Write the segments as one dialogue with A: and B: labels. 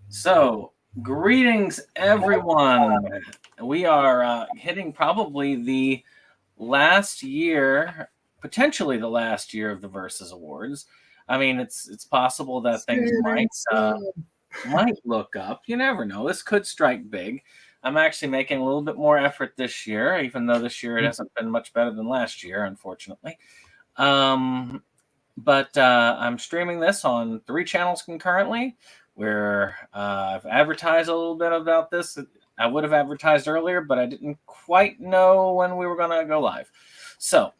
A: So, greetings, everyone. We are hitting probably the last year, potentially the last year of the Versus Awards. I mean, it's possible that things might look up. You never know. This could strike big. I'm actually making a little bit more effort this year, even though this year it hasn't been much better than last year, unfortunately. But I'm streaming this on 3 channels concurrently, where I've advertised a little bit about this. I would have advertised earlier, but I didn't quite know when we were going to go live. So,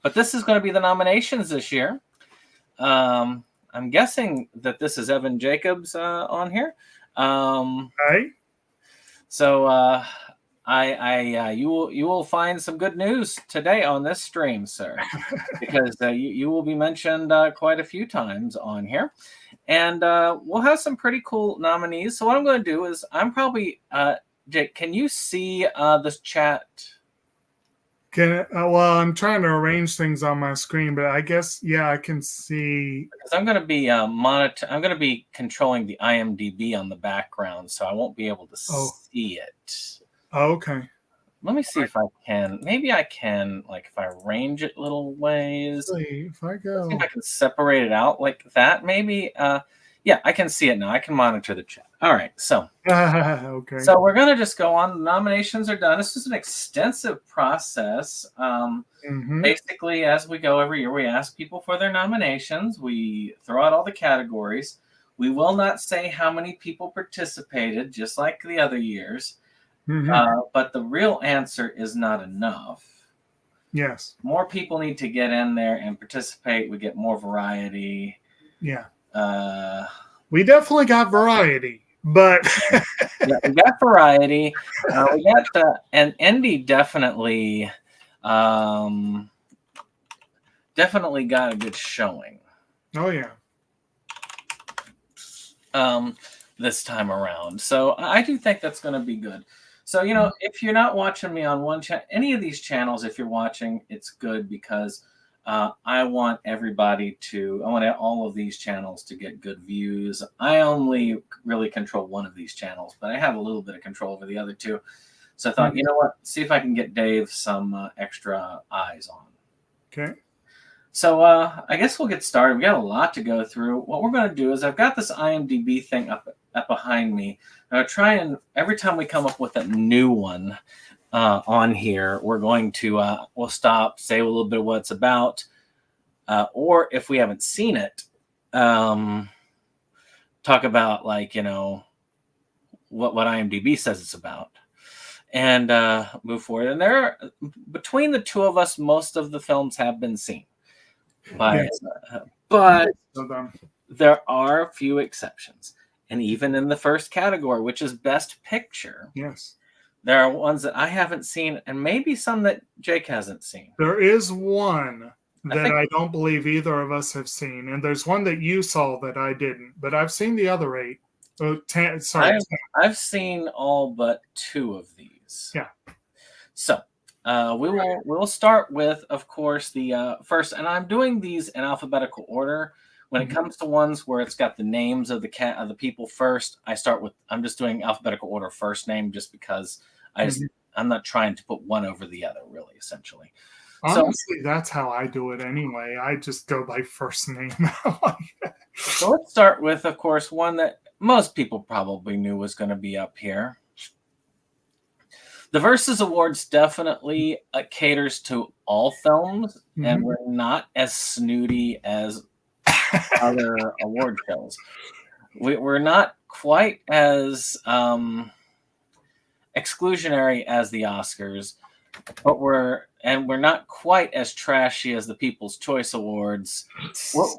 A: but this is going to be the nominations this year. I'm guessing that this is Evan Jacobs on here.
B: Hi.
A: So you will find some good news today on this stream, sir, because you will be mentioned quite a few times on here, and we'll have some pretty cool nominees. So what I'm going to do is I'm probably Jake. Can you see this chat?
B: Well, I'm trying to arrange things on my screen, but I guess I can see.
A: Because I'm going to be I'm going to be controlling the IMDb on the background, so I won't be able to see it.
B: Oh, okay.
A: Let me see if I can. Maybe I can, like, if I arrange it little ways.
B: If I go,
A: see if I can separate it out like that. Maybe. Yeah, I can see it now. I can monitor the chat. All right. So.
B: Okay.
A: So we're gonna just go on. The nominations are done. This is an extensive process. Basically, as we go every year, we ask people for their nominations. We throw out all the categories. We will not say how many people participated, just like the other years. But the real answer is not enough.
B: Yes.
A: More people need to get in there and participate. We get more variety.
B: Yeah. We definitely got variety, but
A: yeah, we got variety. We got and Indy definitely got a good showing.
B: Oh yeah.
A: This time around. So I do think that's going to be good. So, you know, if you're not watching me on one channel, any of these channels, if you're watching, it's good because I want all of these channels to get good views. I only really control one of these channels, but I have a little bit of control over the other 2. So I thought, you know what, see if I can get Dave some extra eyes on.
B: Okay.
A: So I guess we'll get started. We got a lot to go through. What we're going to do is I've got this IMDb thing up behind me. I'll try and every time we come up with a new one on here, we're going to we'll stop, say a little bit of what it's about, or if we haven't seen it, talk about, like, you know, what IMDb says it's about, and move forward. And between the 2 of us, most of the films have been seen. But there are a few exceptions. And even in the first category, which is Best Picture,
B: yes,
A: there are ones that I haven't seen and maybe some that Jake hasn't seen.
B: There is one that I don't believe either of us have seen. And there's one that you saw that I didn't. But I've seen the other 8.
A: I've seen all but 2 of these.
B: Yeah.
A: So we'll start with, of course, the first, and I'm doing these in alphabetical order. When it comes to ones where it's got the names of the people first, I'm just doing alphabetical order first name, just because I'm not trying to put one over the other, really, essentially.
B: Honestly, that's how I do it anyway. I just go by first name.
A: So let's start with, of course, one that most people probably knew was going to be up here. The Versus Awards definitely caters to all films, and we're not as snooty as other award shows. We're not quite as exclusionary as the Oscars, but we're not quite as trashy as the People's Choice Awards.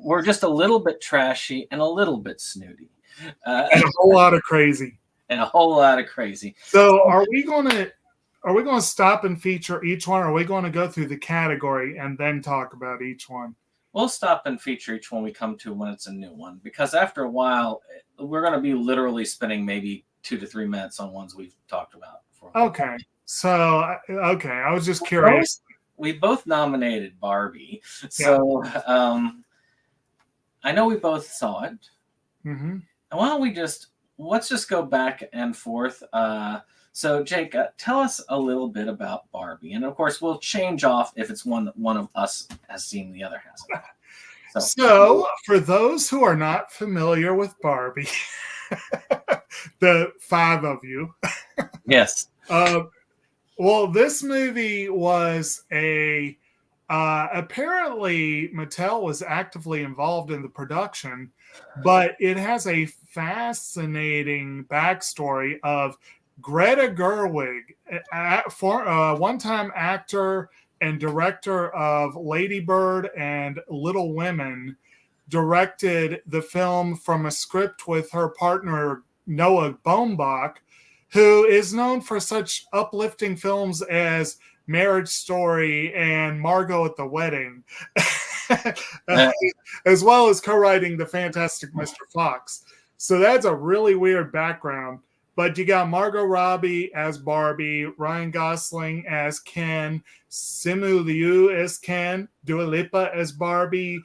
A: We're just a little bit trashy and a little bit snooty.
B: And a whole lot of crazy. So are we going to stop and feature each one, or are we going to go through the category and then talk about each one?
A: We'll stop and feature each one we come to when it's a new one, because after a while, we're going to be literally spending maybe 2 to 3 minutes on ones we've talked about before.
B: Okay. So, I was just curious.
A: We both nominated Barbie. So, I know we both saw it.
B: Mm-hmm.
A: And why don't we just let's just go back and forth. So, Jake, tell us a little bit about Barbie, and of course, we'll change off if it's one that one of us has seen, the other hasn't.
B: So, for those who are not familiar with Barbie, the 5 of you,
A: yes.
B: Well, this movie was apparently Mattel was actively involved in the production, but it has a fascinating backstory of Greta Gerwig, one-time actor and director of Lady Bird and Little Women, directed the film from a script with her partner Noah Baumbach, who is known for such uplifting films as Marriage Story and Margot at the Wedding, as well as co-writing The Fantastic Mr. Fox. So that's a really weird background. But you got Margot Robbie as Barbie, Ryan Gosling as Ken, Simu Liu as Ken, Dua Lipa as Barbie,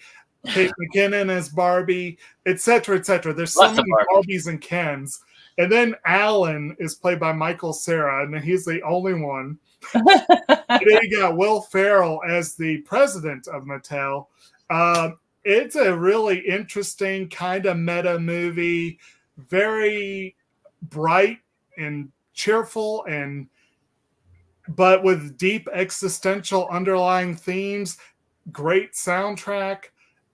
B: Kate McKinnon as Barbie, etc., etc. There's so many Barbies and Kens. And then Alan is played by Michael Cera, and he's the only one. And then you got Will Ferrell as the president of Mattel. It's a really interesting kind of meta movie, very bright and cheerful, but with deep existential underlying themes. Great soundtrack.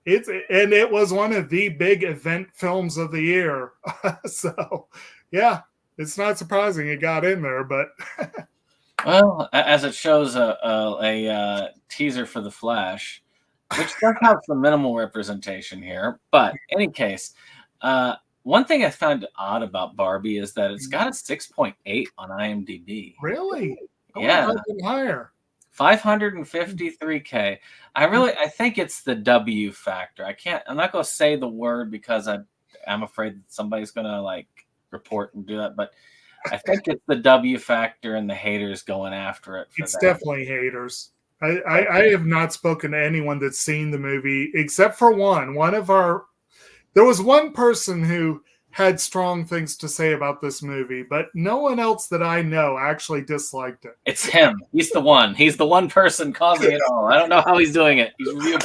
B: It was one of the big event films of the year. So, yeah, it's not surprising it got in there, but
A: well, as it shows a teaser for The Flash, which does have some minimal representation here. But in any case, one thing I found odd about Barbie is that it's got a 6.8 on IMDb.
B: Really?
A: Yeah.
B: Higher.
A: 553K. I think it's the W factor. I'm not going to say the word because I'm afraid that somebody's going to like report and do that, but I think it's the W factor and the haters going after it.
B: It's definitely haters. I have not spoken to anyone that's seen the movie except for one. There was one person who had strong things to say about this movie, but no one else that I know actually disliked it.
A: It's him. He's the one. He's the one person causing it all. I don't know how he's doing it. He's real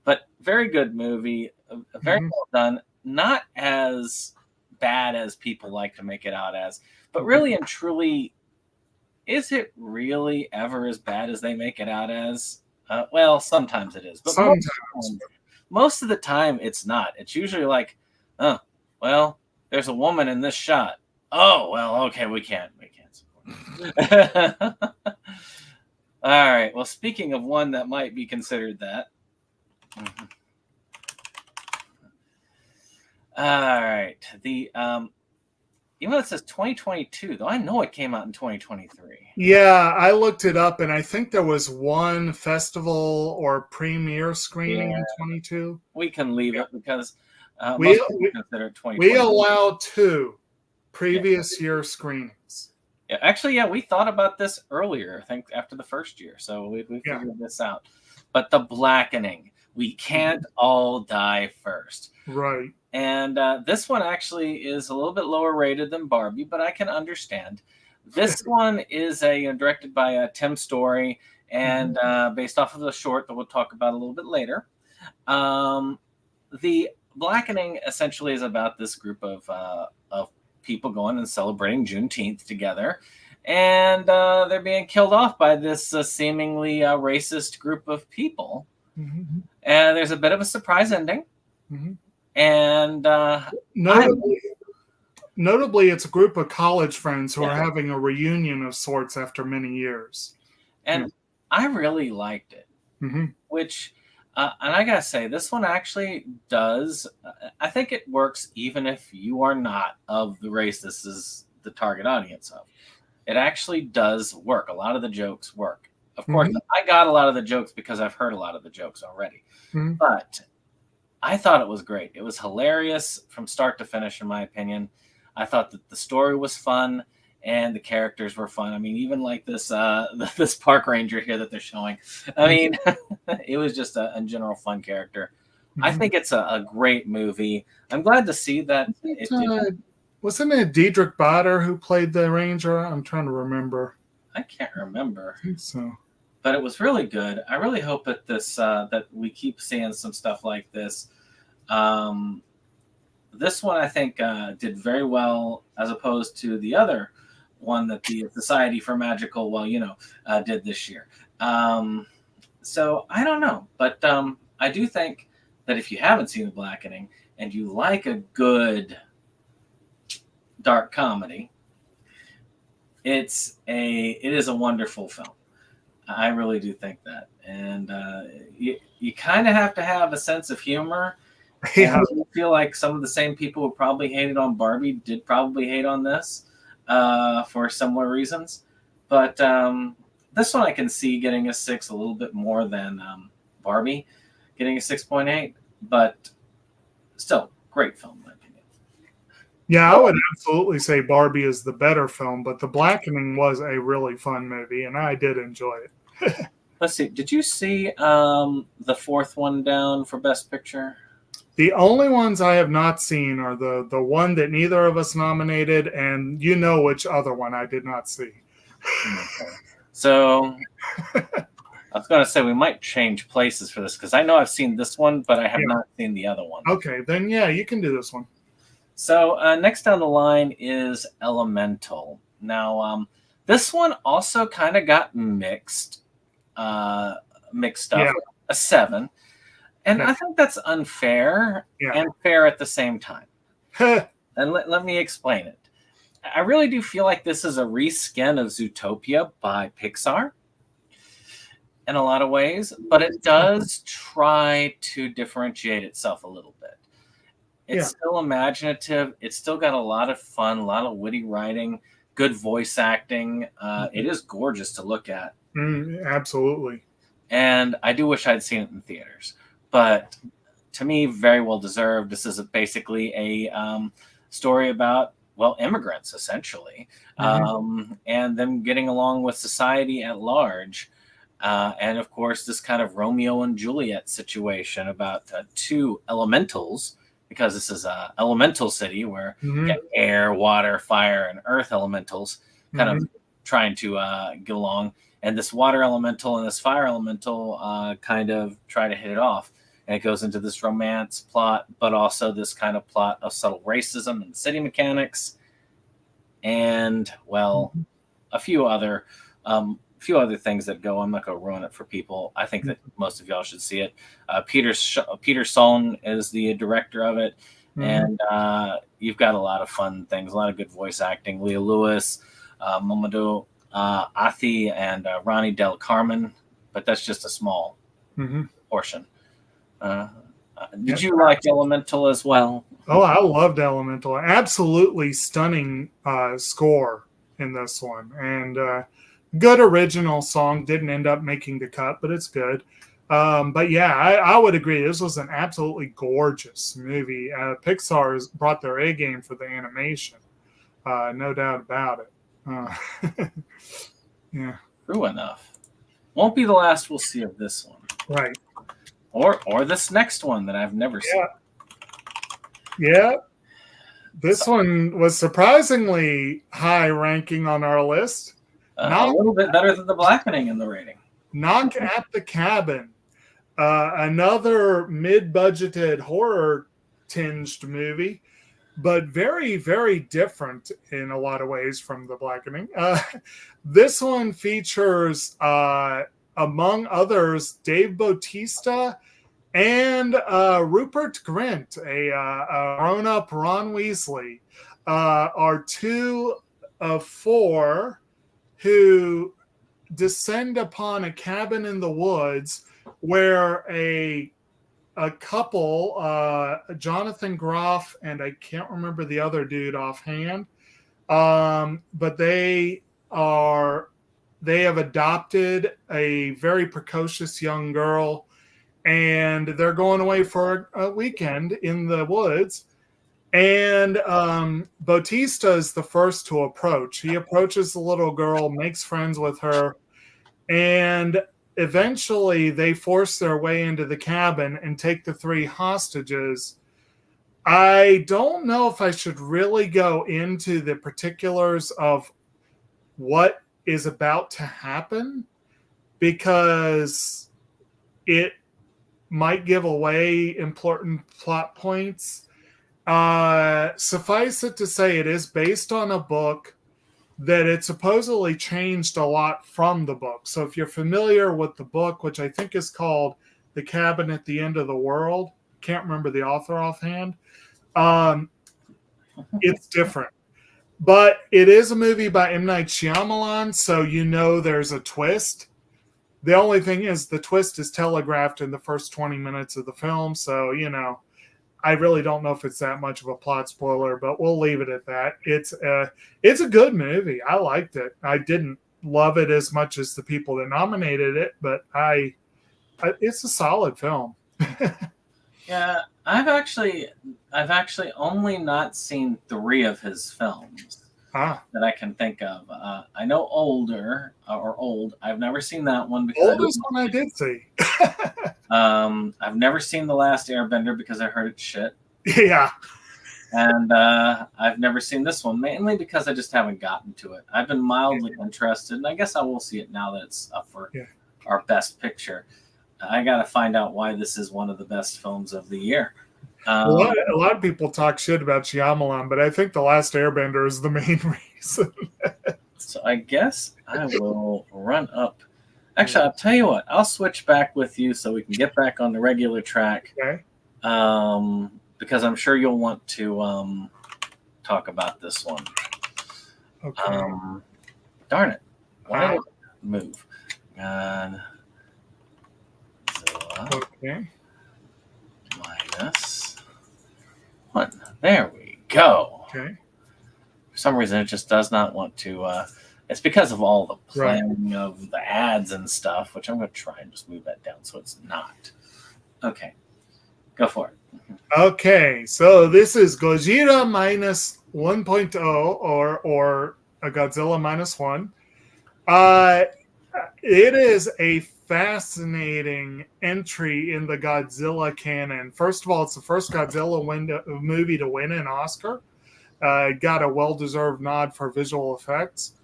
A: but very good movie. Very well done. Not as bad as people like to make it out as, but really and truly, is it really ever as bad as they make it out as? Well, sometimes it is, but most of the time it's not. It's usually like, oh, well, there's a woman in this shot. Oh, well, okay, we can't support it. All right. Well, speaking of one that might be considered that. All right. The even though it says 2022, though I know it came out in 2023.
B: Yeah, I looked it up, and I think there was one festival or premiere screening in 22.
A: We can leave it because
B: we
A: consider it 2020.
B: We allow 2 previous year screenings.
A: Yeah, actually, we thought about this earlier, I think, after the first year. So we figured this out. But the blackening, we can't all die first.
B: Right.
A: And this one actually is a little bit lower rated than Barbie, but I can understand. This one is directed by Tim Story and based off of the short that we'll talk about a little bit later. The blackening essentially is about this group of people going and celebrating Juneteenth together, and they're being killed off by this seemingly racist group of people. And there's a bit of a surprise ending. And
B: notably, it's a group of college friends who are having a reunion of sorts after many years.
A: And I really liked it, which, and I gotta say, this one actually does. I think it works even if you are not of the race this is the target audience of. It actually does work. A lot of the jokes work. Of course, I got a lot of the jokes because I've heard a lot of the jokes already. But I thought it was great. It was hilarious from start to finish, in my opinion. I thought that the story was fun and the characters were fun. I mean, even like this this park ranger here that they're showing. I mean, it was just a general fun character. I think it's a great movie. I'm glad to see that it did.
B: Wasn't it Diedrich Bader who played the Ranger? I'm trying to remember.
A: I can't remember.
B: I think so.
A: But it was really good. I really hope that that we keep seeing some stuff like this. This one I think did very well as opposed to the other one that the Society for Magical, did this year. So I don't know, but I do think that if you haven't seen The Blackening and you like a good dark comedy, it is a wonderful film. I really do think that, and you kind of have to have a sense of humor. Yeah. I feel like some of the same people who probably hated on Barbie did probably hate on this for similar reasons, but this one I can see getting a 6 a little bit more than Barbie getting a 6.8, but still great film in my opinion.
B: Yeah, I would absolutely say Barbie is the better film, but The Blackening was a really fun movie, and I did enjoy it.
A: Let's see. Did you see the fourth one down for Best Picture?
B: The only ones I have not seen are the one that neither of us nominated, and you know which other one I did not see.
A: Okay. So I was going to say we might change places for this because I know I've seen this one, but I have not seen the other one.
B: Okay, then yeah, you can do this one.
A: So next down the line is Elemental. Now, this one also kind of got mixed up, a 7. And I think that's unfair and fair at the same time. And let me explain it. I really do feel like this is a reskin of Zootopia by Pixar in a lot of ways, but it does try to differentiate itself a little bit. It's still imaginative. It's still got a lot of fun, a lot of witty writing, good voice acting. It is gorgeous to look at.
B: Absolutely.
A: And I do wish I'd seen it in theaters. But to me, very well deserved. This is basically a story about, immigrants, essentially, and them getting along with society at large. And, of course, this kind of Romeo and Juliet situation about two elementals, because this is an elemental city where you get air, water, fire, and earth elementals kind of trying to get along. And this water elemental and this fire elemental kind of try to hit it off. And it goes into this romance plot, but also this kind of plot of subtle racism and city mechanics. And, a few other things that go. I'm not going to ruin it for people. I think that most of y'all should see it. Peter Sohn is the director of it. And you've got a lot of fun things, a lot of good voice acting. Leah Lewis, Mamadou Athi, and Ronnie Del Carmen. But that's just a small portion. Did you like Elemental as well?
B: Oh, I loved Elemental. Absolutely stunning score in this one. And good original song. Didn't end up making the cut, but it's good. But yeah, I would agree. This was an absolutely gorgeous movie. Pixar's brought their A game for the animation. No doubt about it. Yeah.
A: True enough. Won't be the last we'll see of this one.
B: Right.
A: Or this next one that I've never seen.
B: Yeah. This one was surprisingly high ranking on our list.
A: A little bit better than The Blackening in the rating.
B: Knock at the Cabin. Another mid-budgeted horror-tinged movie, but very, very different in a lot of ways from The Blackening. This one features, among others, Dave Bautista and Rupert Grint, a grown-up Ron Weasley, are 2 of 4 who descend upon a cabin in the woods where a couple, Jonathan Groff and I can't remember the other dude offhand, but they have adopted a very precocious young girl, and they're going away for a weekend in the woods. And Bautista is the first to approach. He approaches the little girl, makes friends with her, and eventually they force their way into the cabin and take the 3 hostages. I don't know if I should really go into the particulars of what is about to happen, because it might give away important plot points. Suffice it to say, it is based on a book that it supposedly changed a lot from the book. So if you're familiar with the book, which I think is called The Cabin at the End of the World, can't remember the author offhand, it's different. But it is a movie by M. Night Shyamalan, so you know there's a twist. The only thing is the twist is telegraphed in the first 20 minutes of the film, so, you know, I really don't know if it's that much of a plot spoiler, but we'll leave it at that. It's a good movie. I liked it. I didn't love it as much as the people that nominated it, but it's a solid film.
A: Yeah, I've actually only not seen 3 of his films that I can think of. I know Old. I've never seen that one because
B: Oldest one I did see.
A: I've never seen The Last Airbender because I heard it's shit.
B: Yeah.
A: And I've never seen this one, mainly because I just haven't gotten to it. I've been mildly interested, and I guess I will see it now that it's up for our Best Picture. I got to find out why this is one of the best films of the year.
B: A lot of people talk shit about Shyamalan, but I think The Last Airbender is the main reason.
A: So I guess I will run up. Actually, I'll tell you what. I'll switch back with you so we can get back on the regular track.
B: Okay.
A: Because I'm sure you'll want to talk about this one.
B: Okay.
A: Darn it. Why did it move?
B: Okay.
A: Minus 1. There we go.
B: Okay.
A: For some reason, it just does not want to. It's because of all the playing of the ads and stuff, which I'm going to try and just move that down so it's not. Okay. Go for it.
B: Okay. So this is Gojira minus 1.0 or a Godzilla minus 1. It is a fascinating entry in the Godzilla canon. First of all, it's the first Godzilla movie to win an Oscar. Got a well-deserved nod for visual effects.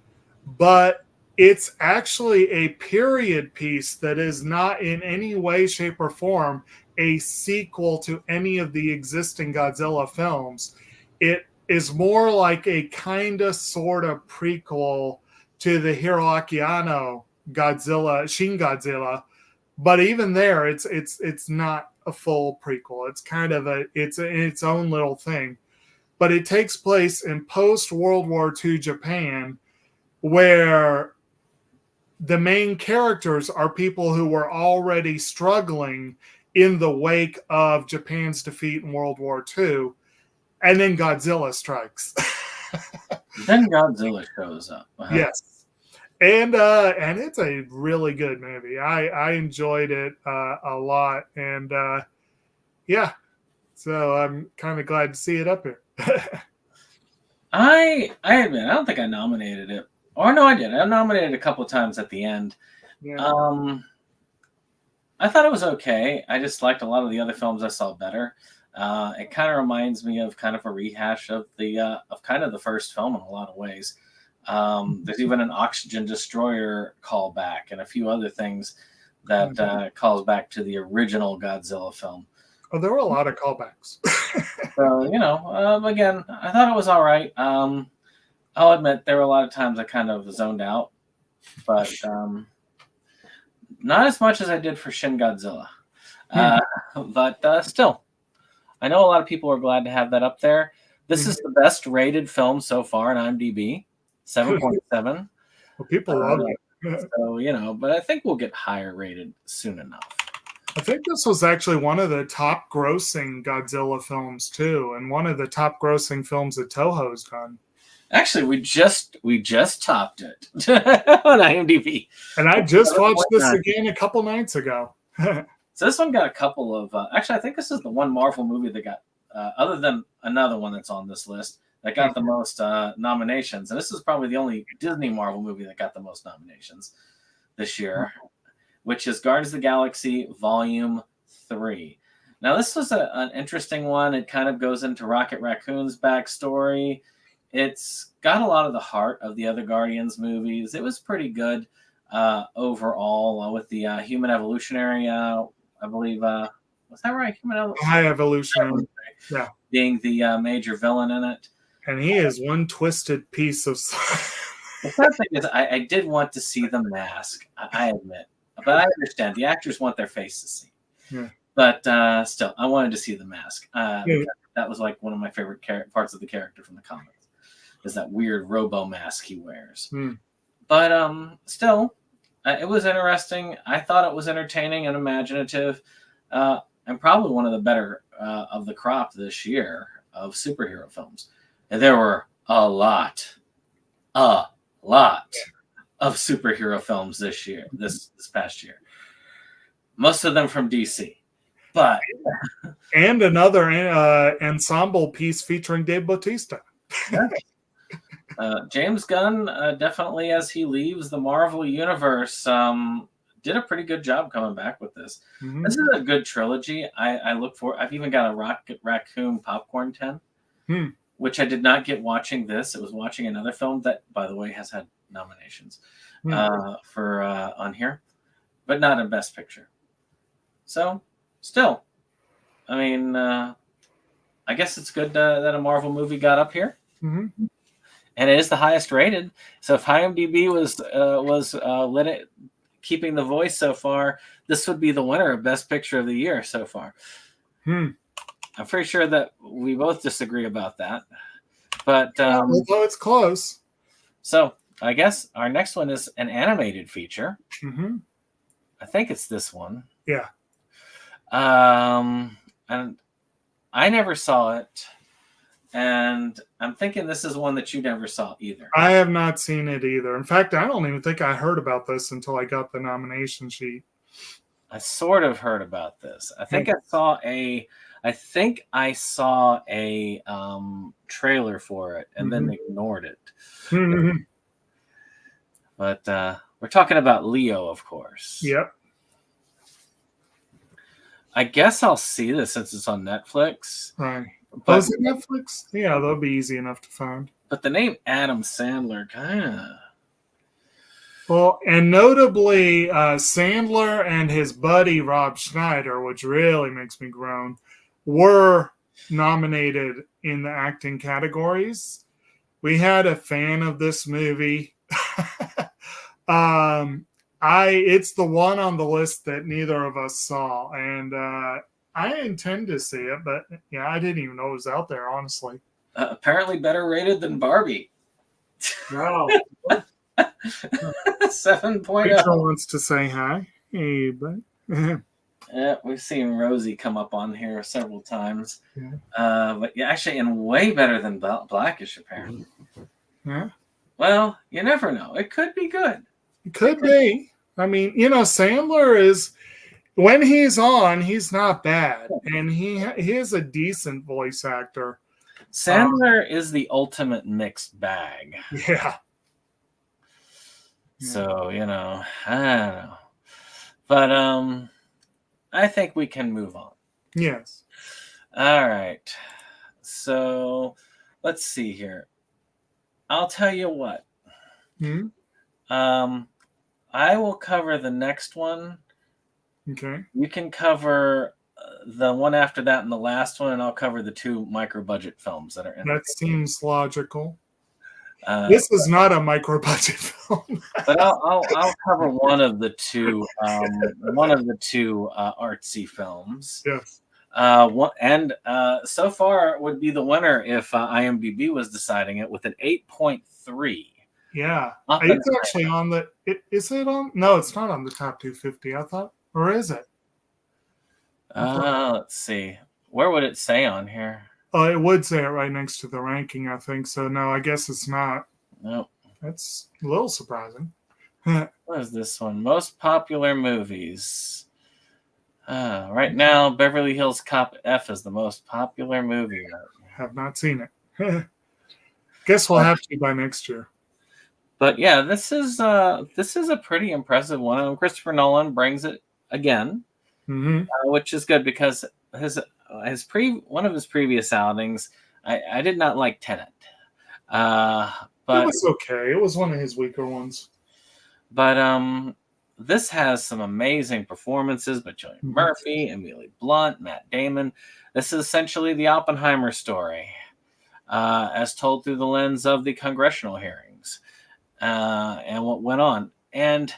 B: But it's actually a period piece that is not in any way, shape, or form a sequel to any of the existing Godzilla films. It is more like a kind of sort of prequel to the Hiroaki Anno Godzilla, Shin Godzilla, but even there, it's not a full prequel. It's kind of it's its own little thing, but it takes place in post World War II Japan, where the main characters are people who were already struggling in the wake of Japan's defeat in World War II, and then Godzilla strikes.
A: Then Godzilla shows up.
B: Yes. And it's a really good movie. I enjoyed it a lot, and so I'm kind of glad to see it up here.
A: I admit, I don't think I nominated it. Or no, I did. I nominated it a couple of times at the end.
B: Yeah.
A: I thought it was okay. I just liked a lot of the other films I saw better. It kind of reminds me of kind of a rehash of the first film in a lot of ways. There's even an oxygen destroyer callback and a few other things that calls back to the original Godzilla film.
B: Oh, there were a lot of callbacks.
A: So, again, I thought it was all right. I'll admit there were a lot of times I kind of zoned out, but not as much as I did for Shin Godzilla. But still, I know a lot of people are glad to have that up there. This is the best rated film so far on IMDb. 7.7.
B: Well, people love it.
A: So, but I think we'll get higher rated soon enough.
B: I think this was actually one of the top grossing Godzilla films too, and one of the top grossing films that Toho's done.
A: Actually, we just topped it on IMDb.
B: And I just watched this again a couple nights ago.
A: So this one got a couple of actually I think this is the one Marvel movie that got other than another one that's on this list that got the most nominations. And this is probably the only Disney Marvel movie that got the most nominations this year. which is Guardians of the Galaxy Volume 3. Now, this was an interesting one. It kind of goes into Rocket Raccoon's backstory. It's got a lot of the heart of the other Guardians movies. It was pretty good overall with the human evolutionary, I believe. Was that right?
B: High evolutionary. Yeah.
A: Being the major villain in it.
B: And he is one twisted piece of...
A: The sad thing is, I did want to see the mask, I admit. But I understand. The actors want their face to see.
B: Yeah.
A: But still, I wanted to see the mask. That was like one of my favorite parts of the character from the comics, is that weird robo mask he wears. But still, it was interesting. I thought it was entertaining and imaginative, and probably one of the better of the crop this year of superhero films. And there were a lot of superhero films this year, this past year. Most of them from DC. But
B: and another ensemble piece featuring Dave Bautista.
A: James Gunn definitely, as he leaves the Marvel universe, did a pretty good job coming back with this. This is a good trilogy. I look for. I've even got a Rocket Raccoon popcorn 10, which I did not get watching this. It was watching another film that, by the way, has had nominations for on here, but not in Best Picture. So, still, I mean, I guess it's good that a Marvel movie got up here, and it is the highest rated. So, if IMDb was keeping the voice so far, this would be the winner of Best Picture of the year so far. I'm pretty sure that we both disagree about that, but
B: although it's close.
A: So, I guess our next one is an animated feature. I think it's this one.
B: Yeah.
A: And I never saw it, and I'm thinking this is one that you never saw either.
B: I have not seen it either. In fact, I don't even think I heard about this until I got the nomination sheet.
A: I sort of heard about this. I think I saw a trailer for it and then ignored it. But we're talking about Leo, of course.
B: Yep.
A: I guess I'll see this since it's on Netflix.
B: Right. But, is it Netflix? Yeah, that'll be easy enough to find.
A: But the name Adam Sandler kind of...
B: Well, and notably, Sandler and his buddy Rob Schneider, which really makes me groan, were nominated in the acting categories. We had a fan of this movie. It's the one on the list that neither of us saw, and I intend to see it, but yeah, I didn't even know it was out there, honestly.
A: Apparently better rated than Barbie.
B: Wow.
A: 7.0.
B: Rachel wants to say hi. Hey, bud.
A: Yeah, we've seen Rosie come up on here several times.
B: Yeah.
A: But yeah, actually, and way better than Blackish, apparently.
B: Yeah.
A: Well, you never know. It could be good.
B: It could be. I mean, Sandler is, when he's on, he's not bad. And he is a decent voice actor.
A: Sandler is the ultimate mixed bag.
B: Yeah.
A: So, I don't know. But I think we can move on.
B: Yes.
A: All right. So, let's see here. I'll tell you what. I will cover the next one.
B: Okay.
A: You can cover the one after that and the last one, and I'll cover the two micro-budget films that are in.
B: That seems logical. This is not a micro-budget film.
A: But I'll cover one of the two artsy films.
B: Yes.
A: So far it would be the winner if IMDb was deciding it with an 8.3.
B: Yeah, it's actually on the. Is it on? No, it's not on the top 250. I thought, or is it?
A: Let's see. Where would it say on here?
B: It would say it right next to the ranking, I think. So no, I guess it's not.
A: Nope.
B: That's a little surprising.
A: What is this one? Most popular movies. Right now, Beverly Hills Cop F is the most popular movie.
B: Have not seen it. Guess we'll have to by next year.
A: But yeah, this is a pretty impressive one. And Christopher Nolan brings it again,
B: Mm-hmm.
A: which is good because one of his previous outings, I did not like Tenet, uh,
B: It
A: but
B: was okay. It was one of his weaker ones.
A: but this has some amazing performances by Cillian
B: Mm-hmm.
A: Murphy, Emily Blunt, Matt Damon. This is essentially the Oppenheimer story, as told through the lens of the congressional hearings and what went on. And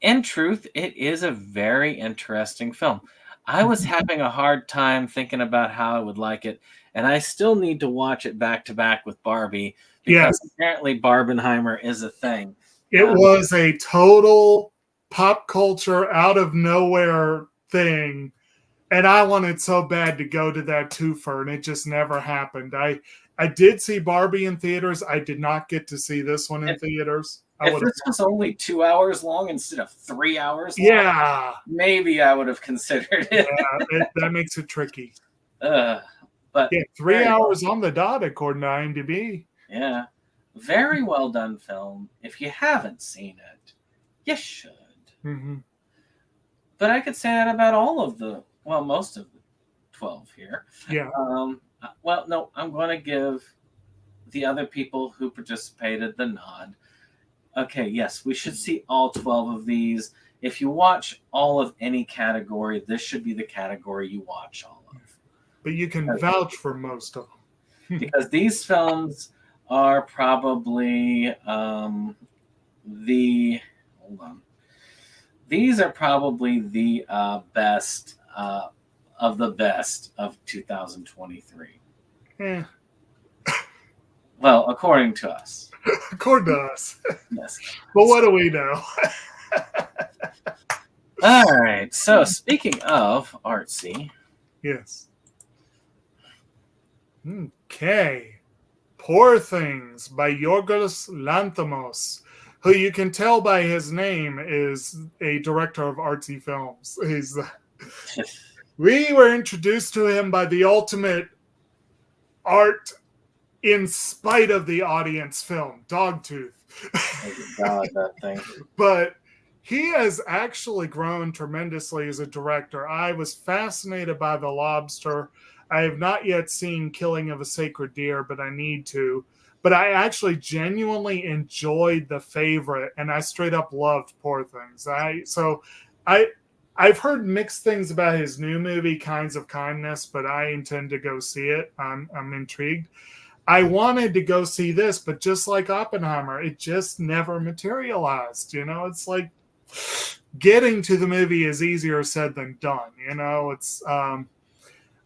A: in truth, it is a very interesting film. I was having a hard time thinking about how I would like it, and I still need to watch it back to back with Barbie because
B: Yes,
A: apparently Barbenheimer is a thing.
B: it was a total pop culture out of nowhere thing. And I wanted so bad to go to that twofer, and it just never happened. I did see Barbie in theaters. I did not get to see this one in theaters. I
A: If
B: would have.
A: this was only 2 hours long instead of 3 hours long,
B: Yeah,
A: maybe I would have considered it.
B: that makes it tricky.
A: But
B: Yeah, 3 hours on the dot according to IMDb.
A: yeah, very well done film. If you haven't seen it, you should.
B: Mm-hmm.
A: But I could say that about most of the 12 here.
B: Yeah.
A: Well, no, I'm going to give the other people who participated the nod. Okay, yes, we should see all 12 of these. If you watch all of any category, this should be the category you watch all of.
B: But you can vouch for most of them.
A: Because these films are probably these are probably the best of the best of 2023.
B: Eh.
A: Well, according to us.
B: According to us.
A: Yes.
B: But what do we know?
A: All right. So speaking of artsy.
B: Yes. Okay. Poor Things by Yorgos Lanthimos, who you can tell by his name is a director of artsy films. We were introduced to him by the ultimate art in spite of the audience film, Dogtooth.
A: Oh God, that thing.
B: But he has actually grown tremendously as a director. I was fascinated by The Lobster. I have not yet seen Killing of a Sacred Deer, but I need to. But I actually genuinely enjoyed The Favorite, and I straight up loved Poor Things. I've heard mixed things about his new movie, Kinds of Kindness, but I intend to go see it. I'm intrigued. I wanted to go see this, but just like Oppenheimer, it just never materialized. It's like getting to the movie is easier said than done.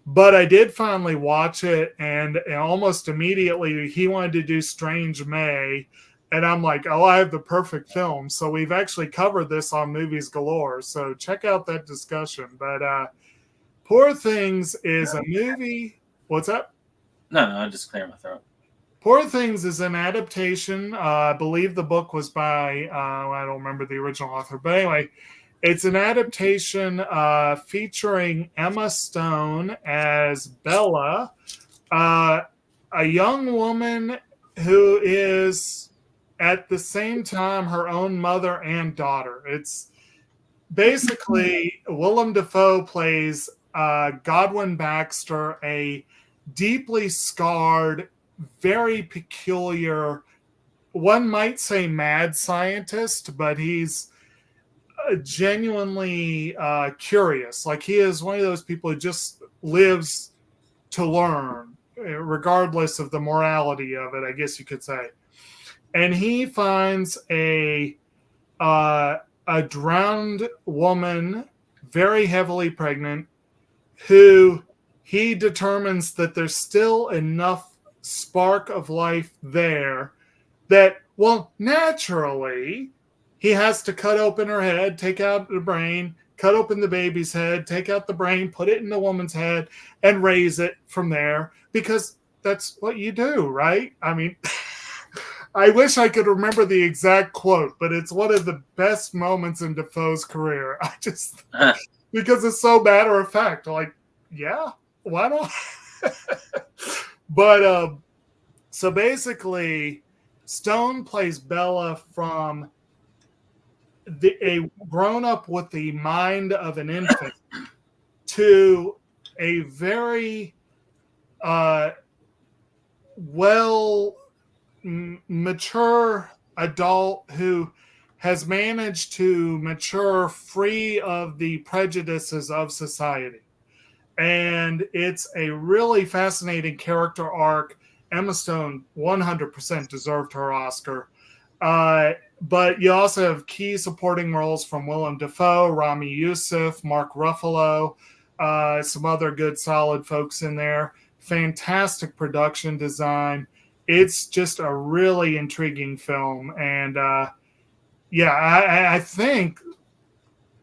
B: But I did finally watch it, and almost immediately he wanted to do Strange May, and I'm like, oh, I have the perfect film. So we've actually covered this on Movies Galore, so check out that discussion. But Poor Things is a movie. What's up?
A: No, I just clear my throat.
B: Poor Things is an adaptation. I believe the book was by, I don't remember the original author, but anyway, it's an adaptation featuring Emma Stone as Bella, a young woman who is at the same time her own mother and daughter. It's basically Willem Dafoe plays Godwin Baxter, a deeply scarred, very peculiar, one might say mad scientist, but he's genuinely curious. Like, he is one of those people who just lives to learn, regardless of the morality of it, I guess you could say. And he finds a drowned woman, very heavily pregnant, who he determines that there's still enough spark of life there that, well, naturally, he has to cut open her head, take out the brain, cut open the baby's head, take out the brain, put it in the woman's head, and raise it from there, because that's what you do, right? I mean, I wish I could remember the exact quote, but it's one of the best moments in Defoe's career. Because it's so matter of fact, like, yeah, why not? But so basically, Stone plays Bella from a grown up with the mind of an infant to a very mature adult who has managed to mature free of the prejudices of society. And it's a really fascinating character arc. Emma Stone 100% deserved her Oscar. But you also have key supporting roles from Willem Dafoe, Rami Youssef, Mark Ruffalo, some other good solid folks in there. Fantastic production design. It's just a really intriguing film. And I think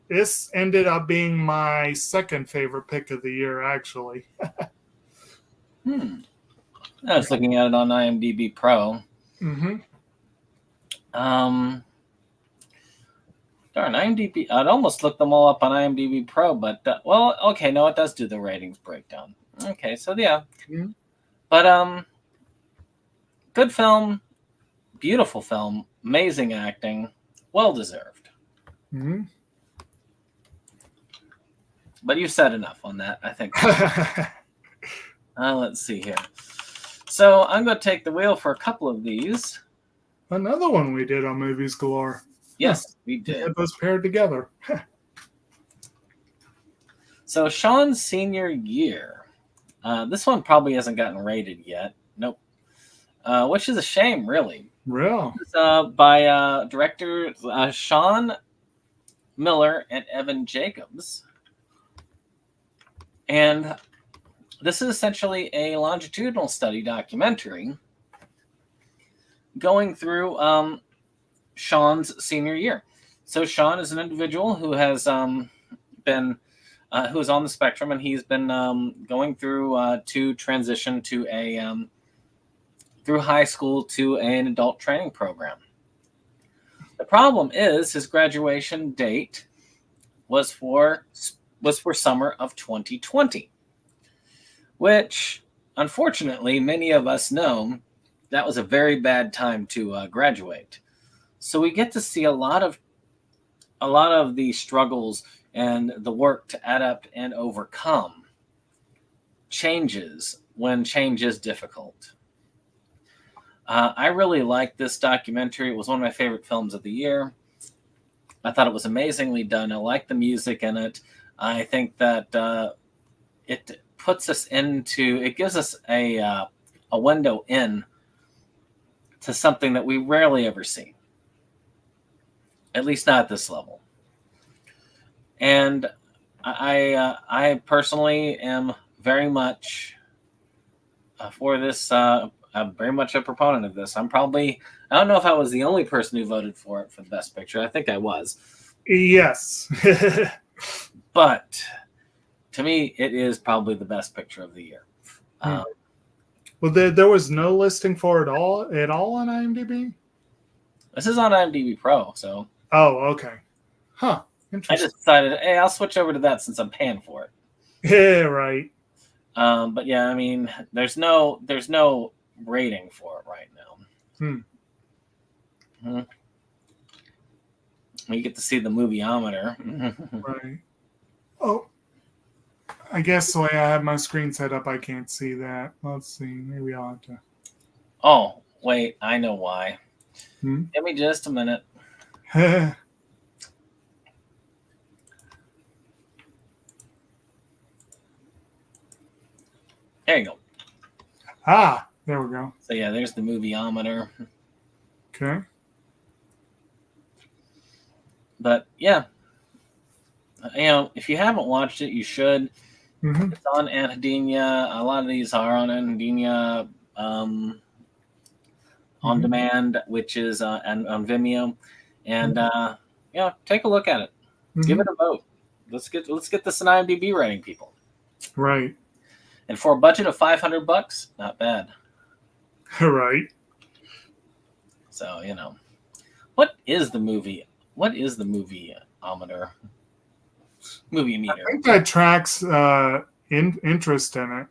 B: this ended up being my second favorite pick of the year, actually.
A: I was looking at it on IMDb Pro.
B: Mm-hmm.
A: Darn, IMDb. I'd almost look them all up on IMDb Pro, but okay, no, it does do the ratings breakdown. Okay, so yeah, but good film, beautiful film, amazing acting, well deserved.
B: Mm-hmm.
A: But you said enough on that, I think. Let's see here. So I'm going to take the wheel for a couple of these.
B: Another one we did on Movies Galore.
A: Yes, we did.
B: We had those paired together.
A: So Sean's senior year. This one probably hasn't gotten rated yet. Nope. Which is a shame, really.
B: Real.
A: It's by directors Sean Miller and Evan Jacobs. And this is essentially a longitudinal study documentary going through Sean's senior year. So Sean is an individual who has been who is on the spectrum, and he's been going through to transition to a through high school to an adult training program. The problem is his graduation date was for summer of 2020, which unfortunately many of us know that was a very bad time to graduate. So we get to see a lot of the struggles and the work to adapt and overcome changes when change is difficult. I really liked this documentary. It was one of my favorite films of the year. I thought it was amazingly done. I like the music in it. I think that it puts us it gives us a window in to something that we rarely ever see, at least not at this level. And I personally am very much for this. I'm very much a proponent of this. I don't know if I was the only person who voted for it for the best picture. I think I was.
B: Yes.
A: But to me, it is probably the best picture of the year.
B: Well, there was no listing for it at all on IMDb?
A: This is on IMDb Pro, so.
B: Oh, okay. Huh.
A: I
B: Interesting.
A: just decided, hey, I'll switch over to that since I'm paying for it.
B: Yeah, right.
A: But yeah, I mean, there's no rating for it right now. You get to see the movieometer.
B: Right. Oh, I guess the way I have my screen set up, I can't see that. Let's see. Maybe I'll have to.
A: Oh, wait, I know why. Give me just a minute. There you go.
B: Ah, there we go.
A: So yeah, there's the movieometer.
B: Okay.
A: But yeah, if you haven't watched it, you should.
B: Mm-hmm.
A: It's on Anhedenia. A lot of these are on Anhedenia on demand, which is on Vimeo. And take a look at it. Give it a vote. Let's get this an IMDb rating, people.
B: Right.
A: And for a budget of $500, not bad.
B: Right.
A: So what is the movie? What is the movieometer? Movie meter.
B: I think that tracks interest in it,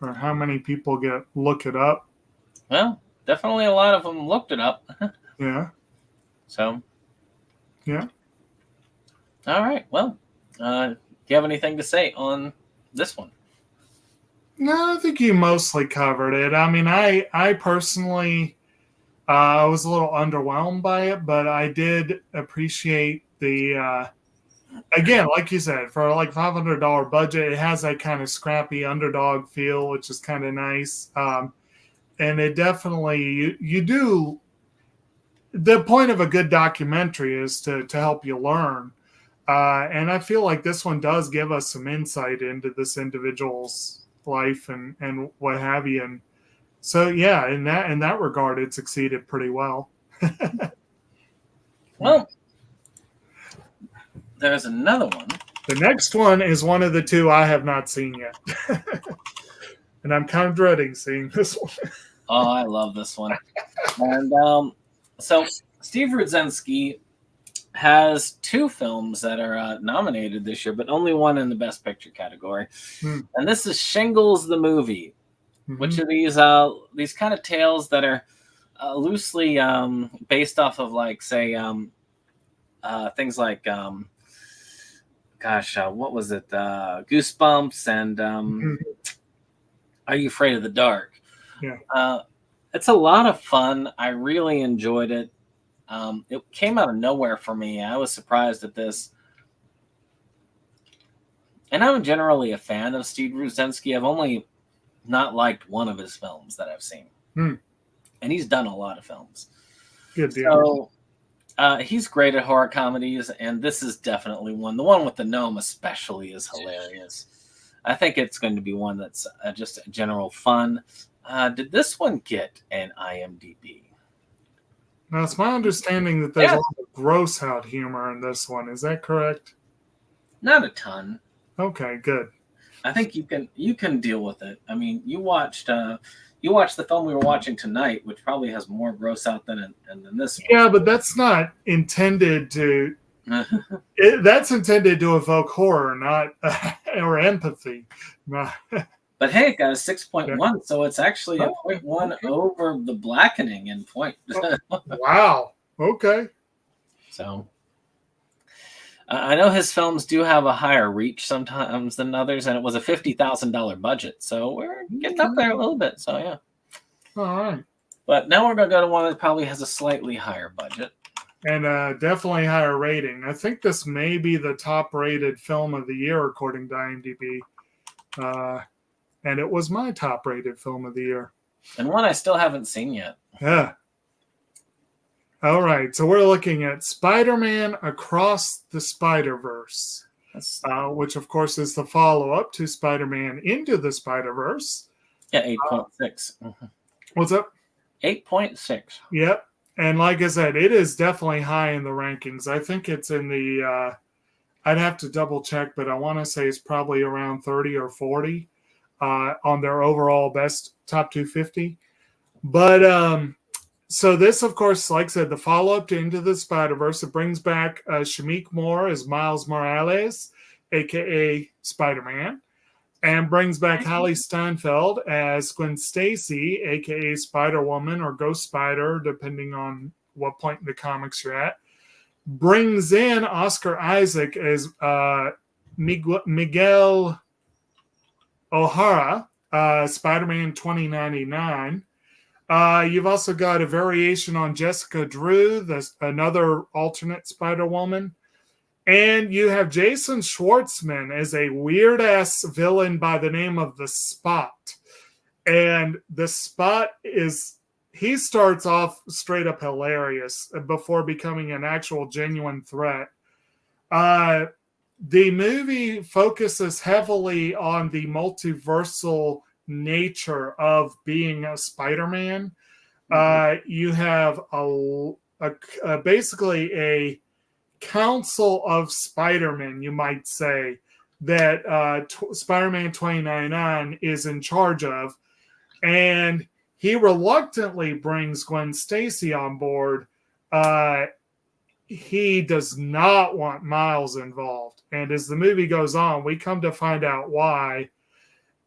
B: or how many people look it up.
A: Well, definitely a lot of them looked it up.
B: Yeah.
A: So,
B: yeah.
A: All right. Well, do you have anything to say on this one?
B: No, I think you mostly covered it. I mean, I personally was a little underwhelmed by it, but I did appreciate the again, like you said, for like $500 budget, it has that kind of scrappy underdog feel, which is kind of nice. And it definitely you do. The point of a good documentary is to help you learn. And I feel like this one does give us some insight into this individual's life and what have you. And so, yeah, in that regard, it succeeded pretty well.
A: Well, there's another one.
B: The next one is one of the two I have not seen yet. And I'm kind of dreading seeing this one.
A: Oh, I love this one. And so Steve Rudzinski has 2 films that are nominated this year, but only one in the Best Picture category. And this is Shingles the movie, which are these kind of tales that are loosely based off of, like, say, things like, what was it? Goosebumps and Are You Afraid of the Dark?
B: Yeah.
A: It's a lot of fun. I really enjoyed it. It came out of nowhere for me. I was surprised at this. And I'm generally a fan of Steve Rudzinski. I've only not liked one of his films that I've seen. And he's done a lot of films.
B: Good deal.
A: So he's great at horror comedies, and this is definitely one. The one with the gnome especially is hilarious. I think it's going to be one that's just a general fun. Did this one get an IMDb?
B: Now, it's my understanding that there's a lot of gross out humor in this one. Is that correct?
A: Not a ton.
B: Okay, good.
A: I think you can deal with it. I mean, you watched the film we were watching tonight, which probably has more gross out than this one.
B: Yeah, but that's not intended to. That's intended to evoke horror, not or empathy.
A: But hey, it got a 6.1, so it's actually a 0.1 over The Blackening in point.
B: Wow. Okay.
A: So I know his films do have a higher reach sometimes than others, and it was a $50,000 budget, so we're getting up there a little bit. So yeah.
B: All right.
A: But now we're gonna go to one that probably has a slightly higher budget
B: and definitely higher rating. I think this may be the top-rated film of the year according to IMDb. And it was my top-rated film of the year.
A: And one I still haven't seen yet.
B: Yeah. All right. So we're looking at Spider-Man Across the Spider-Verse, which, of course, is the follow-up to Spider-Man Into the Spider-Verse.
A: Yeah, 8.6.
B: What's up?
A: 8.6.
B: Yep. And like I said, it is definitely high in the rankings. I think it's in the I'd have to double-check, but I want to say it's probably around 30 or 40. On their overall best top 250. But so this, of course, like I said, the follow-up to Into the Spider-Verse, it brings back Shamik Moore as Miles Morales, a.k.a. Spider-Man, and brings back Hallie Steinfeld as Gwen Stacy, a.k.a. Spider-Woman or Ghost Spider, depending on what point in the comics you're at. Brings in Oscar Isaac as Miguel O'Hara, Spider-Man 2099. You've also got a variation on Jessica Drew, another alternate Spider-Woman. And you have Jason Schwartzman as a weird-ass villain by the name of The Spot. And The Spot he starts off straight up hilarious before becoming an actual genuine threat. The movie focuses heavily on the multiversal nature of being a Spider-Man. You have basically a council of Spider-Men, you might say, that Spider-Man 2099 is in charge of. And he reluctantly brings Gwen Stacy on board. He does not want Miles involved. And as the movie goes on, we come to find out why.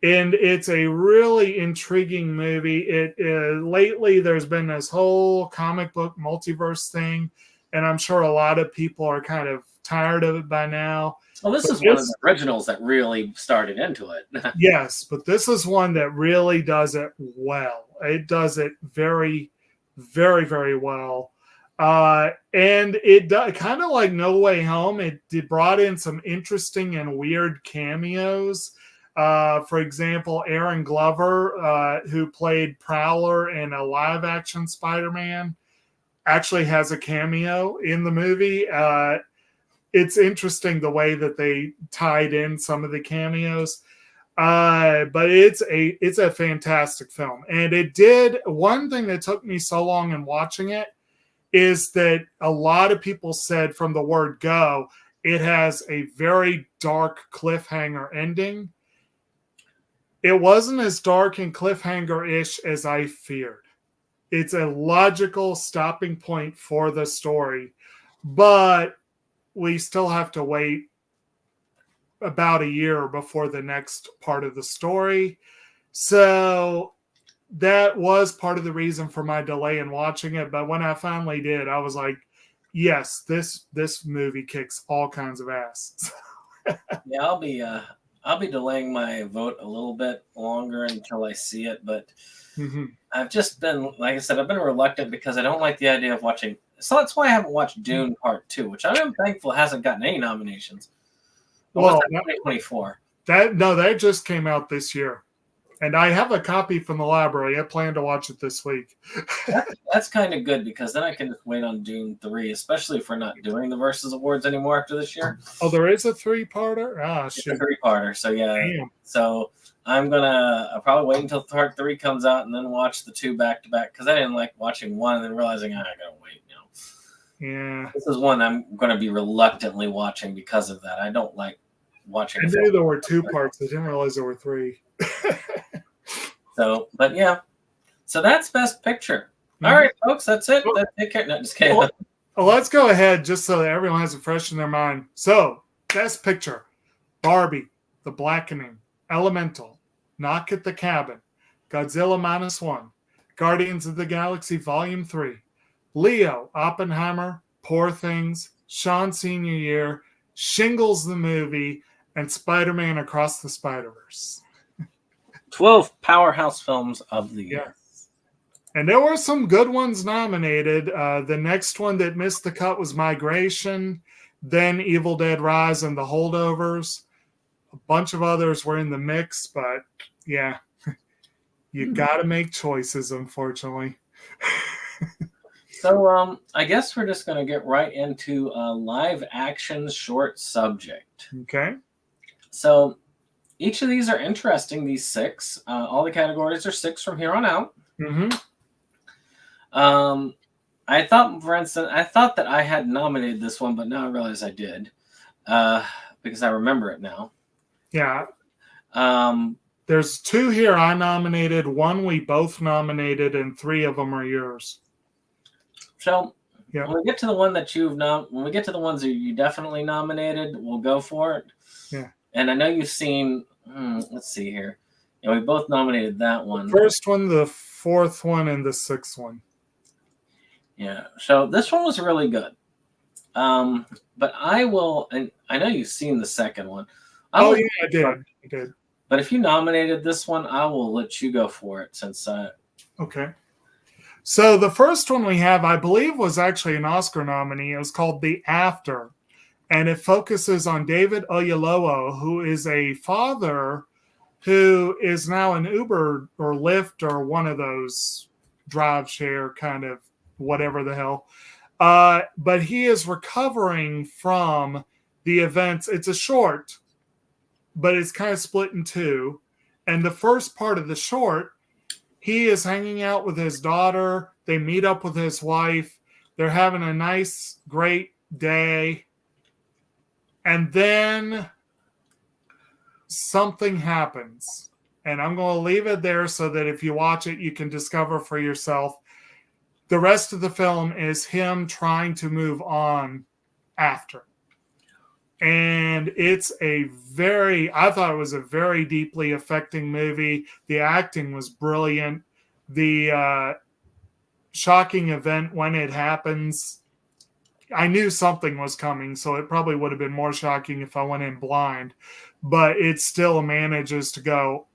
B: And it's a really intriguing movie. Lately there's been this whole comic book multiverse thing, and I'm sure a lot of people are kind of tired of it by now.
A: Well, this is one of the originals that really started into it.
B: Yes, but this is one that really does it well. It does it very, very, very well. And it kind of like No Way Home. It brought in some interesting and weird cameos. For example, Aaron Glover, who played Prowler in a live-action Spider-Man, actually has a cameo in the movie. It's interesting the way that they tied in some of the cameos. But it's a fantastic film. And it did, one thing that took me so long in watching it is that a lot of people said from the word go, it has a very dark cliffhanger ending. It wasn't as dark and cliffhanger-ish as I feared. It's a logical stopping point for the story, but we still have to wait about a year before the next part of the story. So that was part of the reason for my delay in watching it. But when I finally did, I was like, yes, this movie kicks all kinds of ass.
A: Yeah, I'll be delaying my vote a little bit longer until I see it, but I've just been, like I said, I've been reluctant because I don't like the idea of watching. So that's why I haven't watched Dune Part 2, which I am thankful hasn't gotten any nominations. Well, 2024.
B: That just came out this year. And I have a copy from the library. I plan to watch it this week.
A: That's kind of good because then I can just wait on Dune 3, especially if we're not doing the Versus Awards anymore after this year.
B: Oh, there is a 3-parter? Ah, shit.
A: It's a 3-parter. So, yeah.
B: Damn.
A: So I'll probably wait until Part 3 comes out and then watch the 2 back to back because I didn't like watching one and then realizing I gotta wait now.
B: Yeah.
A: This is one I'm going to be reluctantly watching because of that. I don't like watching.
B: I knew there were 2 parts. I didn't realize there were 3.
A: So, but yeah. So that's Best Picture. All right, folks, that's it.
B: Well,
A: Take care. No, just kidding.
B: Well, let's go ahead just so that everyone has it fresh in their mind. So, Best Picture: Barbie, The Blackening, Elemental, Knock at the Cabin, Godzilla -1, Guardians of the Galaxy Volume 3, Leo, Oppenheimer, Poor Things, Sean Senior Year, Shingles the Movie, and Spider-Man Across the Spider-Verse.
A: 12 powerhouse films of the year.
B: Yes. And there were some good ones nominated. The next one that missed the cut was Migration, then Evil Dead Rise and The Holdovers. A bunch of others were in the mix, but yeah, you got to make choices, unfortunately.
A: So I guess we're just going to get right into a live action short subject.
B: Okay.
A: So each of these are interesting, these 6. All the categories are 6 from here on out. I thought, for instance, that I had nominated this one, but now I realize I did because I remember it now.
B: Yeah. There's 2 here I nominated, 1 we both nominated, and 3 of them are yours.
A: So when we get to the one that when we get to the ones that you definitely nominated, we'll go for it.
B: Yeah.
A: And I know you've seen. Let's see here. Yeah, we both nominated that one.
B: The first one, the 4th one, and the 6th one.
A: Yeah. So this one was really good. But I will, and I know you've seen the second one.
B: I did.
A: But if you nominated this one, I will let you go for it since.
B: Okay. So the first one we have, I believe, was actually an Oscar nominee. It was called The After. And it focuses on David Oyelowo, who is a father who is now an Uber or Lyft or one of those drive share kind of whatever the hell. But he is recovering from the events. It's a short, but it's kind of split in 2. And the first part of the short, he is hanging out with his daughter. They meet up with his wife. They're having a nice, great day. And then something happens. And I'm going to leave it there so that if you watch it, you can discover for yourself. The rest of the film is him trying to move on after. And I thought it was a very deeply affecting movie. The acting was brilliant. The shocking event when it happens, I knew something was coming, so it probably would have been more shocking if I went in blind. But it still manages to go,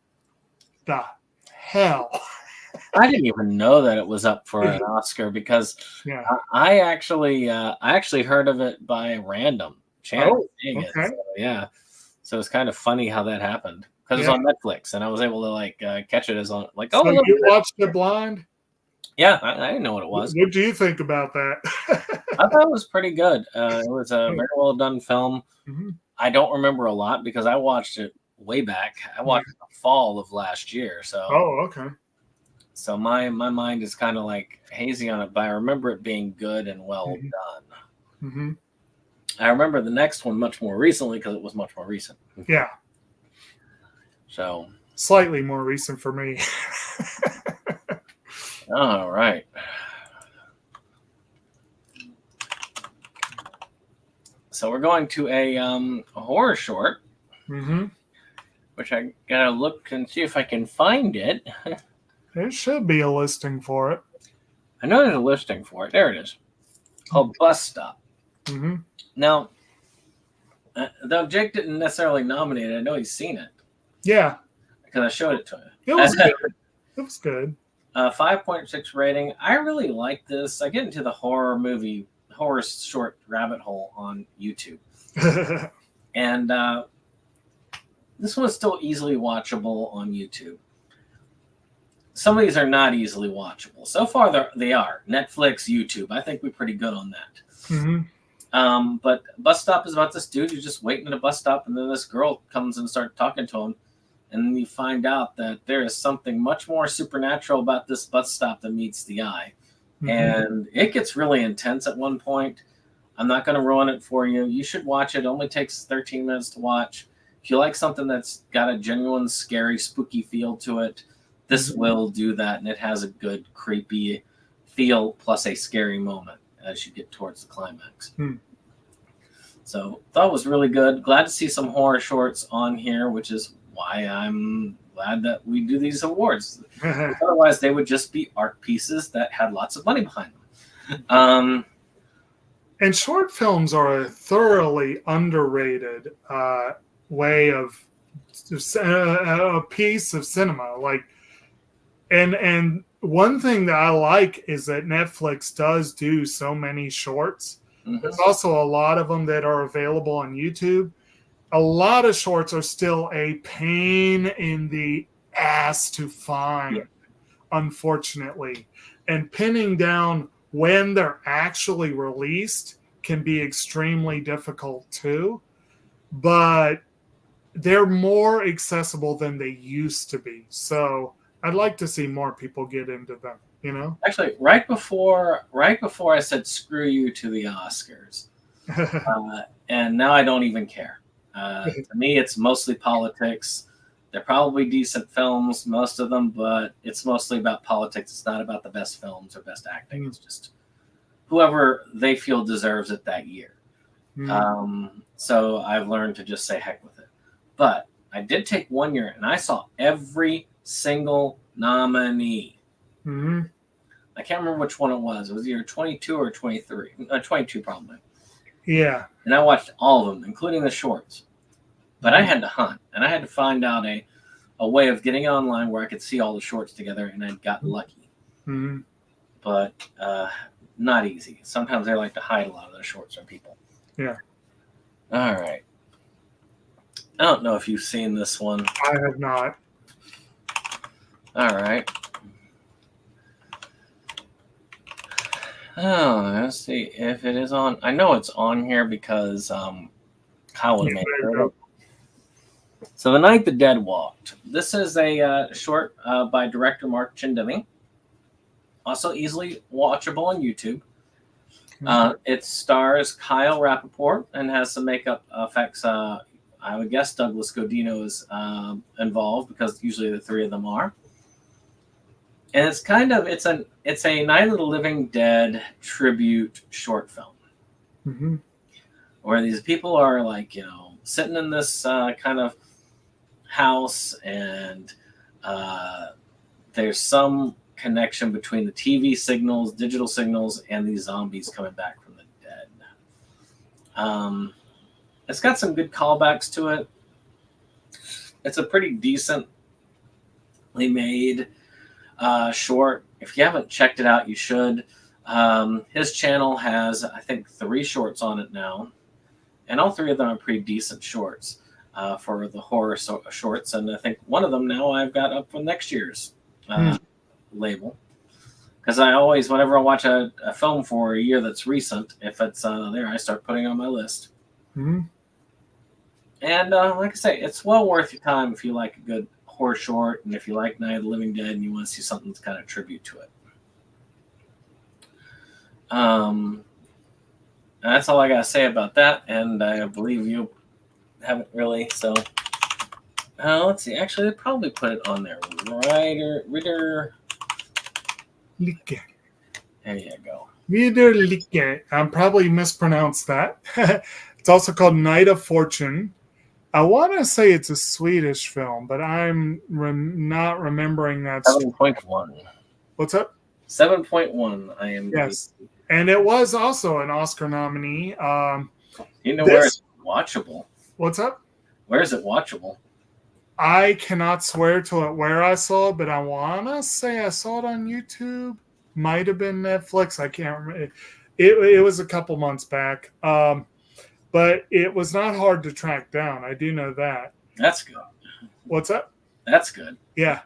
B: the hell.
A: I didn't even know that it was up for an Oscar because
B: Yeah.
A: I actually heard of it by random chance.
B: Oh,
A: Seeing it.
B: okay.
A: So, yeah. So it's kind of funny how that happened because it's on Netflix and I was able to catch it as on like,
B: So
A: oh, look,
B: you watched it blind?
A: yeah, I didn't know what it was.
B: What do you think about that?
A: I thought it was pretty good. It was a very well done film.
B: Mm-hmm.
A: I don't remember a lot because I watched it way back. I watched it the fall of last year. So
B: okay.
A: So my mind is kind of like hazy on it, but I remember it being good and well done.
B: Mm-hmm.
A: I remember the next one much more recently because it was much more recent.
B: Yeah.
A: So
B: slightly more recent for me.
A: All right. So we're going to a horror short, which I gotta look and see if I can find it.
B: There should be a listing for it.
A: I know there's a listing for it. There it is. Called Bus Stop. Now, though Jake didn't necessarily nominate it, I know he's seen it.
B: Yeah.
A: Because I showed it to him.
B: It was good. It was good.
A: 5.6 rating. I really like this. I get into the horror short rabbit hole on YouTube. And this one's still easily watchable on YouTube. Some of these are not easily watchable. So far, they are. Netflix, YouTube. I think we're pretty good on that. But Bus Stop is about this dude who's just waiting at a bus stop, and then this girl comes and starts talking to him. And then you find out that there is something much more supernatural about this bus stop than meets the eye. And it gets really intense at one point. I'm not going to ruin it for you. You should watch it. It only takes 13 minutes to watch. If you like something that's got a genuine, scary, spooky feel to it, this will do that. And it has a good, creepy feel plus a scary moment as you get towards the climax. So thought it was really good. Glad to see some horror shorts on here, which is why I'm glad that we do these awards. Otherwise, they would just be art pieces that had lots of money behind them.
B: And short films are a thoroughly underrated way of a piece of cinema. And one thing that I like is that Netflix does do so many shorts. There's also a lot of them that are available on YouTube. A lot of shorts are still a pain in the ass to find, unfortunately. And pinning down when they're actually released can be extremely difficult too. But they're more accessible than they used to be. So I'd like to see more people get into them, you know?
A: Actually, right before I said screw you to the Oscars. And now I don't even care. To me, it's mostly politics. They're probably decent films, most of them, but it's mostly about politics. It's not about the best films or best acting. It's just whoever they feel deserves it that year. So I've learned to just say heck with it. But I did take 1 year, and I saw every single nominee. I can't remember which one it was. It was either 22 or 23. 22 probably.
B: Yeah.
A: And I watched all of them, including the shorts. But I had to hunt, and I had to find out a way of getting online where I could see all the shorts together, and I got lucky. But not easy. Sometimes they like to hide a lot of their shorts from people.
B: Yeah.
A: All right. I don't know if you've seen this one.
B: I have not.
A: All right. Oh, let's see if it is on. I know it's on here because Kyle would have made it. So The Night the Dead Walked. This is a short by director Mark Chindemi. Also easily watchable on YouTube. It stars Kyle Rappaport and has some makeup effects. I would guess Douglas Godino is involved because usually the three of them are. And it's a Night of the Living Dead tribute short film. where these people are like, sitting in this kind of house, and there's some connection between the TV signals, digital signals, and these zombies coming back from the dead. It's got some good callbacks to it. It's a pretty decently made short. If you haven't checked it out, you should. His channel has, I think, 3 shorts on it now, and all 3 of them are pretty decent shorts for the horror shorts. And I think one of them now I've got up for next year's label, because I always, whenever I watch a film for a year that's recent, if it's there, I start putting it on my list. And like I say, it's well worth your time if you like a good horror short, and if you like Night of the Living Dead and you want to see something that's kind of tribute to it. That's all I gotta say about that, and I believe you haven't really. So let's see. Actually, they probably put it on there. Ritter.
B: Like.
A: There you go.
B: Ritter Like. I'm probably mispronounced that. It's also called Night of Fortune. I want to say it's a Swedish film, but I'm not remembering that.
A: 7.1.
B: What's up?
A: 7.1. I am.
B: Yes. And it was also an Oscar nominee.
A: Where it's watchable?
B: What's up?
A: Where is it watchable?
B: I cannot swear to it where I saw it, but I want to say I saw it on YouTube. Might have been Netflix. I can't remember. It was a couple months back. But it was not hard to track down. I do know that.
A: That's good.
B: What's up?
A: That's good.
B: Yeah.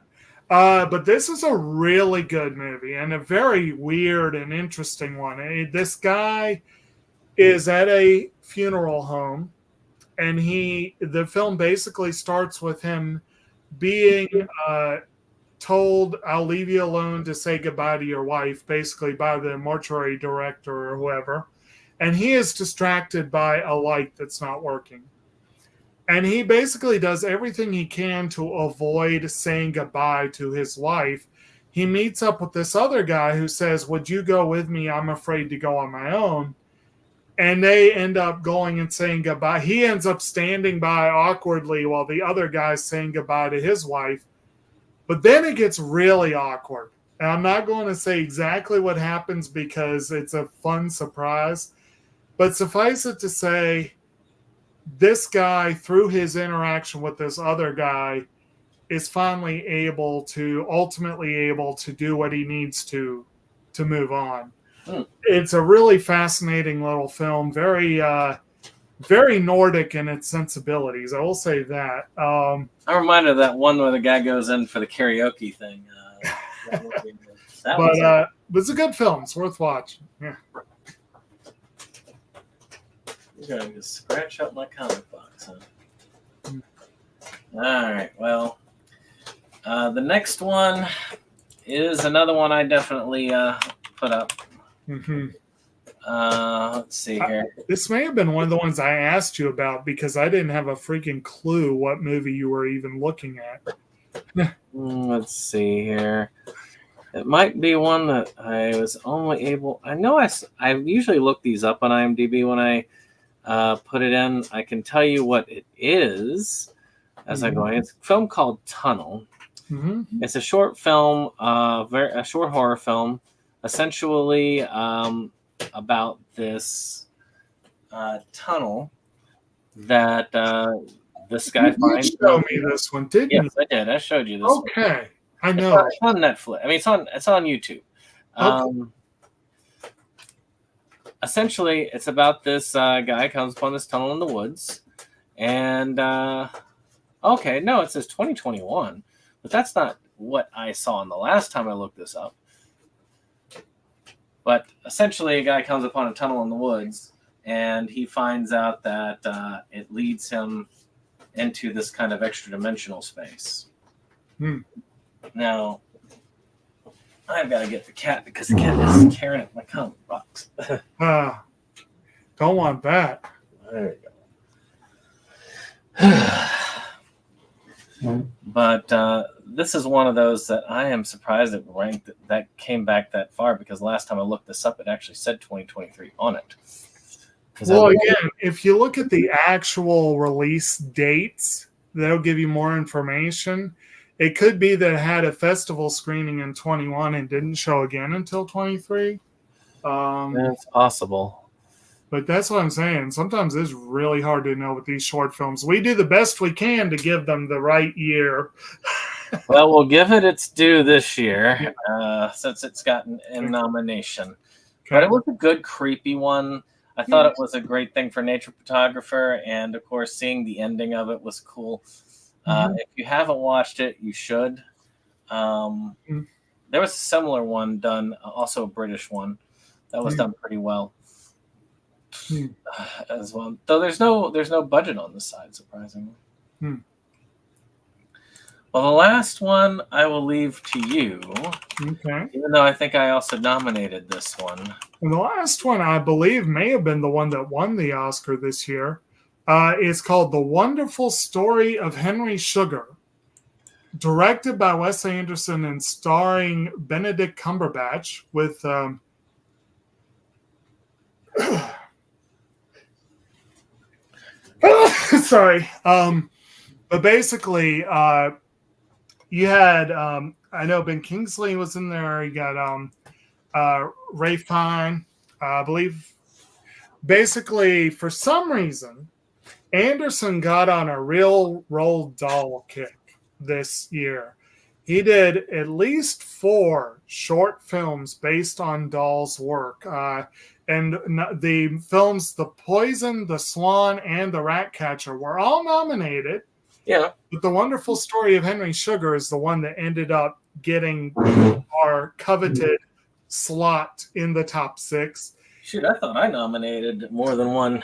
B: But this is a really good movie and a very weird and interesting one. This guy is at a funeral home, and the film basically starts with him being told, "I'll leave you alone to say goodbye to your wife," basically by the mortuary director or whoever. And he is distracted by a light that's not working. And he basically does everything he can to avoid saying goodbye to his wife. He meets up with this other guy who says, "Would you go with me? I'm afraid to go on my own." And they end up going and saying goodbye. He ends up standing by awkwardly while the other guy's saying goodbye to his wife. But then it gets really awkward. And I'm not going to say exactly what happens because it's a fun surprise. But suffice it to say, this guy, through his interaction with this other guy, is finally ultimately able to do what he needs to move on. It's a really fascinating little film, very very Nordic in its sensibilities. I will say that. I'm
A: reminded of that one where the guy goes in for the karaoke thing.
B: It's a good film. It's worth watching. Yeah.
A: You're going to just scratch up my comic box, huh? All right. Well, the next one is another one I definitely put up. Let's see here.
B: This may have been one of the ones I asked you about because I didn't have a freaking clue what movie you were even looking at.
A: Let's see here. It might be one that I was only able... I know I usually look these up on IMDb when I put it in. I can tell you what it is as I go in. It's a film called Tunnel. It's a short film, a short horror film, essentially about this tunnel that this guy finds.
B: You showed me this one, didn't you?
A: Yes, I did. I showed you this.
B: Okay,
A: one.
B: I know.
A: It's on Netflix. I mean, it's on YouTube.
B: Okay.
A: Essentially, it's about this guy comes upon this tunnel in the woods, and it says 2021, but that's not what I saw in the last time I looked this up. But essentially, a guy comes upon a tunnel in the woods, and he finds out that it leads him into this kind of extra-dimensional space. Now, I've got to get the cat because the cat is tearing at my comic box.
B: Don't want that.
A: There we go. But this is one of those that I am surprised it ranked that came back that far, because last time I looked this up, it actually said 2023 on it.
B: Well, again, if you look at the actual release dates, that'll give you more information. It could be that it had a festival screening in 21 and didn't show again until 23.
A: It's possible.
B: But that's what I'm saying. Sometimes it's really hard to know with these short films. We do the best we can to give them the right year.
A: Well, we'll give it its due this year, since it's gotten a nomination. Okay. But it was a good, creepy one. I thought it was a great thing for nature photographer, and of course, seeing the ending of it was cool. If you haven't watched it, you should. There was a similar one done, also a British one, that was done pretty well as well. Though there's no budget on this side, surprisingly. Well, the last one I will leave to you. Okay. Even though I think I also nominated this one.
B: And the last one, I believe, may have been the one that won the Oscar this year. It's called The Wonderful Story of Henry Sugar. Directed by Wes Anderson and starring Benedict Cumberbatch with... sorry. But basically... you had, I know Ben Kingsley was in there. You got Ray Fine, I believe. Basically, for some reason, Anderson got on a real Roald Dahl kick this year. He did at least 4 short films based on Dahl's work. And the films The Poison, The Swan, and The Ratcatcher were all nominated.
A: Yeah.
B: But The Wonderful Story of Henry Sugar is the one that ended up getting our coveted slot in the top 6.
A: Shoot, I thought I nominated more than one.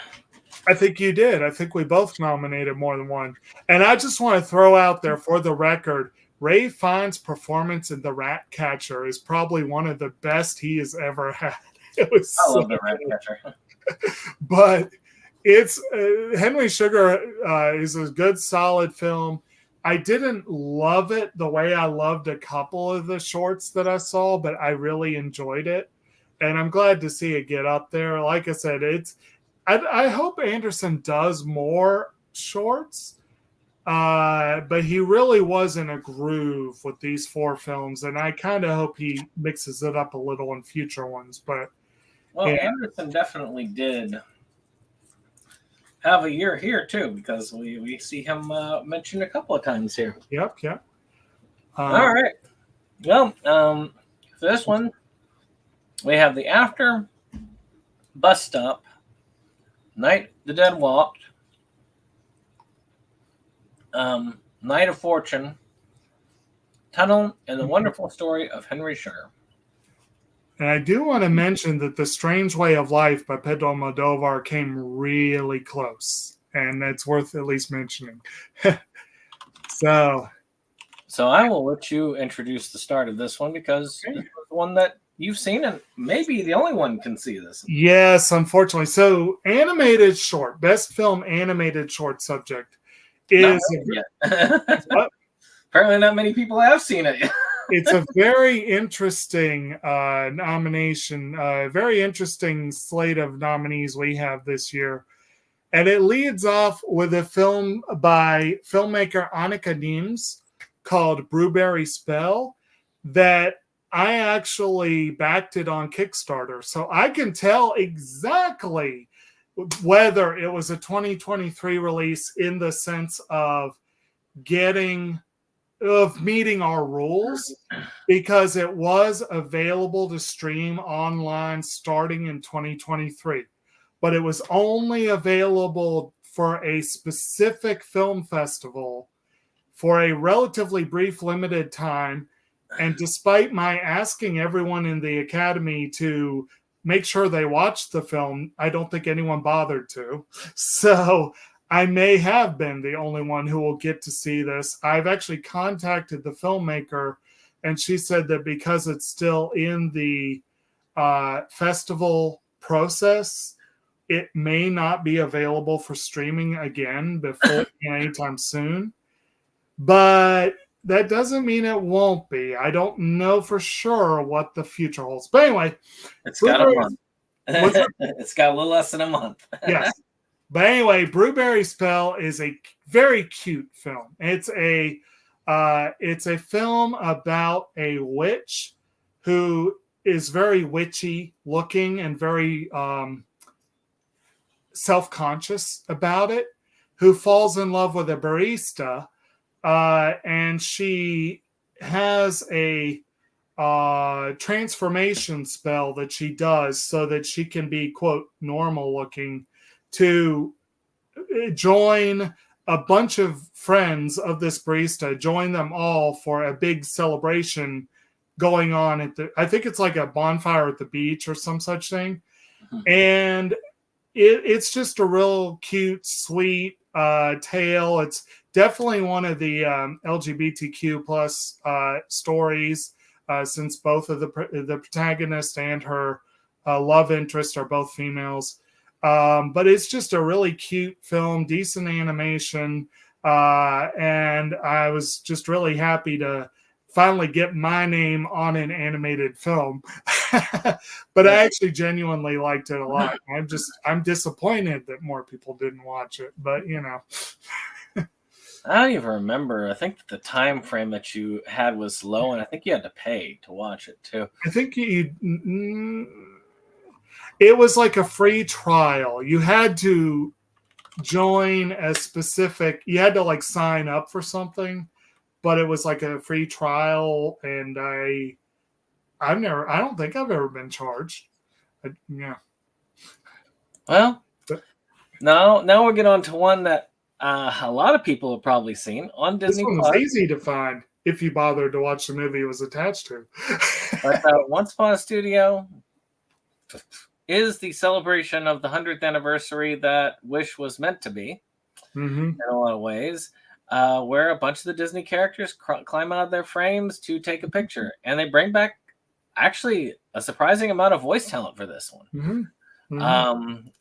B: I think you did. I think we both nominated more than one. And I just want to throw out there for the record, Ray Fine's performance in The Ratcatcher is probably one of the best he has ever had. It was
A: I love The Ratcatcher.
B: But it's Henry Sugar is a good, solid film. I didn't love it the way I loved a couple of the shorts that I saw, but I really enjoyed it. And I'm glad to see it get up there. Like I said, I hope Anderson does more shorts, but he really was in a groove with these 4 films, and I kind of hope he mixes it up a little in future ones. But
A: Anderson definitely did have a year here too, because we see him mentioned a couple of times here.
B: Yep.
A: All right. Well, for this one, we have The After, Bus Stop, Night the Dead Walked, Night of Fortune, Tunnel, and The Wonderful Story of Henry Sugar.
B: And I do want to mention that The Strange Way of Life by Pedro Almodovar came really close, and it's worth at least mentioning. So
A: I will let you introduce the start of this one, because it's the one that you've seen, and maybe the only one can see this.
B: Yes, unfortunately. So animated short, best film animated short subject is...
A: Apparently not many people have seen it yet.
B: It's a very interesting nomination, very interesting slate of nominees we have this year. And it leads off with a film by filmmaker Annika Niems called Brewberry Spell that I actually backed it on Kickstarter. So I can tell exactly whether it was a 2023 release in the sense of meeting our rules, because it was available to stream online starting in 2023, but it was only available for a specific film festival for a relatively brief limited time. And despite my asking everyone in the Academy to make sure they watched the film, I don't think anyone bothered to. So I may have been the only one who will get to see this. I've actually contacted the filmmaker, and she said that because it's still in the festival process, it may not be available for streaming again before anytime soon. But that doesn't mean it won't be. I don't know for sure what the future holds. But anyway,
A: it's got a month. It's got a little less than a month.
B: Yes. But anyway, Blueberry Spell is a very cute film. It's a film about a witch who is very witchy looking and very self-conscious about it, who falls in love with a barista, and she has a transformation spell that she does so that she can be, quote, normal looking, to join a bunch of friends of this barista, join them all for a big celebration going on at I think it's like a bonfire at the beach or some such thing. And it's just a real cute, sweet tale. It's definitely one of the LGBTQ plus stories, since both of the protagonist and her love interest are both females. But it's just a really cute film, decent animation, and I was just really happy to finally get my name on an animated film. But I actually genuinely liked it a lot. I'm disappointed that more people didn't watch it, but
A: I don't even remember. I think the time frame that you had was low, and I think you had to pay to watch it too.
B: I think it was like a free trial. You had to join a specific, you had to like sign up for something, but it was like a free trial, and I don't think I've ever been charged.
A: Well, now we'll get on to one that a lot of people have probably seen on Disney+.
B: This one was easy to find if you bothered to watch the movie it was attached to.
A: But Once Upon a Studio is the celebration of the 100th anniversary that Wish was meant to be, in a lot of ways, where a bunch of the Disney characters climb out of their frames to take a picture. And they bring back actually a surprising amount of voice talent for this one.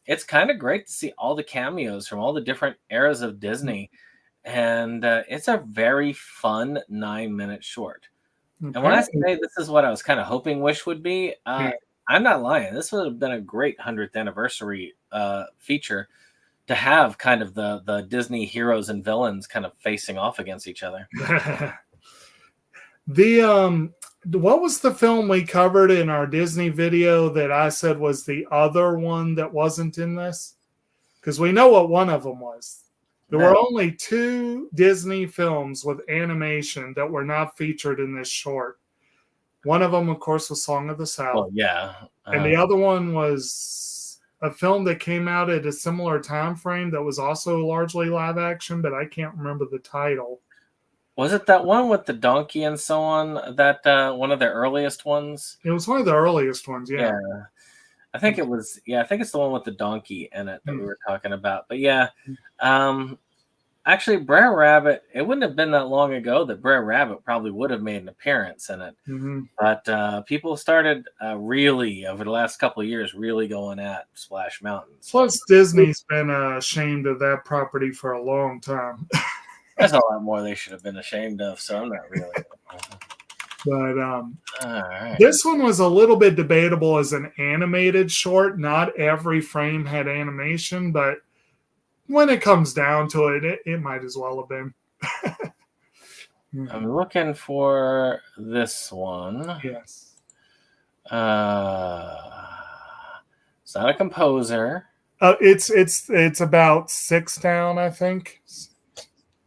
A: It's kind of great to see all the cameos from all the different eras of Disney. And it's a very fun 9-minute short. And when I say this is what I was kind of hoping Wish would be, I'm not lying. This would have been a great 100th anniversary feature to have kind of the Disney heroes and villains kind of facing off against each other.
B: What was the film we covered in our Disney video that I said was the other one that wasn't in this? Because we know what one of them was. There were only 2 Disney films with animation that were not featured in this short. One of them, of course, was Song of the South.
A: Well, yeah.
B: And the other one was a film that came out at a similar time frame that was also largely live action, but I can't remember the title.
A: Was it that one with the donkey and so on? That one of the earliest ones?
B: It was one of the earliest ones, yeah.
A: I think it was. Yeah, I think it's the one with the donkey in it that we were talking about. But yeah, actually, Brer Rabbit. It wouldn't have been that long ago that Brer Rabbit probably would have made an appearance in it. But people started really over the last couple of years really going at Splash Mountain.
B: Plus, Disney's been ashamed of that property for a long time.
A: There's a lot more they should have been ashamed of. So I'm not really.
B: But this one was a little bit debatable as an animated short. Not every frame had animation, but when it comes down to it, it might as well have been.
A: I'm looking for this one.
B: Yes.
A: It's not a composer.
B: It's about 6 down, I think.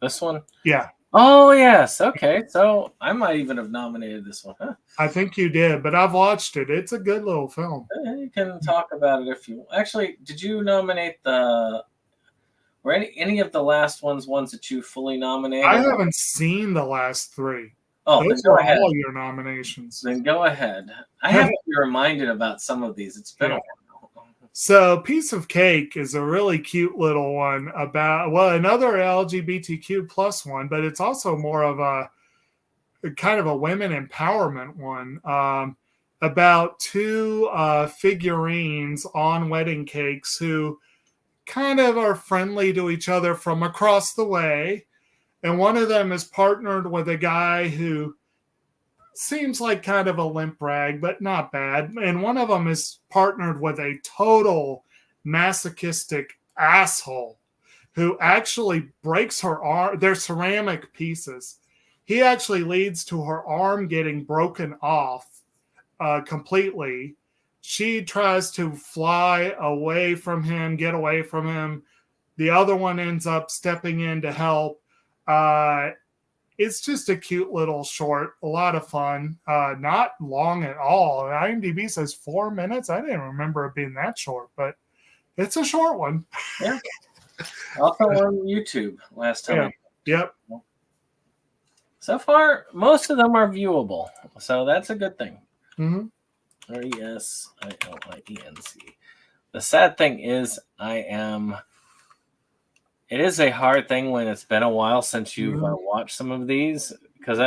A: This one?
B: Yeah.
A: Oh, yes. Okay. So I might even have nominated this one. Huh?
B: I think you did, but I've watched it. It's a good little film.
A: You can talk about it if you... Actually, did you nominate or any of the last ones that you fully nominated?
B: I haven't seen the last 3.
A: Oh,
B: those are all your nominations.
A: Then go ahead. I have to be reminded about some of these. It's been a while.
B: So Piece of Cake is a really cute little one about, another LGBTQ plus one, but it's also more of a kind of a women empowerment one, about 2 figurines on wedding cakes who kind of are friendly to each other from across the way. And one of them is partnered with a guy who seems like kind of a limp rag, but not bad. And one of them is partnered with a total masochistic asshole who actually breaks her arm. They're ceramic pieces. He actually leads to her arm getting broken off completely. She tries to fly away from him, get away from him. The other one ends up stepping in to help. It's just a cute little short, a lot of fun. Not long at all. IMDb says 4 minutes. I didn't remember it being that short, but it's a short one.
A: Yeah. Also on YouTube last time.
B: Yeah. Yep.
A: So far, most of them are viewable, so that's a good thing.
B: Mm-hmm.
A: RESILIENC. The sad thing is, it is a hard thing when it's been a while since you've watched some of these, because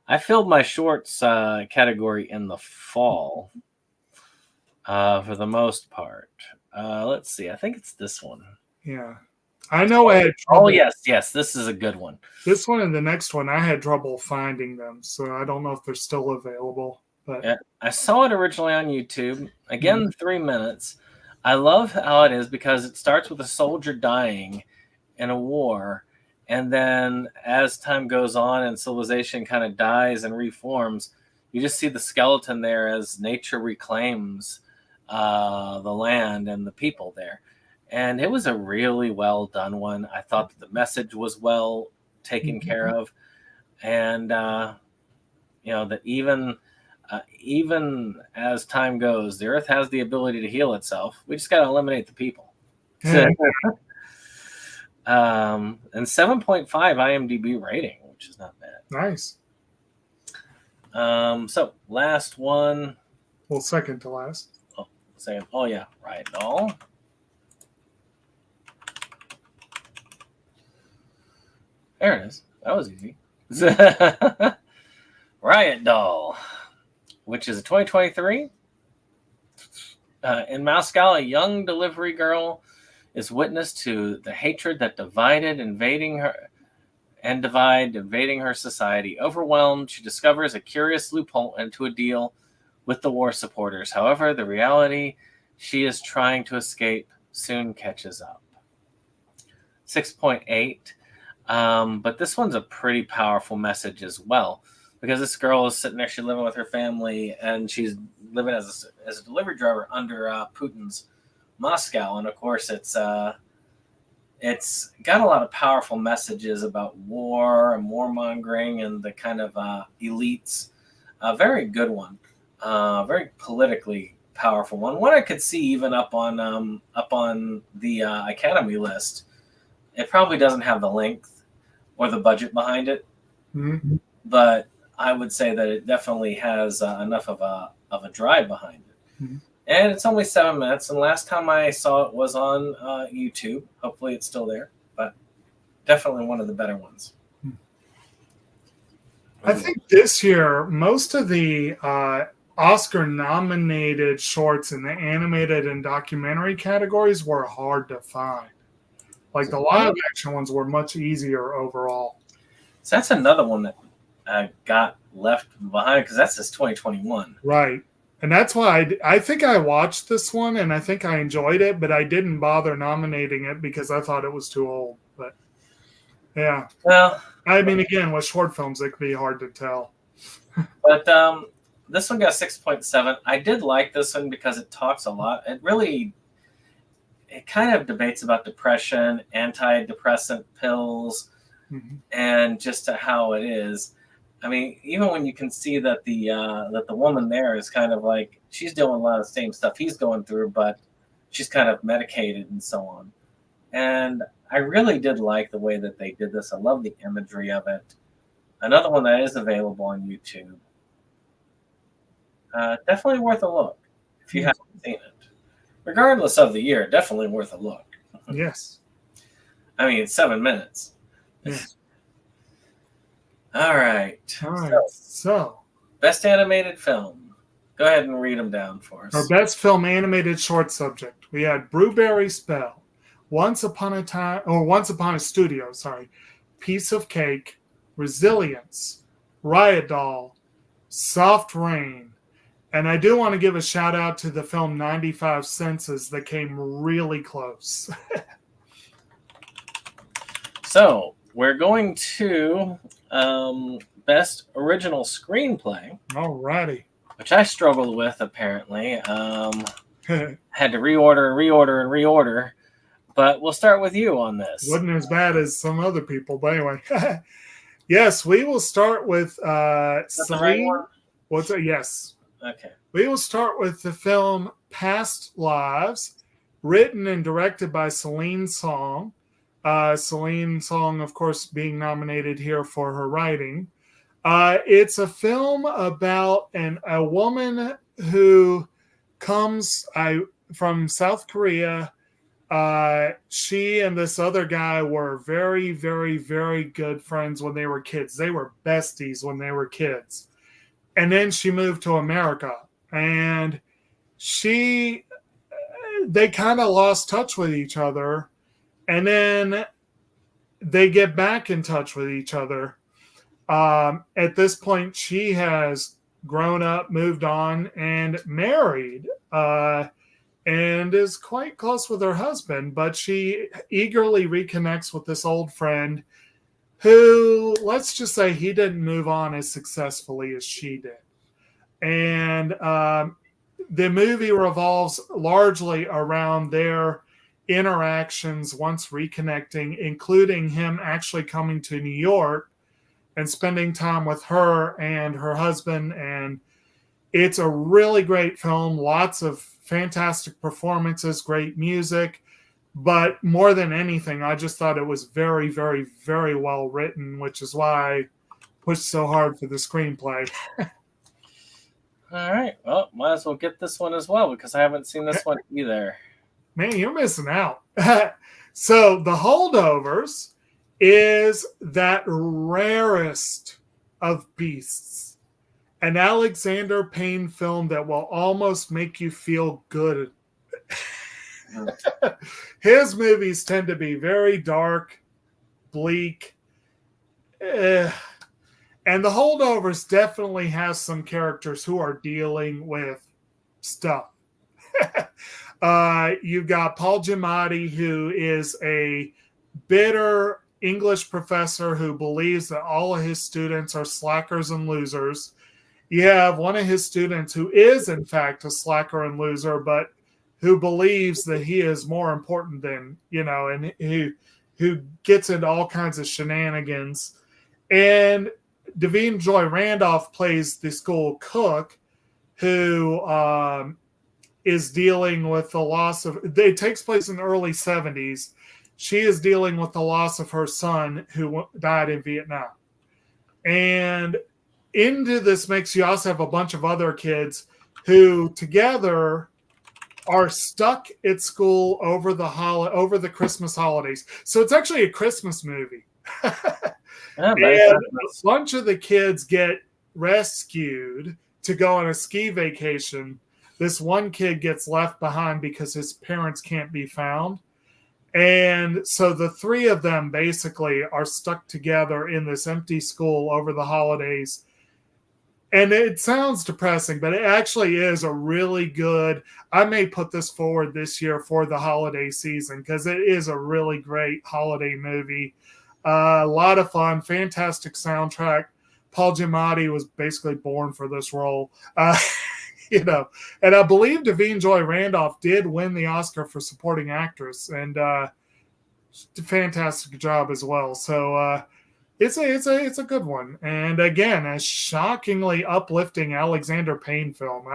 A: I filled my shorts category in the fall for the most part. Let's see. I think it's this one.
B: Yeah. I know I had trouble.
A: Oh, yes. This is a good one.
B: This one and the next one, I had trouble finding them, so I don't know if they're still available. But
A: yeah, I saw it originally on YouTube. Again, 3 minutes. I love how it is because it starts with a soldier dying in a war, and then as time goes on and civilization kind of dies and reforms, you just see the skeleton there as nature reclaims the land and the people there. And it was a really well done one. I thought that the message was well taken care of, and that even as time goes, the Earth has the ability to heal itself. We just got to eliminate the people. And 7.5 IMDb rating, which is not bad.
B: Nice.
A: So last one.
B: Well, second to last.
A: Oh yeah, Riot Doll. There it is. That was easy. Riot Doll, which is a 2023. In Moscow, a young delivery girl is witness to the hatred that invading her society. Overwhelmed, she discovers a curious loophole into a deal with the war supporters. However, the reality she is trying to escape soon catches up. 6.8. But this one's a pretty powerful message as well, because this girl is sitting there, she's living with her family, and she's living as a delivery driver under Putin's Moscow. And of course, it's got a lot of powerful messages about war and warmongering and the kind of elites. A very good one, very politically powerful one. One I could see even up on the Academy list. It probably doesn't have the length or the budget behind it, but I would say that it definitely has enough of a drive behind it. And it's only 7 minutes, and last time I saw it was on YouTube. Hopefully it's still there, but definitely one of the better ones.
B: I think this year, most of the Oscar-nominated shorts in the animated and documentary categories were hard to find. Like the live action ones were much easier overall.
A: So that's another one that got left behind because that's just 2021.
B: Right. And that's why I think I watched this one and I think I enjoyed it, but I didn't bother nominating it because I thought it was too old. But yeah. Well, I mean, again, with short films, it can be hard to tell.
A: But this one got 6.7. I did like this one because it talks a lot. It kind of debates about depression, antidepressant pills, and just how it is. I mean, even when you can see that the woman there is kind of like she's doing a lot of the same stuff he's going through, but she's kind of medicated and so on. And I really did like the way that they did this. I love the imagery of it. Another one that is available on YouTube. Definitely worth a look if you haven't seen it. Regardless of the year, definitely worth a look.
B: Yes.
A: I mean, it's 7 minutes.
B: Yeah.
A: All right.
B: So,
A: best animated film. Go ahead and read them down for us.
B: Our best film animated short subject. We had Blueberry Spell, Once Upon a Studio, Piece of Cake, Resilience, Riot Doll, Soft Rain. And I do want to give a shout out to the film 95 Senses that came really close.
A: So we're going to Best Original Screenplay.
B: Alrighty.
A: Which I struggled with, apparently. Had to reorder. But we'll start with you on this.
B: Wasn't as bad as some other people, but anyway. Yes, we will start with Celine.
A: Right,
B: What's it? Yes.
A: Okay.
B: We will start with the film Past Lives, written and directed by Celine Song. Celine Song, of course, being nominated here for her writing. It's a film about a woman who comes from South Korea. She and this other guy were very, very, very good friends when they were kids. They were besties when they were kids. And then she moved to America. And they kind of lost touch with each other. And then they get back in touch with each other. At this point, she has grown up, moved on, and married, and is quite close with her husband. But she eagerly reconnects with this old friend who, let's just say, he didn't move on as successfully as she did. And the movie revolves largely around their interactions once reconnecting, including him actually coming to New York and spending time with her and her husband. And it's a really great film. Lots of fantastic performances, great music. But more than anything, I just thought it was very, very, very well written, which is why I pushed so hard for the screenplay.
A: All right. Well, might as well get this one as well because I haven't seen this one either.
B: Man, you're missing out. So The Holdovers is that rarest of beasts. An Alexander Payne film that will almost make you feel good. His movies tend to be very dark, bleak. And The Holdovers definitely has some characters who are dealing with stuff. You've got Paul Giamatti, who is a bitter English professor who believes that all of his students are slackers and losers. You have one of his students who is, in fact, a slacker and loser, but who believes that he is more important than, and who gets into all kinds of shenanigans. And Davine Joy Randolph plays the school cook who is dealing with the loss of, it takes place in the early 70s. She is dealing with the loss of her son who died in Vietnam. And into this mix, you also have a bunch of other kids who together are stuck at school over the Christmas holidays. So it's actually a Christmas movie. And a bunch of the kids get rescued to go on a ski vacation. This one kid gets left behind because his parents can't be found. And so the three of them basically are stuck together in this empty school over the holidays. And it sounds depressing, but it actually is a really good, I may put this forward this year for the holiday season because it is a really great holiday movie. A lot of fun, fantastic soundtrack. Paul Giamatti was basically born for this role. And I believe Davine Joy Randolph did win the Oscar for supporting actress, and fantastic job as well. So it's a good one, and again, a shockingly uplifting Alexander Payne film.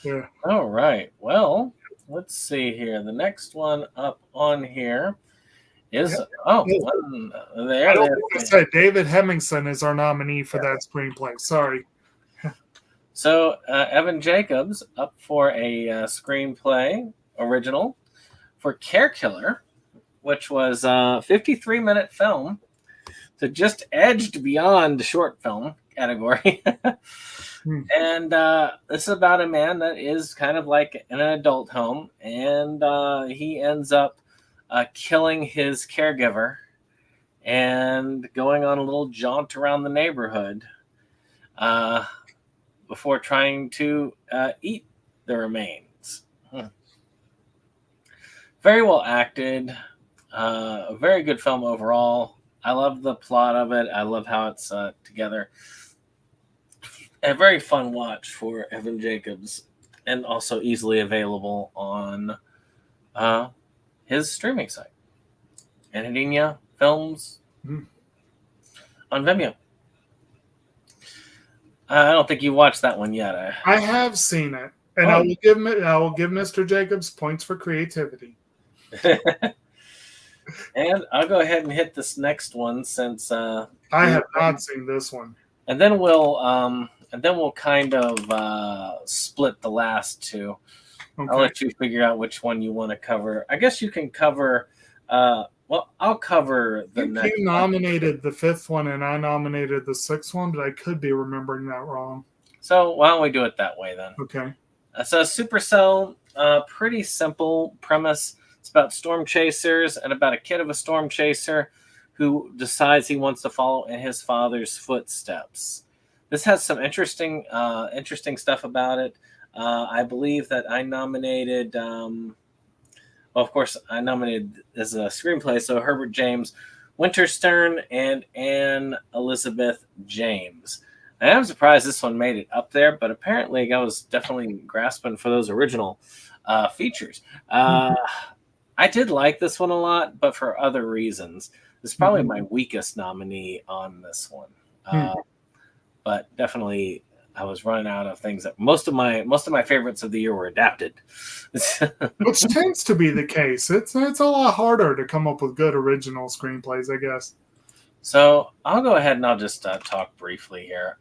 B: Yeah.
A: All right. Well, let's see here. The next one up on here is there.
B: I don't think I said David Hemmingson is our nominee for that screenplay. Sorry.
A: So Evan Jacobs up for a screenplay original for Care Killer, which was a 53-minute film, so just edged beyond the short film category. And this is about a man that is kind of like in an adult home, and he ends up killing his caregiver and going on a little jaunt around the neighborhood. before trying to eat the remains. Very well acted. A very good film overall. I love the plot of it. I love how it's together. A very fun watch for Evan Jacobs, and also easily available on his streaming site, Anhedenia Filmz, on Vimeo. I don't think you watched that one yet.
B: I have seen it, and I will give Mr. Jacobs points for creativity.
A: And I'll go ahead and hit this next one since
B: I have not seen this one.
A: And then we'll kind of split the last two. Okay. I'll let you figure out which one you want to cover. I guess you can cover. Well, I'll cover the next.
B: You nominated the fifth one, and I nominated the sixth one, but I could be remembering that wrong.
A: So why don't we do it that way then?
B: Okay.
A: So Supercell, pretty simple premise. It's about storm chasers and about a kid of a storm chaser who decides he wants to follow in his father's footsteps. This has some interesting stuff about it. I believe that I nominated, well, of course, I nominated as a screenplay, so Herbert James Winterstern and Anne Elizabeth James. And I'm surprised this one made it up there, but apparently I was definitely grasping for those original features. I did like this one a lot, but for other reasons. This is probably my weakest nominee on this one. But definitely I was running out of things that most of my favorites of the year were adapted.
B: Which tends to be the case. It's a lot harder to come up with good original screenplays, I guess.
A: So I'll go ahead and I'll just talk briefly here.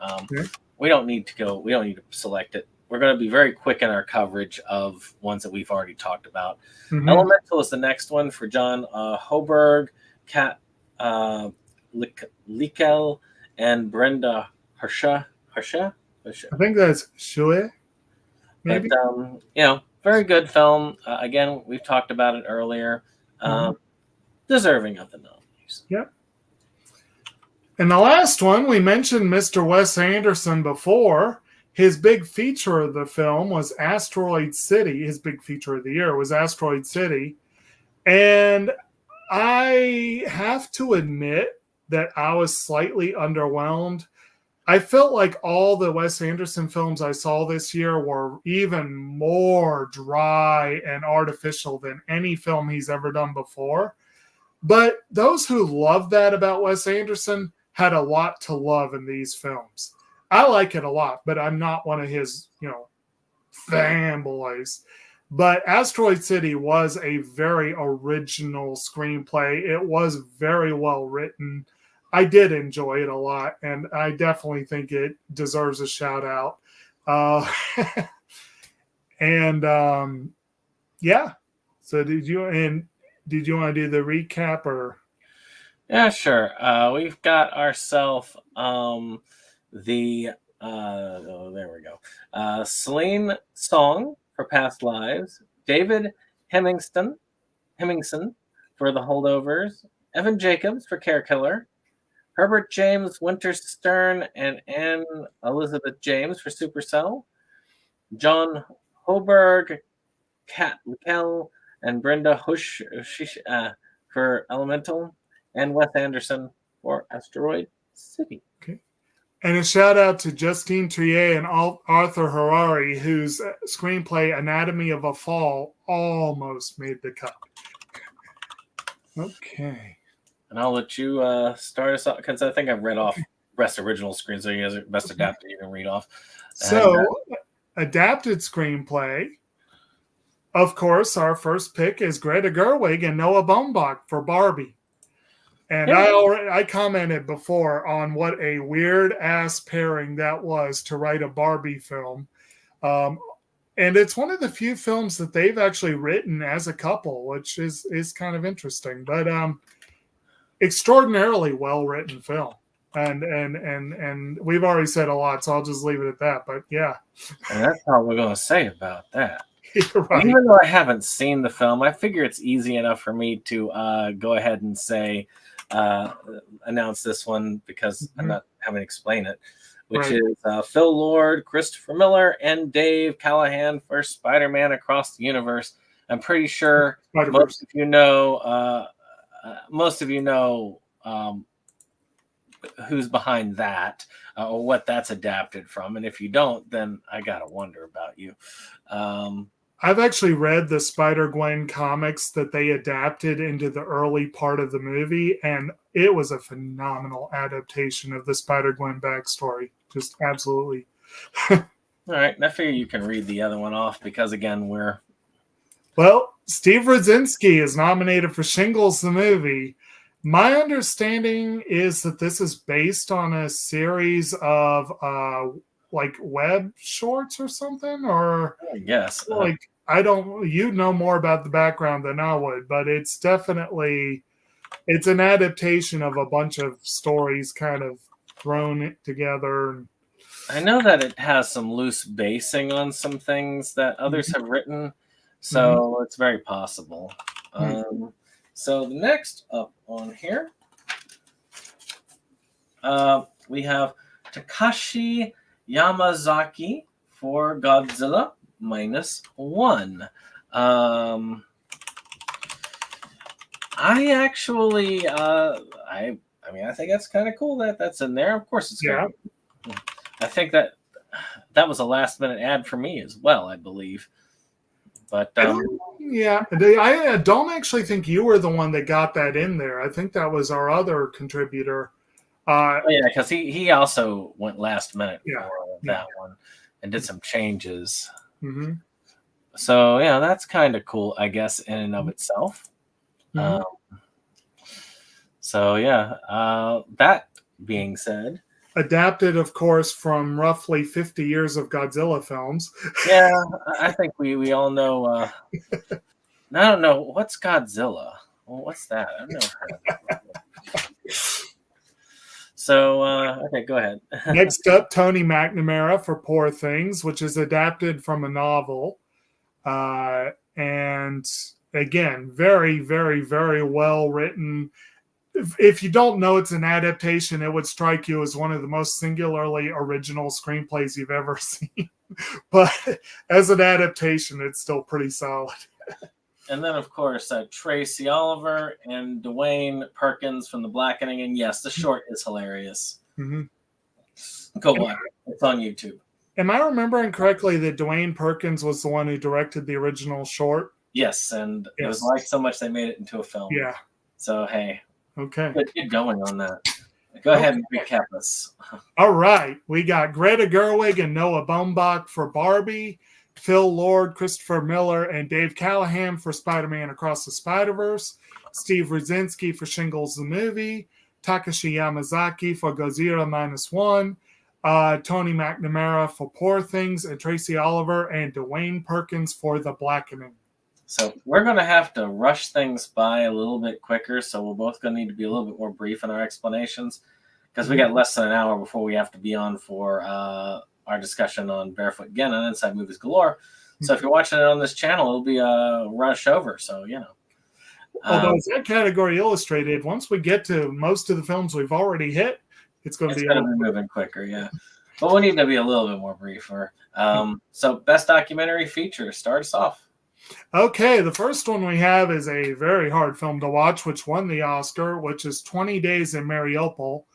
A: We don't need to select it. We're going to be very quick in our coverage of ones that we've already talked about. Elemental is the next one for John Hoberg, Kat Likel, and Brenda Harsha.
B: I think that's Shue. Maybe.
A: But, very good film. Again, we've talked about it earlier. Deserving of the nominees.
B: Yep. And the last one, we mentioned Mr. Wes Anderson before. His big feature of the film was Asteroid City. His big feature of the year was Asteroid City. And I have to admit that I was slightly underwhelmed. I felt like all the Wes Anderson films I saw this year were even more dry and artificial than any film he's ever done before. But those who love that about Wes Anderson had a lot to love in these films. I like it a lot, but I'm not one of his, fanboys. But Asteroid City was a very original screenplay. It was very well written. I did enjoy it a lot, and I definitely think it deserves a shout out. Yeah. So did you want to do the recap or?
A: Yeah, sure. We've got ourselves there we go. Celine Song for Past Lives, David Hemmingson for The Holdovers, Evan Jacobs for Care Killer, Herbert James Winterstern and Anne Elizabeth James for Supercell, John Hoberg, Kat Likel, and Brenda Hush for Elemental, and Wes Anderson for Asteroid City.
B: Okay. And a shout out to Justine Trier and Arthur Harari, whose screenplay Anatomy of a Fall almost made the cut. Okay.
A: And I'll let you start us off, because I think I've read off best original screen, so you guys are best adapted you can read off.
B: So, adapted screenplay. Of course, our first pick is Greta Gerwig and Noah Baumbach for Barbie. And I commented before on what a weird ass pairing that was to write a Barbie film. And it's one of the few films that they've actually written as a couple, which is kind of interesting. But extraordinarily well written film. And we've already said a lot, so I'll just leave it at that. But yeah.
A: And that's all we're going to say about that.
B: Right.
A: Even though I haven't seen the film, I figure it's easy enough for me to go ahead and say, announce this one because I'm not having to explain it. which is Phil Lord, Christopher Miller, and Dave Callahan for Spider-Man Across the Universe. I'm pretty sure most of you know who's behind that or what that's adapted from. And if you don't, then I gotta wonder about you.
B: I've actually read the Spider-Gwen comics that they adapted into the early part of the movie, and it was a phenomenal adaptation of the Spider-Gwen backstory. Just absolutely.
A: All right. I figure you can read the other one off because, again,
B: Well, Steve Rudzinski is nominated for Shingles the movie. My understanding is that this is based on a series of like web shorts or something, or
A: yes,
B: you know more about the background than I would, but it's an adaptation of a bunch of stories kind of thrown together.
A: I know that it has some loose basing on some things that others have written, so it's very possible. So the next up on here, we have Takashi Yamazaki for Godzilla -1. I actually, I think that's kind of cool that that's in there. Of course, it's good. I think that was a last-minute ad for me as well, I believe. But
B: I don't actually think you were the one that got that in there. I think that was our other contributor.
A: Because he also went last minute for that one and did some changes. So yeah, that's kind of cool, I guess, in and of itself. So yeah, that being said,
B: adapted, of course, from roughly 50 years of Godzilla films.
A: Yeah, I think we all know. I don't know what's Godzilla. Well, what's that? I've never heard of that. So, okay, go ahead.
B: Next up, Tony McNamara for Poor Things, which is adapted from a novel. And again, very, very, very well written. If you don't know it's an adaptation, it would strike you as one of the most singularly original screenplays you've ever seen. But as an adaptation, it's still pretty solid.
A: And then, of course, Tracy Oliver and Dwayne Perkins from The Blackening. And yes, the short is hilarious. Go watch it. It's on YouTube.
B: Am I remembering correctly that Dwayne Perkins was the one who directed the original short?
A: Yes, and it was liked so much they made it into a film.
B: Yeah.
A: So, hey.
B: Okay.
A: Get going on that. Go ahead and recap us.
B: All right. We got Greta Gerwig and Noah Baumbach for Barbie, Phil Lord, Christopher Miller, and Dave Callahan for Spider-Man Across the Spider-Verse, Steve Rudzinski for Shingles the Movie, Takashi Yamazaki for Godzilla -1, Tony McNamara for Poor Things, and Tracy Oliver and Dwayne Perkins for The Blackening.
A: So we're going to have to rush things by a little bit quicker, so we're both going to need to be a little bit more brief in our explanations because we got less than an hour before we have to be on for our discussion on Barefoot Again and Inside Movies Galore. So if you're watching it on this channel, it'll be a rush over, so, you know.
B: Although it's that category illustrated, once we get to most of the films we've already hit, it's going to be
A: moving quicker, yeah. But we need to be a little bit more briefer. So best documentary feature, start us off.
B: Okay, the first one we have is a very hard film to watch, which won the Oscar, which is 20 Days in Mariupol.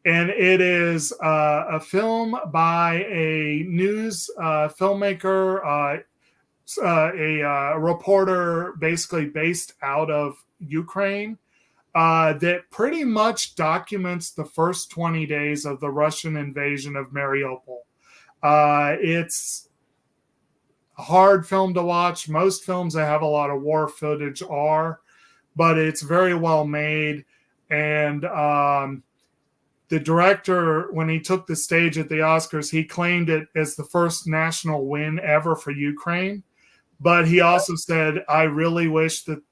B: And it is a film by a news filmmaker, a reporter basically based out of Ukraine that pretty much documents the first 20 days of the Russian invasion of Mariupol. It's a hard film to watch. Most films that have a lot of war footage are, but it's very well made. And the director, when he took the stage at the Oscars, he claimed it as the first national win ever for Ukraine. But he also said, I really wish that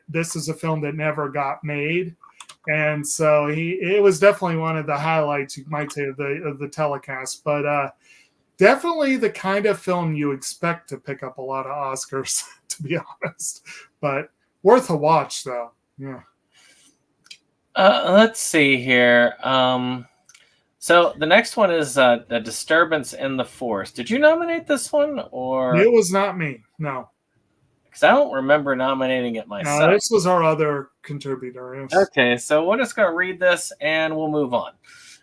B: this is a film that never got made. And so it was definitely one of the highlights, you might say, of the telecast. But definitely the kind of film you expect to pick up a lot of Oscars, to be honest. But worth a watch, though. Yeah.
A: Let's see here. So the next one is a disturbance in the force. Did you nominate this one, or
B: It was not me. No.
A: because I don't remember nominating it
B: No,
A: myself?
B: this was our other contributor. Yes.
A: Okay, so we're just going to read this and we'll move on.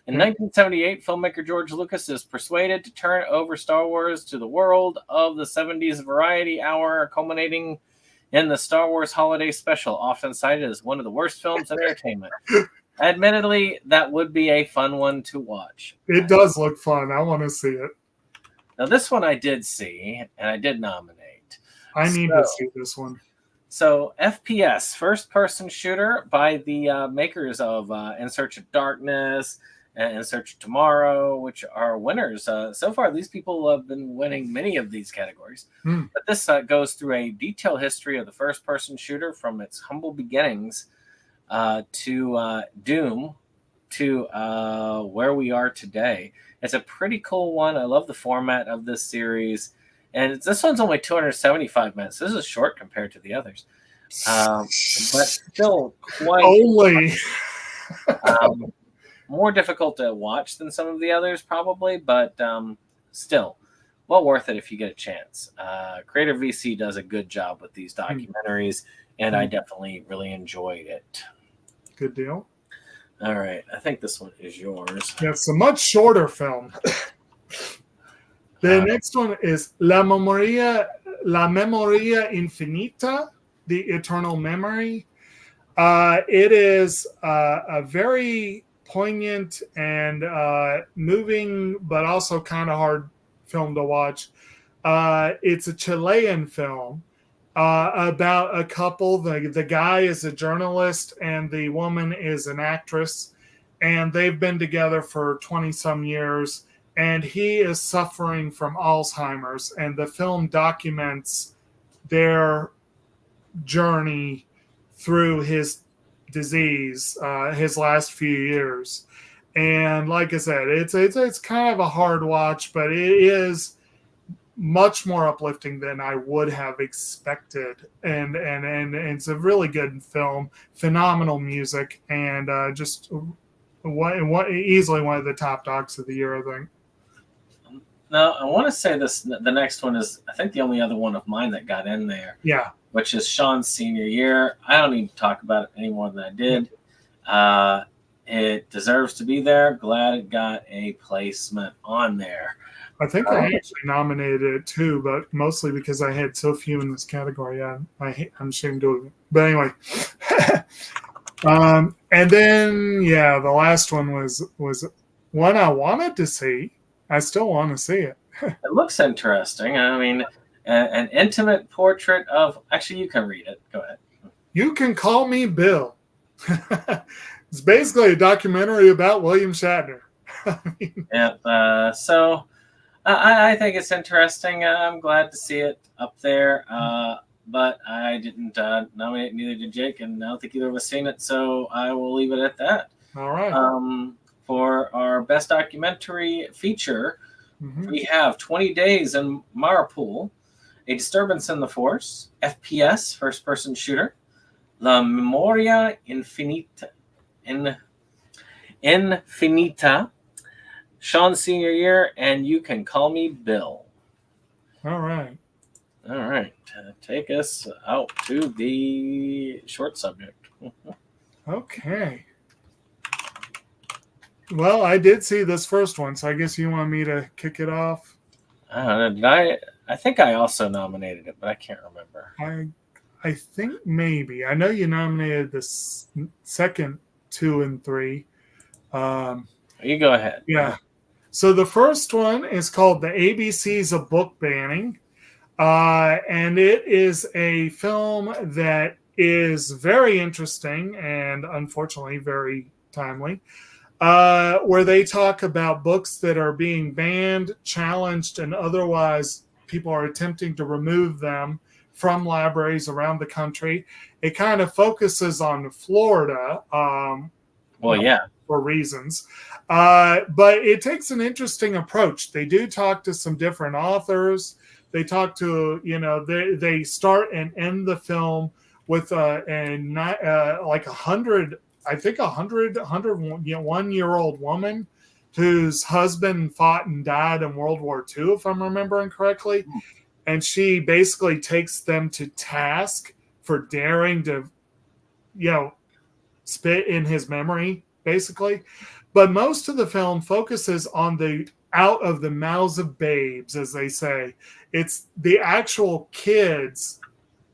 A: In 1978, filmmaker George Lucas is persuaded to turn over Star Wars to the world of the 70s variety hour, culminating in the Star Wars Holiday Special, often cited as one of the worst films in entertainment. Admittedly, that would be a fun one to watch.
B: It does look fun. I want to see it.
A: Now, this one I did see, and I did nominate.
B: I need to see this one.
A: So, FPS, first-person shooter by the makers of In Search of Darkness and In Search of Tomorrow, which are winners. So far, these people have been winning many of these categories. But this goes through a detailed history of the first-person shooter from its humble beginnings to Doom to where we are today. It's a pretty cool one. I love the format of this series. And this one's only 275 minutes. This is short compared to the others. But still quite...
B: Only.
A: more difficult to watch than some of the others, probably. But still, well worth it if you get a chance. Creator VC does a good job with these documentaries. And I definitely really enjoyed it.
B: Good deal.
A: All right. I think this one is yours.
B: Yeah, it's a much shorter film. The next one is La Memoria Infinita, The Eternal Memory. It is a very poignant and moving, but also kind of hard film to watch. It's a Chilean film about a couple. The guy is a journalist and the woman is an actress, and they've been together for 20-some years. And he is suffering from Alzheimer's, and the film documents their journey through his disease, his last few years. And like I said, it's kind of a hard watch, but it is much more uplifting than I would have expected. And it's a really good film, phenomenal music, and just easily one of the top docs of the year, I think.
A: Now, I want to say this. The next one is, I think, the only other one of mine that got in there.
B: Yeah.
A: Which is Sean's senior year. I don't need to talk about it any more than I did. It deserves to be there. Glad it got a placement on there.
B: I think I actually nominated it too, but mostly because I had so few in this category. Yeah, I'm ashamed to do it. But anyway. And then, the last one was one I wanted to see. I still want to see it.
A: It looks interesting. I mean, an intimate portrait of... Actually, you can read it. Go ahead.
B: You Can Call Me Bill. It's basically a documentary about William Shatner.
A: So I think it's interesting. I'm glad to see it up there. But I didn't nominate, neither did Jake, and I don't think either of us seen it, so I will leave it at that.
B: All right.
A: For our best documentary feature, we have 20 Days in Mariupol, A Disturbance in the Force, FPS, first-person shooter, La Memoria Infinita, Sean's senior year, and You Can Call Me Bill.
B: All right.
A: Take us out to the short subject.
B: Okay. Well, I did see this first one, so I guess you want me to kick it off?
A: I think I also nominated it, but I can't remember.
B: I think maybe. I know you nominated the second 2 and 3.
A: You go ahead.
B: Yeah. So the first one is called The ABCs of Book Banning. And it is a film that is very interesting and unfortunately very timely. Where they talk about books that are being banned, challenged, and otherwise people are attempting to remove them from libraries around the country. It kind of focuses on Florida. For reasons. But it takes an interesting approach. They do talk to some different authors. They talk to, they start and end the film with like 101-year-old woman whose husband fought and died in World War II, if I'm remembering correctly. And she basically takes them to task for daring to, spit in his memory, basically. But most of the film focuses on the out of the mouths of babes, as they say. It's the actual kids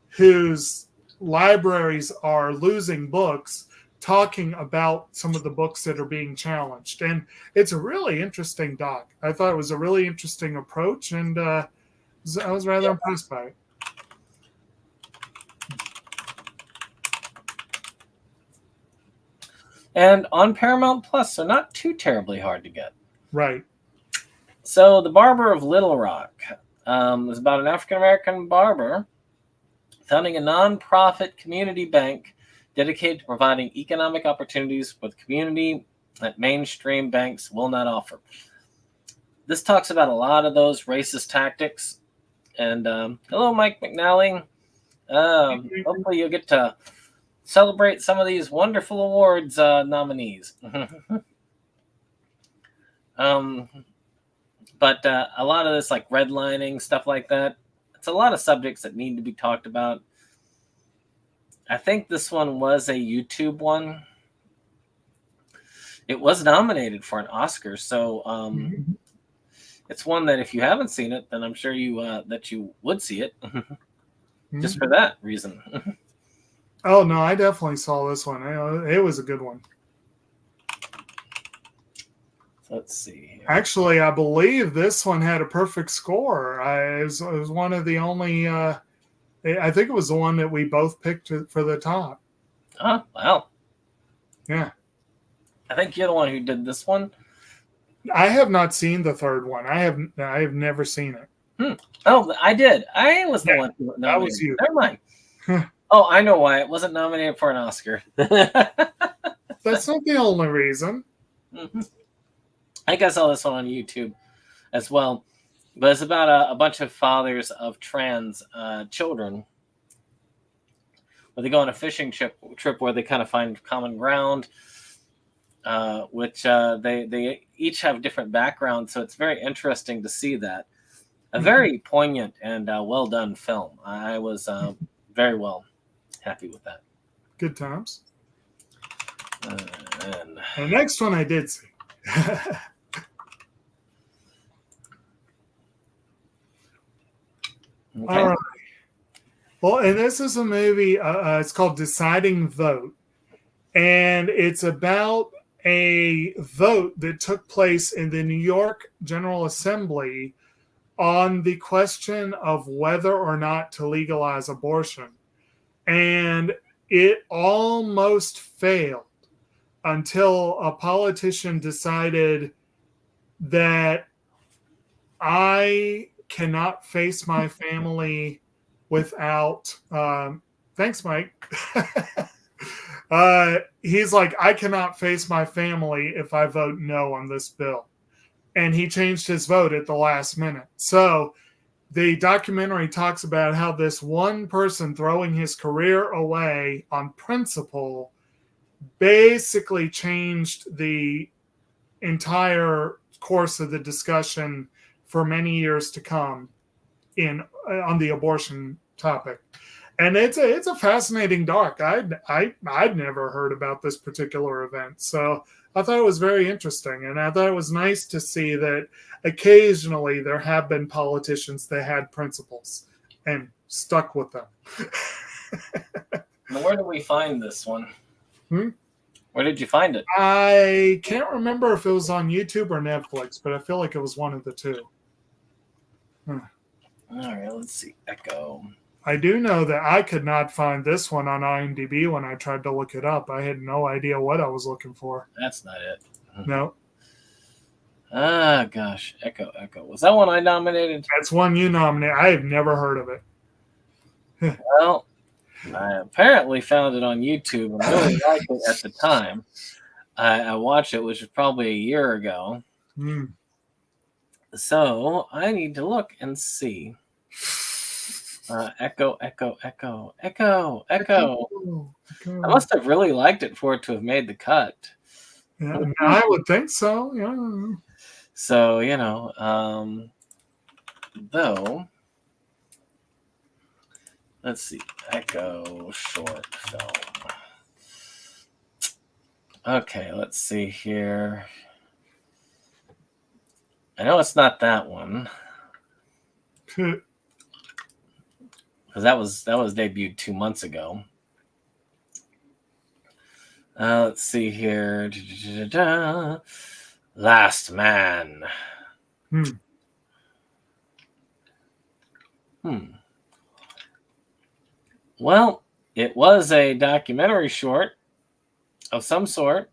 B: whose libraries are losing books talking about some of the books that are being challenged. And it's a really interesting doc. I thought it was a really interesting approach, and I was rather impressed by it.
A: And on Paramount Plus, so not too terribly hard to get.
B: Right.
A: So The Barber of Little Rock is about an African-American barber founding a non-profit community bank dedicated to providing economic opportunities with community that mainstream banks will not offer. This talks about a lot of those racist tactics. And hello, Mike McNally. Hopefully you'll get to celebrate some of these wonderful awards nominees. But a lot of this, like redlining, stuff like that, it's a lot of subjects that need to be talked about. I think this one was a YouTube one. It was nominated for an Oscar, so it's one that if you haven't seen it, then I'm sure you that you would see it just for that reason.
B: Oh, no, I definitely saw this one. It was a good one.
A: Let's see here.
B: Actually, I believe this one had a perfect score. It was one of the only, I think it was the one that we both picked for the top.
A: Oh, wow.
B: Yeah.
A: I think you're the one who did this one.
B: I have not seen the third one. I have never seen it.
A: Oh, I did. I was the one who nominated.
B: That was you.
A: Never mind. Oh, I know why. It wasn't nominated for an Oscar.
B: That's not the only reason.
A: I think I saw this one on YouTube as well. But it's about a bunch of fathers of trans children. Where they go on a fishing trip where they kind of find common ground, which they each have different backgrounds. So it's very interesting to see that. A very poignant and well done film. I was very well happy with that.
B: Good times.
A: And
B: the next one I did see.
A: Okay.
B: All right. Well, and this is a movie. It's called Deciding Vote. And it's about a vote that took place in the New York General Assembly on the question of whether or not to legalize abortion. And it almost failed until a politician decided that I cannot face my family without thanks, Mike. He's like, I cannot face my family if I vote no on this bill. And he changed his vote at the last minute. So the documentary talks about how this one person throwing his career away on principle basically changed the entire course of the discussion for many years to come on the abortion topic. And it's a fascinating doc. I'd never heard about this particular event, so I thought it was very interesting, and I thought it was nice to see that occasionally there have been politicians that had principles and stuck with them.
A: Now, where did we find this one? Where did you find it?
B: I can't remember if it was on YouTube or Netflix, but I feel like it was one of the two.
A: All right, let's see. Echo.
B: I do know that I could not find this one on IMDb when I tried to look it up. I had no idea what I was looking for.
A: That's not it.
B: No.
A: Ah, gosh. Echo. Was that one I nominated?
B: That's one you nominated. I have never heard of it.
A: Well, I apparently found it on YouTube and really liked it at the time. I watched it, which was probably a year ago. So I need to look and see. Echo. I must have really liked it for it to have made the cut.
B: Yeah, I would think so. Yeah.
A: So, though, let's see, Echo short film. Okay, let's see here. I know it's not that one. Because that was debuted 2 months ago. Let's see here. Last Man. Well, it was a documentary short of some sort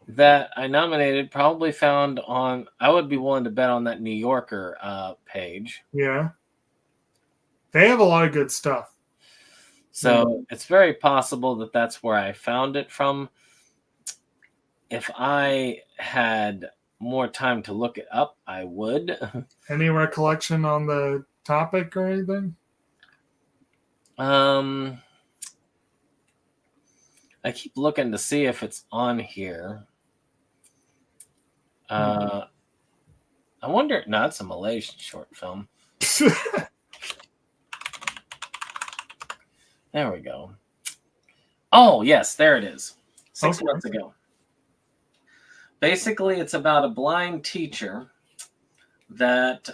A: that I nominated, probably found on, I would be willing to bet on that New Yorker page.
B: Yeah. They have a lot of good stuff.
A: So it's very possible that that's where I found it from. If I had more time to look it up, I would.
B: Any recollection on the topic or anything?
A: I keep looking to see if it's on here. I wonder. No, it's a Malaysian short film. There we go. Oh, yes, there it is. 6 months ago. Basically, it's about a blind teacher that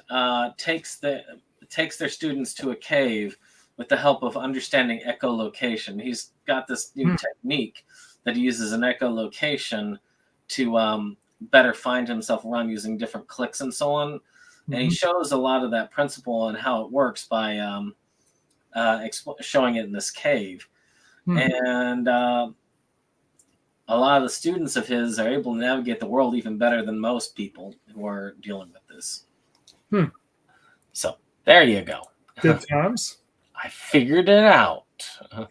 A: takes their students to a cave with the help of understanding echolocation. He's got this new technique that he uses in echolocation to better find himself around using different clicks and so on. And he shows a lot of that principle and how it works by showing it in this cave. And a lot of the students of his are able to navigate the world even better than most people who are dealing with this. So there you go.
B: Good times.
A: I figured it out.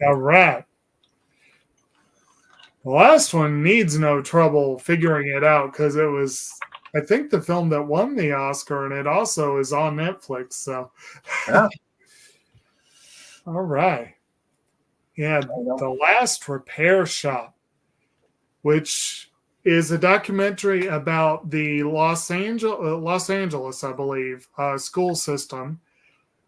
B: All right. The last one needs no trouble figuring it out because it was, I think, the film that won the Oscar, and it also is on Netflix. So,
A: Yeah.
B: All right. Yeah, The Last Repair Shop, which is a documentary about the Los Angeles, I believe, school system,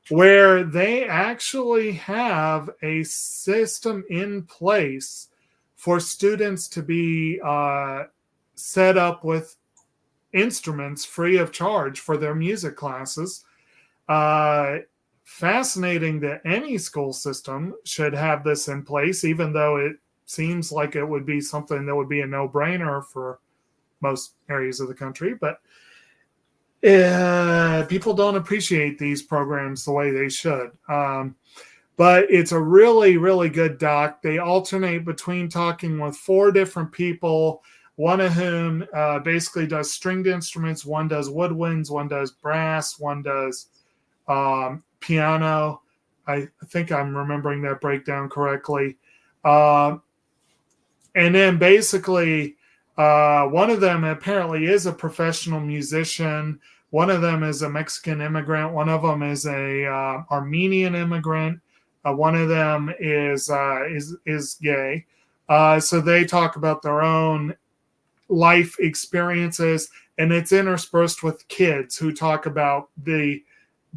B: where they actually have a system in place for students to be set up with instruments free of charge for their music classes. Fascinating that any school system should have this in place, even though it seems like it would be something that would be a no-brainer for most areas of the country. But people don't appreciate these programs the way they should. But it's a really, really good doc. They alternate between talking with 4 different people, one of whom basically does stringed instruments, one does woodwinds, one does brass, one does piano. I think I'm remembering that breakdown correctly. And then basically, one of them apparently is a professional musician. One of them is a Mexican immigrant. One of them is a Armenian immigrant. One of them is gay. So they talk about their own life experiences, and it's interspersed with kids who talk about the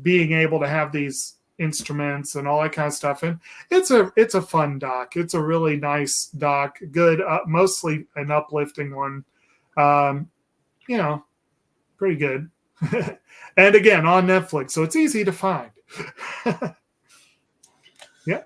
B: being able to have these instruments and all that kind of stuff. And it's a fun doc. It's a really nice doc. Good, mostly an uplifting one. Pretty good. And again, on Netflix, so it's easy to find. Yeah.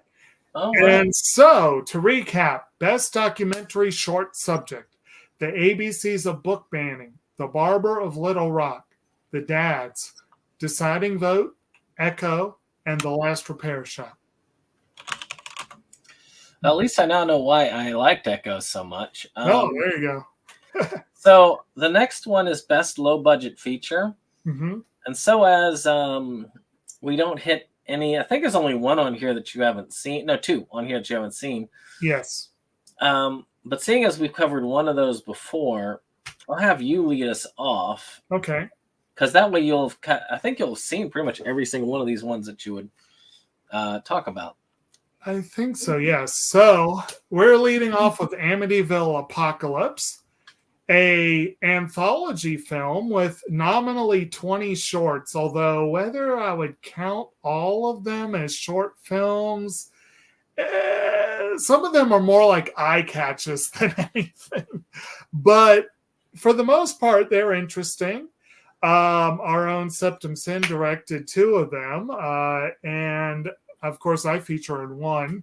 A: Oh, right.
B: And so, to recap, best documentary short subject: The ABCs of Book Banning, The Barber of Little Rock, The Dads, Deciding Vote, Echo, and The Last Repair Shop.
A: At least I now know why I liked Echo so much.
B: There you go.
A: So the next one is best low budget feature.
B: Mm-hmm.
A: And so as we don't hit any, I think there's only one on here that you haven't seen. No, 2 on here that you haven't seen.
B: Yes.
A: But seeing as we've covered one of those before, I'll have you lead us off.
B: Okay.
A: Because that way I think you'll have seen pretty much every single one of these ones that you would talk about.
B: I think so, yes. So we're leading off with Amityville Apocalypse, a anthology film with nominally 20 shorts, although whether I would count all of them as short films, some of them are more like eye catches than anything. But for the most part, they're interesting. Our own SeptumSin directed 2 of them, and of course, I feature in 1.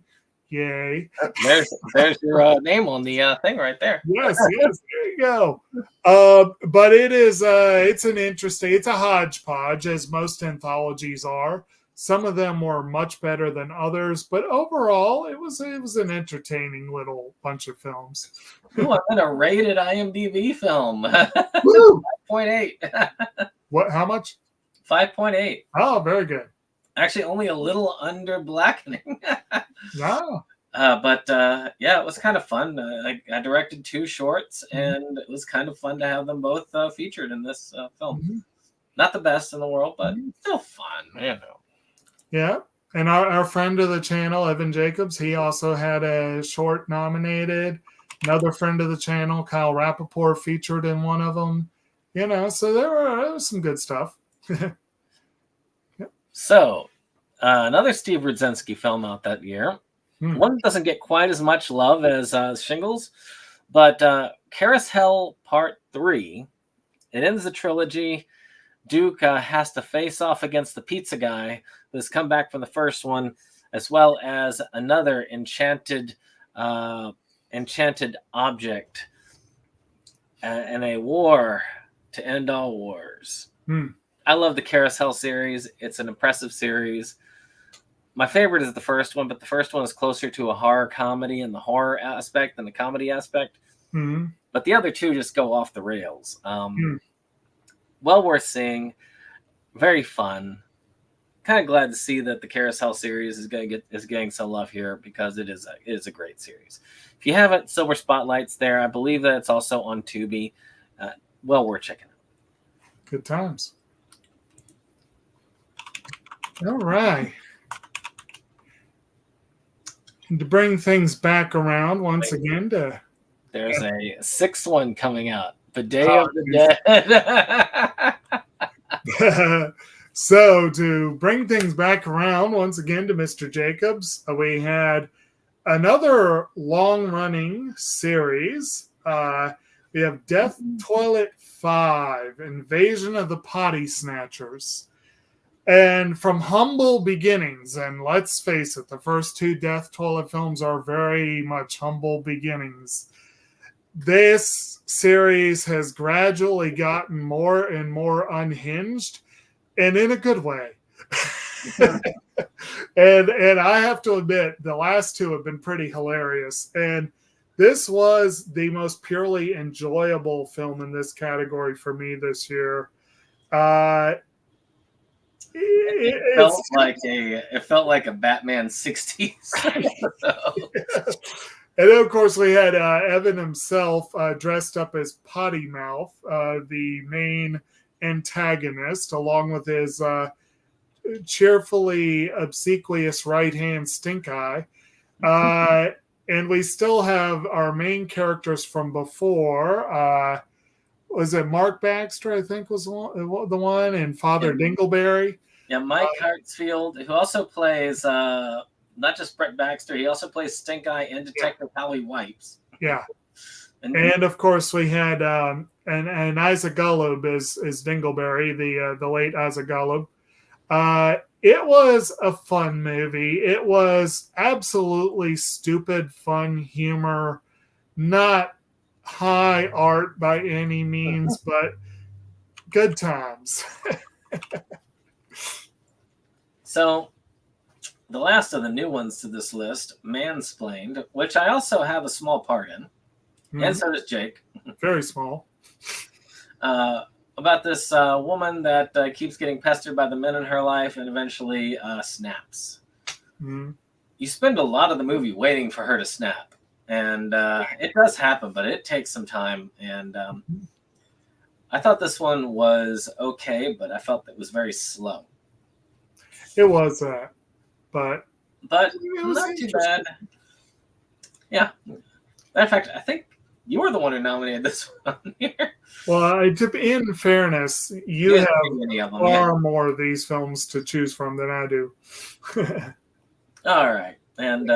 B: Yay!
A: There's your name on the thing right there.
B: Yes, there you go. But it's a hodgepodge, as most anthologies are. Some of them were much better than others, but overall, it was an entertaining little bunch of films.
A: Ooh, I'm in a rated IMDb film. 5.8.
B: What? How much?
A: 5.8.
B: Oh, very good.
A: Actually, only a little under Blackening.
B: Wow.
A: But it was kind of fun. I directed 2 shorts, and it was kind of fun to have them both featured in this film.
B: Mm-hmm.
A: Not the best in the world, but still fun, you know.
B: Yeah. And our friend of the channel, Evan Jacobs, he also had a short nominated. Another friend of the channel, Kyle Rappaport, featured in one of them. You know, so there was some good stuff.
A: So, another Steve Rudzinski film out that year. One that doesn't get quite as much love as Shingles, but Carousel Part 3. It ends the trilogy. Duke has to face off against the pizza guy who's come back from the first one, as well as another enchanted object and a war to end all wars. I love the Carousel series. It's an impressive series. My favorite is the first one, but the first one is closer to a horror comedy in the horror aspect than the comedy aspect. But the other 2 just go off the rails. Well worth seeing. Very fun. Kind of glad to see that the Carousel series is getting some love here, because it is a great series. If you haven't, Silver Spotlight's there. I believe that it's also on Tubi. Well worth checking out.
B: Good times. All right. And to bring things back around once again
A: there's a 6th one coming out. The Day of the Dead.
B: So to bring things back around once again to Mr. Jacobs, we had another long-running series. We have Death Toilet 5, Invasion of the Potty Snatchers. And from humble beginnings, and let's face it, the first 2 Death Toilet films are very much humble beginnings. This series has gradually gotten more and more unhinged, and in a good way. and I have to admit, the last 2 have been pretty hilarious. And this was the most purely enjoyable film in this category for me this year.
A: It felt like a Batman 60s.
B: And of course, we had Evan himself dressed up as Potty Mouth, the main antagonist, along with his cheerfully obsequious right-hand Stink Eye. And we still have our main characters from before. Was it Mark Baxter, I think, was the one, and Father Dingleberry?
A: Yeah, Mike Hartsfield, who also plays not just Brett Baxter, he also plays Stink Eye and Detective Howie Wipes.
B: Yeah. And of course, we had and Isaac Golub is Dingleberry, the late Isaac Golub. It was a fun movie. It was absolutely stupid, fun humor, not high art by any means, but good times.
A: So, the last of the new ones to this list, Mansplained, which I also have a small part in, and so does Jake.
B: Very small.
A: About this woman that keeps getting pestered by the men in her life and eventually snaps. You spend a lot of the movie waiting for her to snap. And it does happen, but it takes some time. And I thought this one was okay, but I felt it was very slow.
B: It was that. But
A: but
B: It was
A: not too
B: interesting.
A: bad. Yeah. In fact, I think you were the one who nominated this one here.
B: Well, in fairness,
A: You
B: you
A: didn't
B: have
A: see any of them, yeah.
B: far more of these films to choose from than I do.
A: All right. And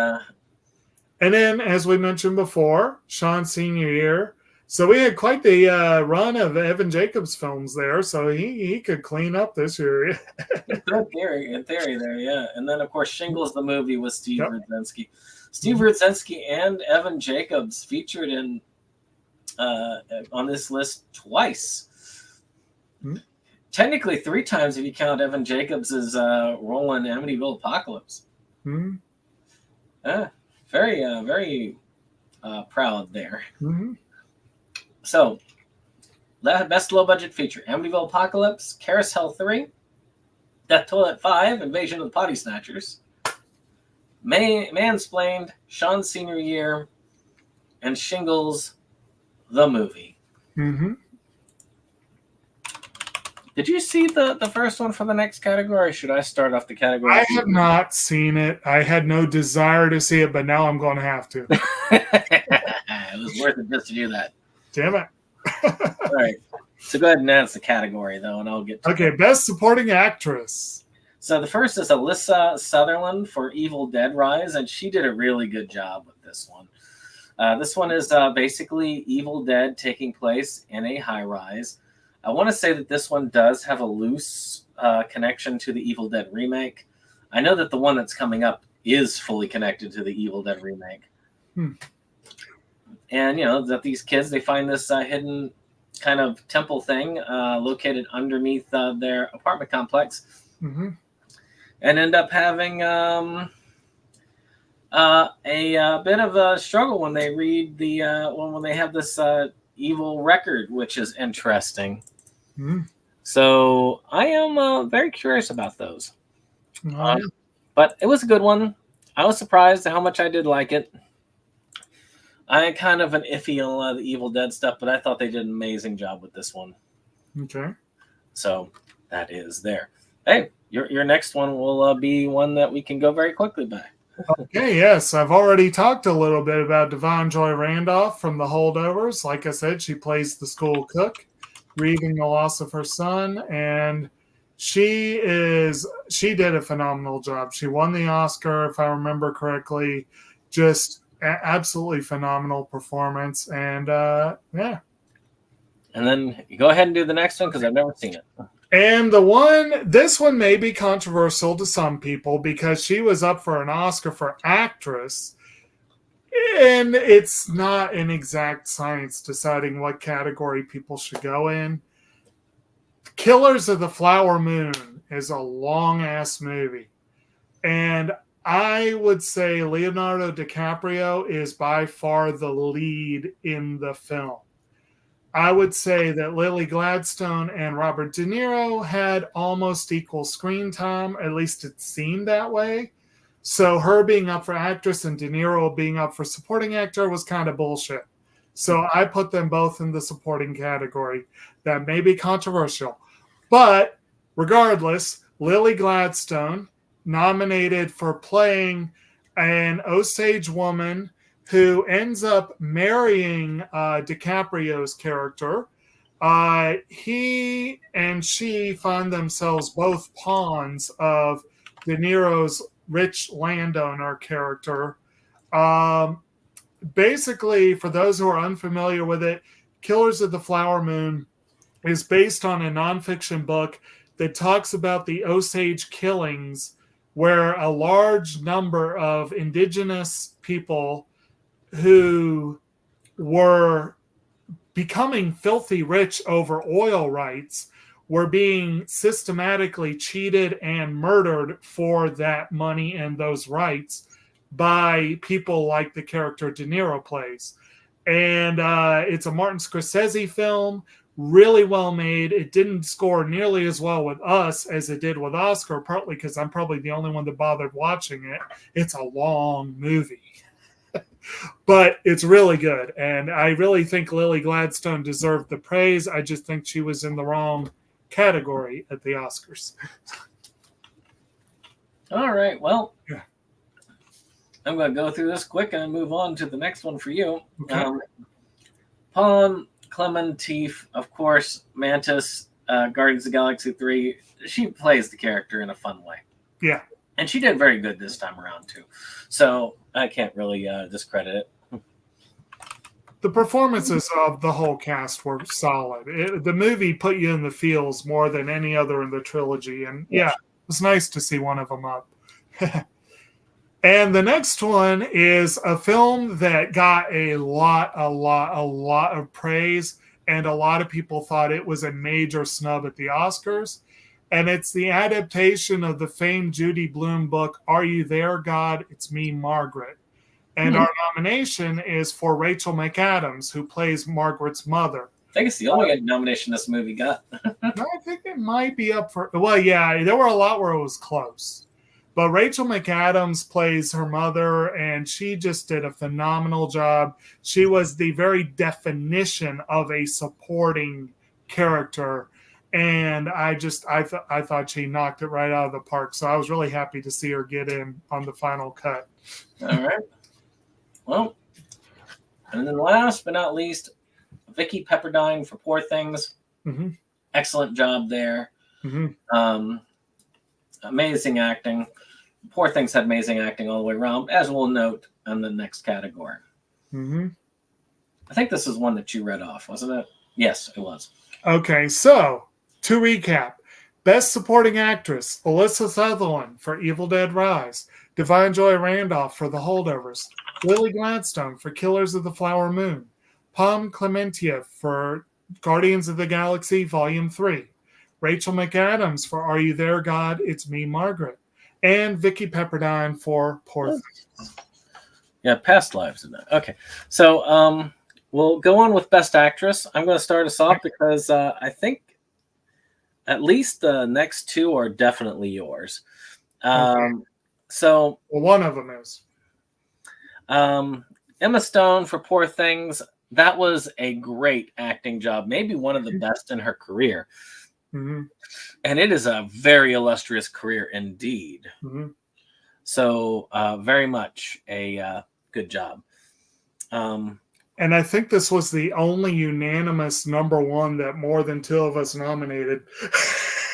B: And then, as we mentioned before, Sean's senior year. So we had quite the run of Evan Jacobs films there. So he could clean up this year.
A: in theory there, yeah. And then, of course, Shingles, the movie with Steve
B: Yep.
A: Rudzinski. Steve Rudzinski and Evan Jacobs featured in on this list twice.
B: Hmm.
A: Technically 3 times if you count Evan Jacobs' role in Amityville Apocalypse.
B: Hmm.
A: Very proud there.
B: Hmm.
A: So, best low-budget feature, Amityville Apocalypse, Carousel 3, Death Toilet 5, Invasion of the Potty Snatchers, Mansplained, Sean's Senior Year, and Shingles, the movie.
B: Hmm.
A: Did you see the first one for the next category? Or should I start off the category?
B: I have not seen it. I had no desire to see it, but now I'm going to have to.
A: It was worth it just to do that.
B: Damn it.
A: All right. So go ahead and announce the category, though, and I'll get to
B: Okay, Best Supporting Actress.
A: So the first is Alyssa Sutherland for Evil Dead Rise, and she did a really good job with this one. This one is basically Evil Dead taking place in a high-rise. I want to say that this one does have a loose connection to the Evil Dead remake. I know that the one that's coming up is fully connected to the Evil Dead remake. And, that these kids, they find this hidden kind of temple thing located underneath their apartment complex.
B: Mm-hmm.
A: And end up having a bit of a struggle when they read when they have this evil record, which is interesting.
B: Mm-hmm.
A: So I am very curious about those.
B: Right.
A: But it was a good one. I was surprised at how much I did like it. I kind of an iffy on the Evil Dead stuff, but I thought they did an amazing job with this one.
B: Okay.
A: So that is there. Hey, your next one will be one that we can go very quickly by.
B: Okay, yes. I've already talked a little bit about Devon Joy Randolph from The Holdovers. Like I said, she plays the school cook, grieving the loss of her son, and she did a phenomenal job. She won the Oscar, if I remember correctly. Just absolutely phenomenal performance, and yeah.
A: And then you go ahead and do the next one because I've never seen it.
B: And this one may be controversial to some people because she was up for an Oscar for actress, and it's not an exact science deciding what category people should go in. Killers of the Flower Moon is a long-ass movie, and I would say Leonardo DiCaprio is by far the lead in the film. I would say that Lily Gladstone and Robert De Niro had almost equal screen time. At least it seemed that way. So her being up for actress and De Niro being up for supporting actor was kind of bullshit. So I put them both in the supporting category. That may be controversial. But regardless, Lily Gladstone, nominated for playing an Osage woman who ends up marrying DiCaprio's character. He and she find themselves both pawns of De Niro's rich landowner character. Basically, for those who are unfamiliar with it, Killers of the Flower Moon is based on a nonfiction book that talks about the Osage killings, where a large number of indigenous people who were becoming filthy rich over oil rights were being systematically cheated and murdered for that money and those rights by people like the character De Niro plays. And it's a Martin Scorsese film, really well made. It didn't score nearly as well with us as it did with Oscar, partly because I'm probably the only one that bothered watching it. It's a long movie. But it's really good, and I really think Lily Gladstone deserved the praise. I just think she was in the wrong category at the Oscars.
A: All right. Well,
B: yeah.
A: I'm going to go through this quick and move on to the next one for you.
B: Okay.
A: Paul Clementif, of course, Mantis, Guardians of the Galaxy 3. She plays the character in a fun way.
B: Yeah.
A: And she did very good this time around, too. So I can't really discredit it.
B: The performances of the whole cast were solid. The movie put you in the feels more than any other in the trilogy. And yeah, it was nice to see one of them up. And the next one is a film that got a lot of praise. And a lot of people thought it was a major snub at the Oscars. And it's the adaptation of the famed Judy Blume book, Are You There, God? It's Me, Margaret. And our nomination is for Rachel McAdams, who plays Margaret's mother.
A: I think it's the only nomination this movie got.
B: I think it might be up for... Well, yeah, there were a lot where it was close. But Rachel McAdams plays her mother, and she just did a phenomenal job. She was the very definition of a supporting character. And I thought she knocked it right out of the park. So I was really happy to see her get in on the final cut.
A: All right. Well, and then last but not least, Vicky Pepperdine for Poor Things.
B: Mm-hmm.
A: Excellent job there.
B: Mm-hmm.
A: Amazing acting. Poor Things had amazing acting all the way around, as we'll note in the next category.
B: Mm-hmm.
A: I think this is one that you read off, wasn't it? Yes, it was.
B: Okay, so to recap, Best Supporting Actress, Alyssa Sutherland for Evil Dead Rise, Divine Joy Randolph for The Holdovers, Lily Gladstone for Killers of the Flower Moon, Pom Klementieff for Guardians of the Galaxy Volume 3, Rachel McAdams for Are You There, God? It's Me, Margaret, and Vicky Pepperdine for Poor Things.
A: Yeah, past lives. Okay, so we'll go on with Best Actress. I'm going to start us off because I think at least the next two are definitely yours. So
B: one of them is
A: Emma Stone for Poor Things. That was a great acting job, maybe one of the best in her career.
B: Mm-hmm.
A: And it is a very illustrious career indeed.
B: Mm-hmm.
A: So very much a good job.
B: And I think this was the only unanimous number one that more than two of us nominated.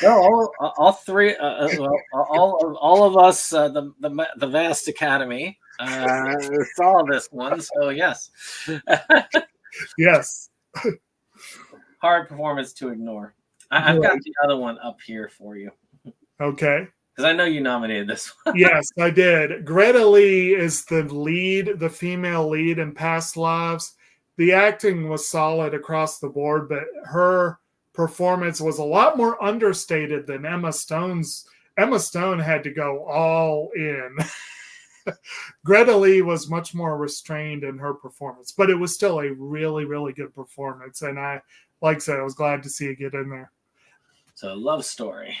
A: No, all three, all of us, the vast academy, saw this one. So yes,
B: yes,
A: hard performance to ignore. I've got the other one up here for you.
B: Okay.
A: Because I know you nominated this one.
B: Yes, I did. Greta Lee is the lead, the female lead in Past Lives. The acting was solid across the board, but her performance was a lot more understated than Emma Stone's. Emma Stone had to go all in. Greta Lee was much more restrained in her performance, but it was still a really, really good performance. And I said, I was glad to see it get in there.
A: So, love story.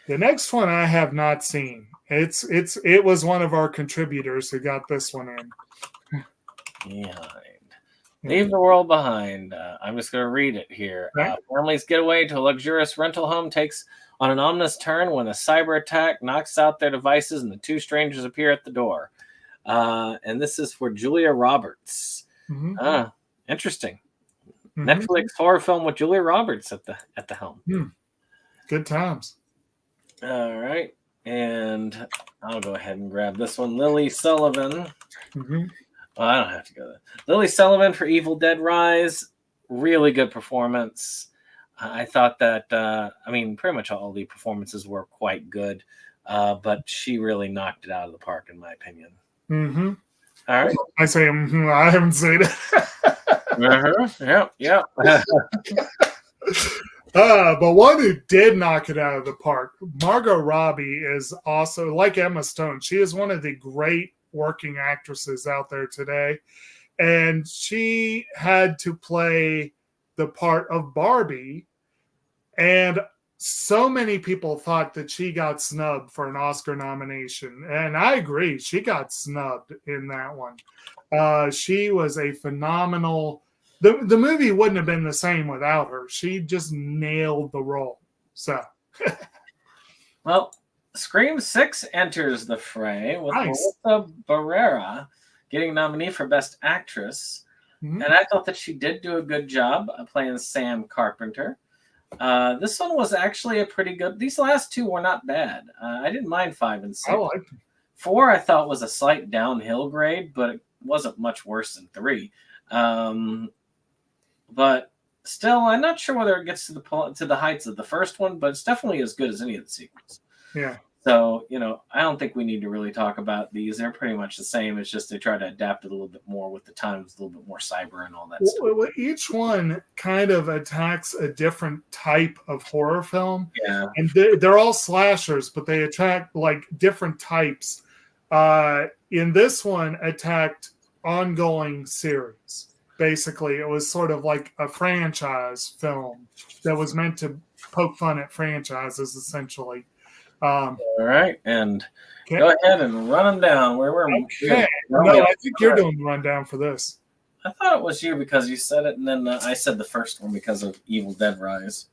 B: The next one I have not seen. It was one of our contributors who got this one in.
A: Leave the world behind. I'm just going to read it here.
B: Right.
A: Families get away to a luxurious rental home takes on an ominous turn when a cyber attack knocks out their devices and the two strangers appear at the door. And this is for Julia Roberts.
B: Mm-hmm.
A: Interesting.
B: Mm-hmm.
A: Netflix horror film with Julia Roberts at the helm.
B: Good times.
A: All right. And I'll go ahead and grab this one. Lily Sullivan.
B: Mm-hmm.
A: Well, I don't have to go there. Lily Sullivan for Evil Dead Rise. Really good performance. I thought that, pretty much all the performances were quite good, but she really knocked it out of the park, in my opinion.
B: Mm-hmm.
A: All right.
B: I say, I haven't seen it.
A: Yeah.
B: But one who did knock it out of the park, Margot Robbie, is also, like Emma Stone, she is one of the great working actresses out there today. And she had to play the part of Barbie. And so many people thought that she got snubbed for an Oscar nomination. And I agree, she got snubbed in that one. She was a phenomenal... The movie wouldn't have been the same without her. She just nailed the role. So,
A: well, Scream 6 enters the fray with
B: Nice.
A: Melissa Barrera getting nominee for Best Actress.
B: Mhm.
A: And I thought that she did do a good job playing Sam Carpenter. This one was actually a pretty good. These last two were not bad. I didn't mind 5 and 6.
B: I liked it.
A: 4 I thought was a slight downhill grade, but it wasn't much worse than 3. But still, I'm not sure whether it gets to the heights of the first one, but it's definitely as good as any of the sequels.
B: Yeah.
A: So, I don't think we need to really talk about these. They're pretty much the same. It's just they try to adapt it a little bit more with the times, a little bit more cyber and all that stuff.
B: Well, each one kind of attacks a different type of horror film.
A: Yeah.
B: And they're all slashers, but they attack like different types. In this one, attacked ongoing series. Basically, it was sort of like a franchise film that was meant to poke fun at franchises, essentially.
A: All right, and
B: Okay.
A: go ahead and run them down.
B: Okay. No, I think you're doing the rundown for this.
A: I thought it was you because you said it, and then I said the first one because of Evil Dead Rise.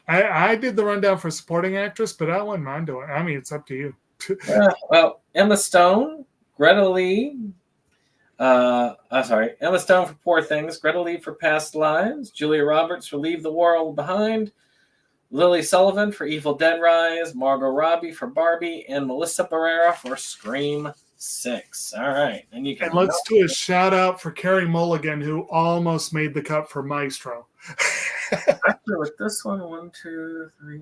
B: I did the rundown for supporting actress, but I wouldn't mind doing it. I mean, it's up to you.
A: Well, Emma Stone, Greta Lee. Emma Stone for Poor Things, Greta Lee for Past Lives, Julia Roberts for Leave the World Behind, Lily Sullivan for Evil Dead Rise, Margot Robbie for Barbie, and Melissa Barrera for Scream 6. All right. And you can
B: let's do a shout out for Carey Mulligan, who almost made the cut for Maestro.
A: After with this one, 1, 2, 3.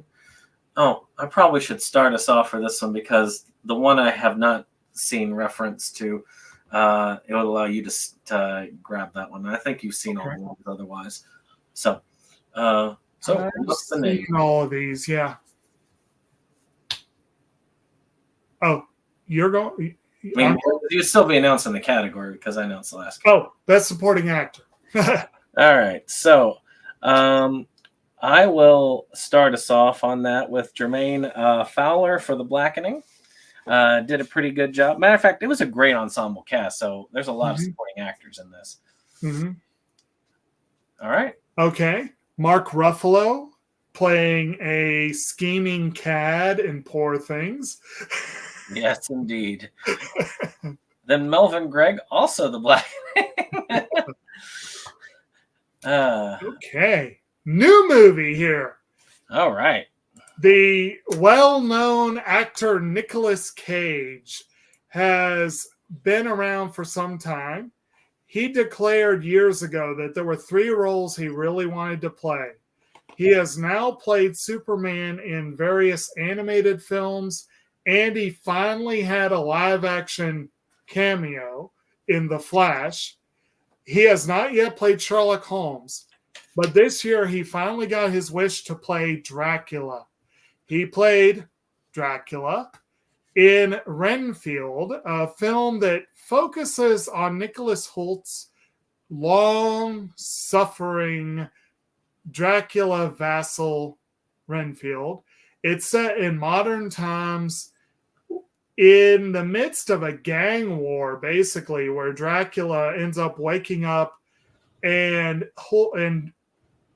A: Oh, I probably should start us off for this one because the one I have not seen reference to, it will allow you to grab that one. I think you've seen all the ones otherwise. So, what's the name?
B: All of these, yeah. Oh, you're going.
A: You'll still be announcing the category because I announced the last.
B: Oh, that's supporting actor.
A: All right, so I will start us off on that with Jermaine Fowler for The Blackening. Did a pretty good job. Matter of fact, it was a great ensemble cast, so there's a lot of supporting actors in this.
B: Mm-hmm.
A: All right.
B: Okay. Mark Ruffalo playing a scheming cad in Poor Things.
A: Yes, indeed. Then Melvin Gregg, also The Blackening.
B: Okay. New movie here.
A: All right.
B: The well-known actor Nicolas Cage has been around for some time. He declared years ago that there were 3 roles he really wanted to play. He has now played Superman in various animated films, and he finally had a live-action cameo in The Flash. He has not yet played Sherlock Holmes, but this year he finally got his wish to play Dracula. He played Dracula in Renfield, a film that focuses on Nicholas Holt's long-suffering Dracula vassal, Renfield. It's set in modern times in the midst of a gang war, basically, where Dracula ends up waking up and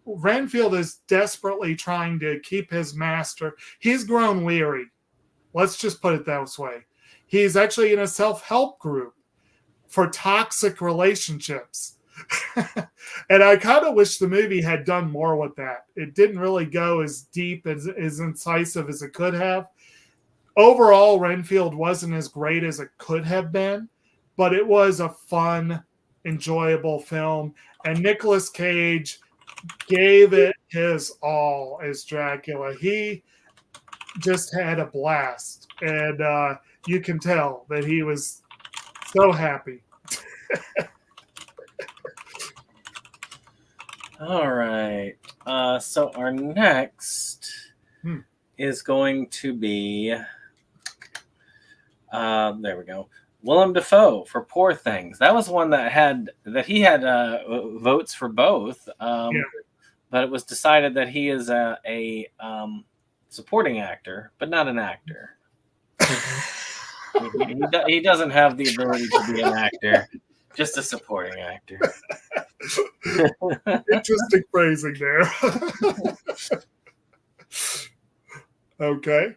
B: Renfield is desperately trying to keep his master. He's grown weary. Let's just put it that way. He's actually in a self-help group for toxic relationships. And I kind of wish the movie had done more with that. It didn't really go as deep, as incisive as it could have. Overall, Renfield wasn't as great as it could have been, but it was a fun, enjoyable film. And Nicolas Cage gave it his all as Dracula. He just had a blast, and you can tell that he was so happy.
A: All right. So our next is going to be there we go. Willem Dafoe for Poor Things. That was one that he had votes for both, but it was decided that he is a supporting actor, but not an actor. he doesn't have the ability to be an actor, just a supporting actor.
B: Interesting phrasing there. Okay.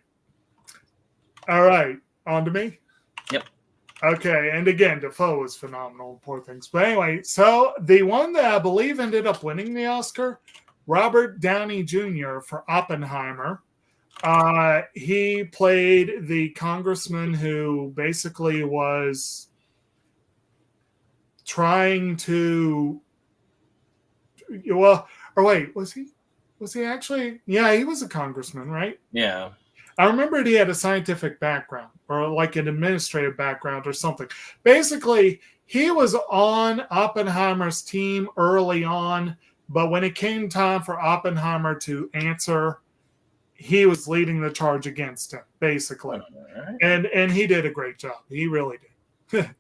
B: All right, on to me.
A: Yep.
B: Okay, and again, Defoe was phenomenal. Poor things, but anyway, so the one that I believe ended up winning the Oscar, Robert Downey Jr. for Oppenheimer. He played the congressman who basically was trying to, well, or wait, was he actually? Yeah, he was a congressman, right?
A: Yeah.
B: I remembered he had a scientific background or like an administrative background or something. Basically, he was on Oppenheimer's team early on, but when it came time for Oppenheimer to answer, he was leading the charge against him, basically.
A: Right.
B: And he did a great job. He really did.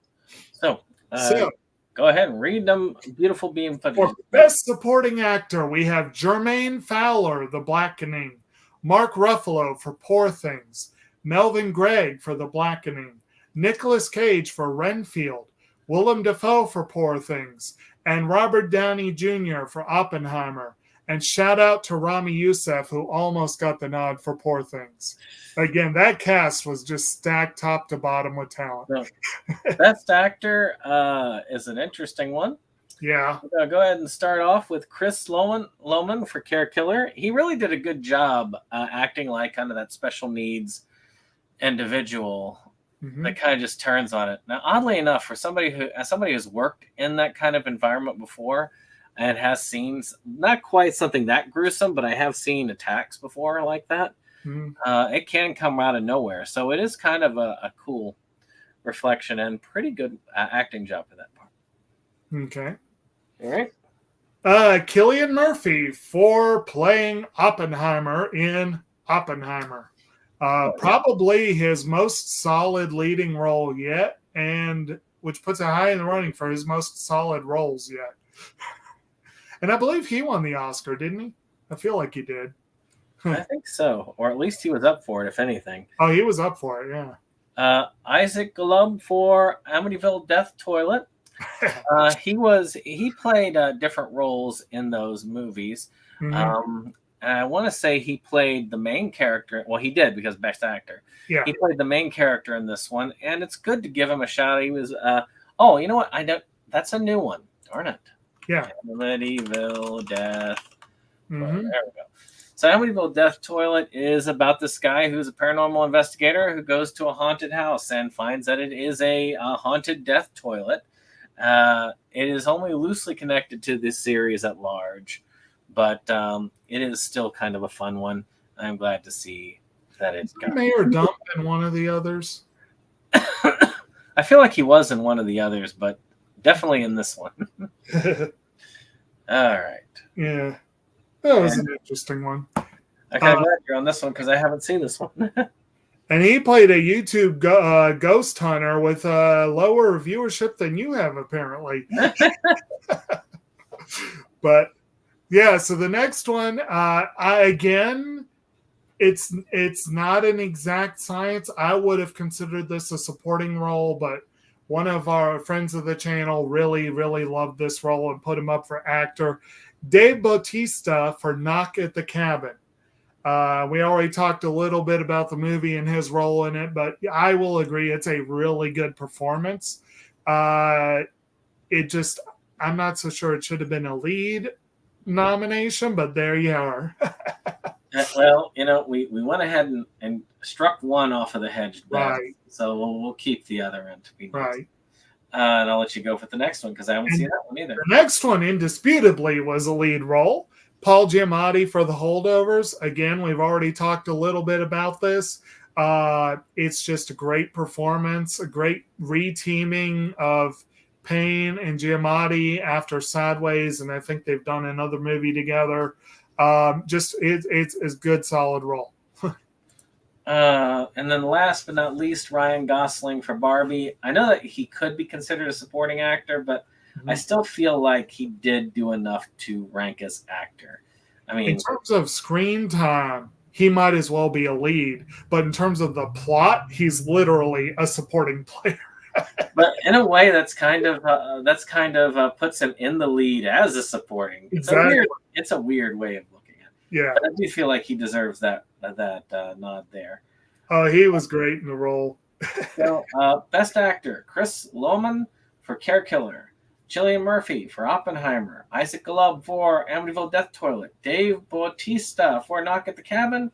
A: So,
B: So
A: go ahead and read them. Beautiful beam footage.
B: for Best Supporting Actor, we have Jermaine Fowler, The Blackening, Mark Ruffalo for Poor Things, Melvin Gregg for The Blackening, Nicolas Cage for Renfield, Willem Dafoe for Poor Things, and Robert Downey Jr. for Oppenheimer. And shout out to Rami Youssef, who almost got the nod for Poor Things. Again, that cast was just stacked top to bottom with talent.
A: So, Best Actor is an interesting one.
B: Yeah.
A: Go ahead and start off with Chris Lohman for Care Killer. He really did a good job acting like kind of that special needs individual that kind of just turns on it. Now, oddly enough, for somebody who's worked in that kind of environment before and has seen not quite something that gruesome, but I have seen attacks before like that. It can come out of nowhere. So it is kind of a cool reflection and pretty good acting job for that part.
B: Okay.
A: All right.
B: Cillian Murphy for playing Oppenheimer in Oppenheimer. Probably his most solid leading role yet, and which puts it high in the running for his most solid roles yet. And I believe he won the Oscar, didn't he? I feel like he did.
A: I think so, or at least he was up for it, if anything.
B: Oh, he was up for it, yeah.
A: Isaac Golub for Amityville Death Toilet. He played different roles in those movies. And I want to say he played the main character. Well, he did because Best Actor.
B: Yeah.
A: He played the main character in this one, and it's good to give him a shout. He was. Oh, you know what? That's a new one. Darn it.
B: Yeah.
A: Amityville Death. Well, there we go. So Amityville Death Toilet is about this guy who's a paranormal investigator who goes to a haunted house and finds that it is a haunted death toilet. It is only loosely connected to this series at large, but it is still kind of a fun one. I'm glad to see that it's got
B: Mayor Dump in one of the others.
A: I feel like he was in one of the others, but definitely in this one. All right.
B: Yeah. That was an interesting one.
A: I'm kind of glad you're on this one because I haven't seen this one.
B: And he played a YouTube ghost hunter with a lower viewership than you have, apparently. But yeah, so the next one, it's not an exact science. I would have considered this a supporting role, but one of our friends of the channel really, really loved this role and put him up for actor. Dave Bautista for Knock at the Cabin. We already talked a little bit about the movie and his role in it, but I will agree it's a really good performance. I'm not so sure it should have been a lead nomination, but there you are.
A: Well, we went ahead and struck one off of the hedge,
B: right?
A: So we'll keep the other end to be nice.
B: Right.
A: And I'll let you go for the next one because I haven't seen that one either.
B: The next one, indisputably, was a lead role. Paul Giamatti for The Holdovers. Again, we've already talked a little bit about this. It's just a great performance, a great reteaming of Payne and Giamatti after Sideways, and I think they've done another movie together. It's a good, solid role.
A: And then last but not least, Ryan Gosling for Barbie. I know that he could be considered a supporting actor, but I still feel like he did do enough to rank as actor. I mean, in
B: terms of screen time, he might as well be a lead. But in terms of the plot, he's literally a supporting player.
A: But in a way, that's kind of puts him in the lead as a supporting.
B: Exactly.
A: It's a weird way of looking at it.
B: Yeah,
A: but I do feel like he deserves that nod there.
B: Oh, he was great in the role.
A: So, Best Actor, Chris Lohman for Care Killer, Cillian Murphy for Oppenheimer, Isaac Galub for Amityville Death Toilet, Dave Bautista for Knock at the Cabin,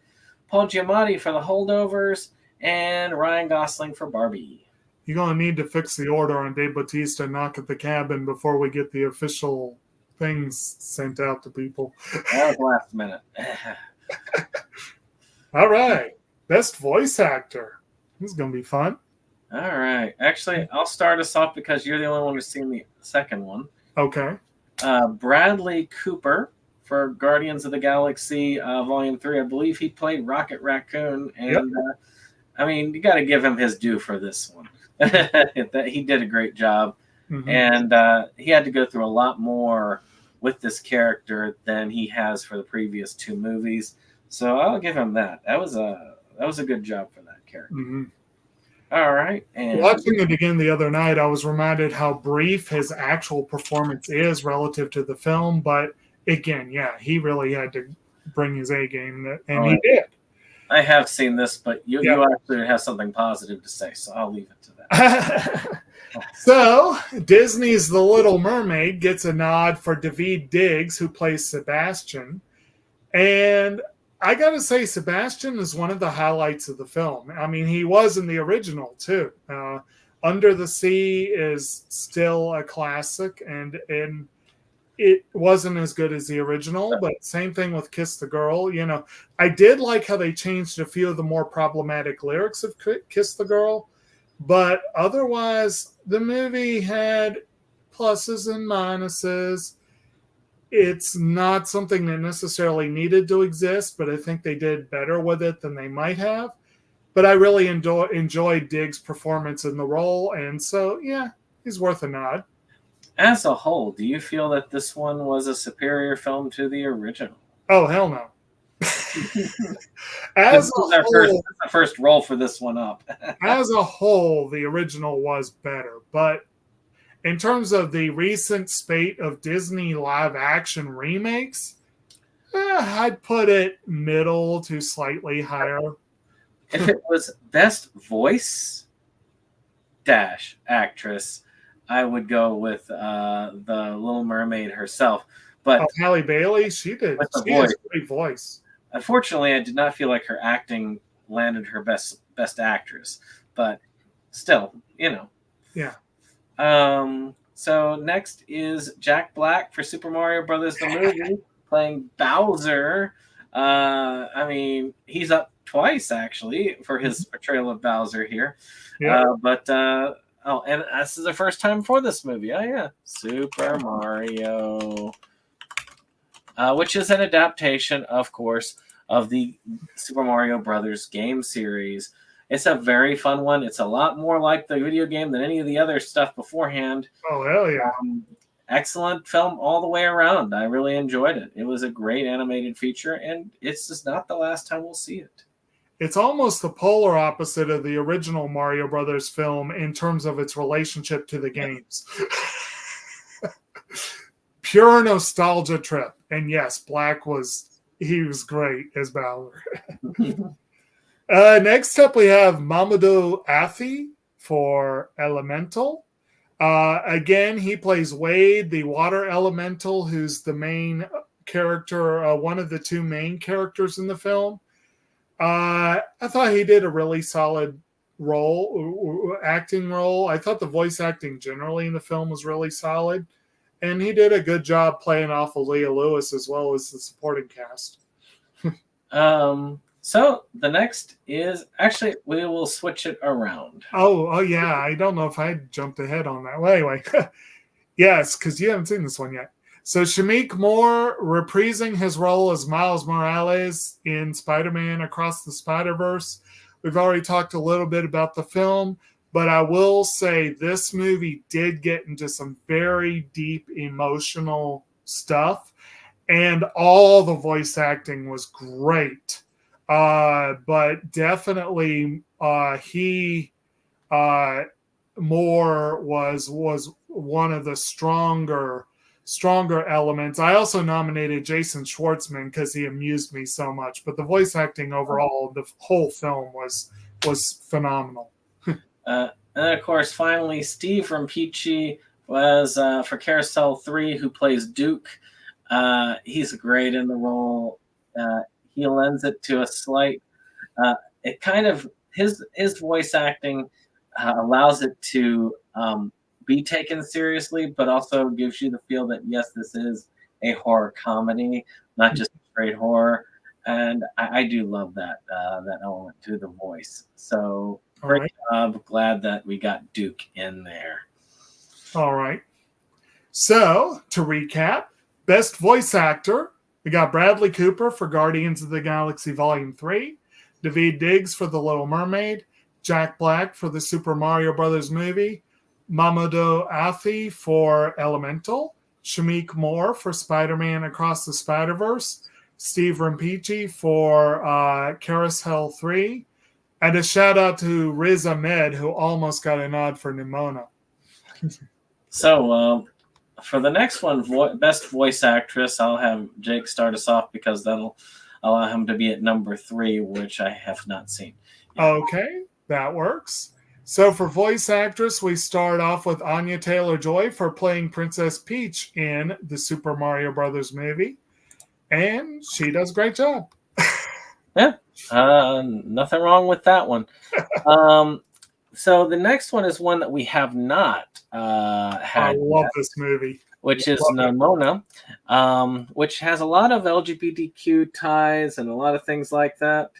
A: Paul Giamatti for The Holdovers, and Ryan Gosling for Barbie.
B: You're going to need to fix the order on Dave Bautista Knock at the Cabin before we get the official things sent out to people.
A: That was last minute.
B: All right. Best voice actor. This is going to be fun.
A: All right. Actually, I'll start us off because you're the only one who's seen the second one.
B: Okay.
A: Bradley Cooper for Guardians of the Galaxy Volume 3. I believe he played Rocket Raccoon. And, I mean, you got to give him his due for this one. He did a great job.
B: Mm-hmm.
A: And he had to go through a lot more with this character than he has for the previous two movies. So I'll give him that. That was a good job for that character.
B: Mm-hmm.
A: All right. And
B: watching it again the other night, I was reminded how brief his actual performance is relative to the film. But again, yeah, he really had to bring his A game, and he did.
A: I have seen this, but you actually have something positive to say, so I'll leave it to that.
B: So Disney's The Little Mermaid gets a nod for Daveed Diggs, who plays Sebastian. And I got to say, Sebastian is one of the highlights of the film. I mean, he was in the original, too. Under the Sea is still a classic, and it wasn't as good as the original, but same thing with Kiss the Girl. You know, I did like how they changed a few of the more problematic lyrics of Kiss the Girl, but otherwise, the movie had pluses and minuses. It's not something that necessarily needed to exist, but I think they did better with it than they might have. But I really enjoyed Diggs' performance in the role, and so, yeah, he's worth a nod.
A: As a whole, do you feel that this one was a superior film to the original?
B: Oh, hell no.
A: This is the first roll for this one up.
B: As a whole, the original was better, but in terms of the recent spate of Disney live-action remakes, I'd put it middle to slightly higher.
A: If it was Best Voice Actress, I would go with the Little Mermaid herself. But
B: Halle Bailey, she has a great voice.
A: Unfortunately, I did not feel like her acting landed her best actress. But still, you know.
B: Yeah.
A: So next is Jack Black for Super Mario Brothers the movie, playing Bowser. I mean, he's up twice actually for his portrayal of Bowser here. Yeah. And this is the first time for this movie. Oh yeah, Super Mario, which is an adaptation, of course, of the Super Mario Brothers game series. It's a very fun one. It's a lot more like the video game than any of the other stuff beforehand.
B: Oh, hell yeah.
A: Excellent film all the way around. I really enjoyed it. It was a great animated feature, and it's just not the last time we'll see it.
B: It's almost the polar opposite of the original Mario Brothers film in terms of its relationship to the games. Pure nostalgia trip. And yes, Black was great as Bowser. Next up, we have Mamoudou Athie for Elemental. Again, he plays Wade, the water elemental, who's the main character, one of the two main characters in the film. I thought he did a really solid acting role. I thought the voice acting generally in the film was really solid. And he did a good job playing off of Leah Lewis as well as the supporting cast.
A: So the next is actually we will switch it around.
B: Oh yeah. I don't know if I jumped ahead on that. Well, anyway, yes, because you haven't seen this one yet. So Shameik Moore reprising his role as Miles Morales in Spider-Man Across the Spider-Verse. We've already talked a little bit about the film, but I will say this movie did get into some very deep emotional stuff, and all the voice acting was great. But definitely Moore was one of the stronger stronger elements. I also nominated Jason Schwartzman because he amused me so much. But the voice acting overall, the whole film was phenomenal.
A: And of course, finally, Steve from Peachy was for Carousel 3, who plays Duke. He's great in the role. He lends it to a slight. It kind of his voice acting allows it to be taken seriously, but also gives you the feel that yes, this is a horror comedy, not just straight horror. And I do love that that element to the voice. So great job. Glad that we got Duke in there.
B: All right. So to recap, best voice actor, we got Bradley Cooper for Guardians of the Galaxy Volume 3, Daveed Diggs for The Little Mermaid, Jack Black for the Super Mario Brothers movie, Mamoudou Athie for Elemental, Shameik Moore for Spider-Man Across the Spider-Verse, Steve Rimpeachy for Carousel 3, and a shout out to Riz Ahmed, who almost got a nod for Nimona.
A: So for the next one, best voice actress, I'll have Jake start us off because that'll allow him to be at number 3, which I have not seen.
B: Okay, that works. So for voice actress, we start off with Anya Taylor-Joy for playing Princess Peach in the Super Mario Brothers movie. And she does a great job.
A: Yeah, nothing wrong with that one. So the next one is one that we have not had.
B: I love this movie.
A: Which is Nimona, which has a lot of LGBTQ ties and a lot of things like that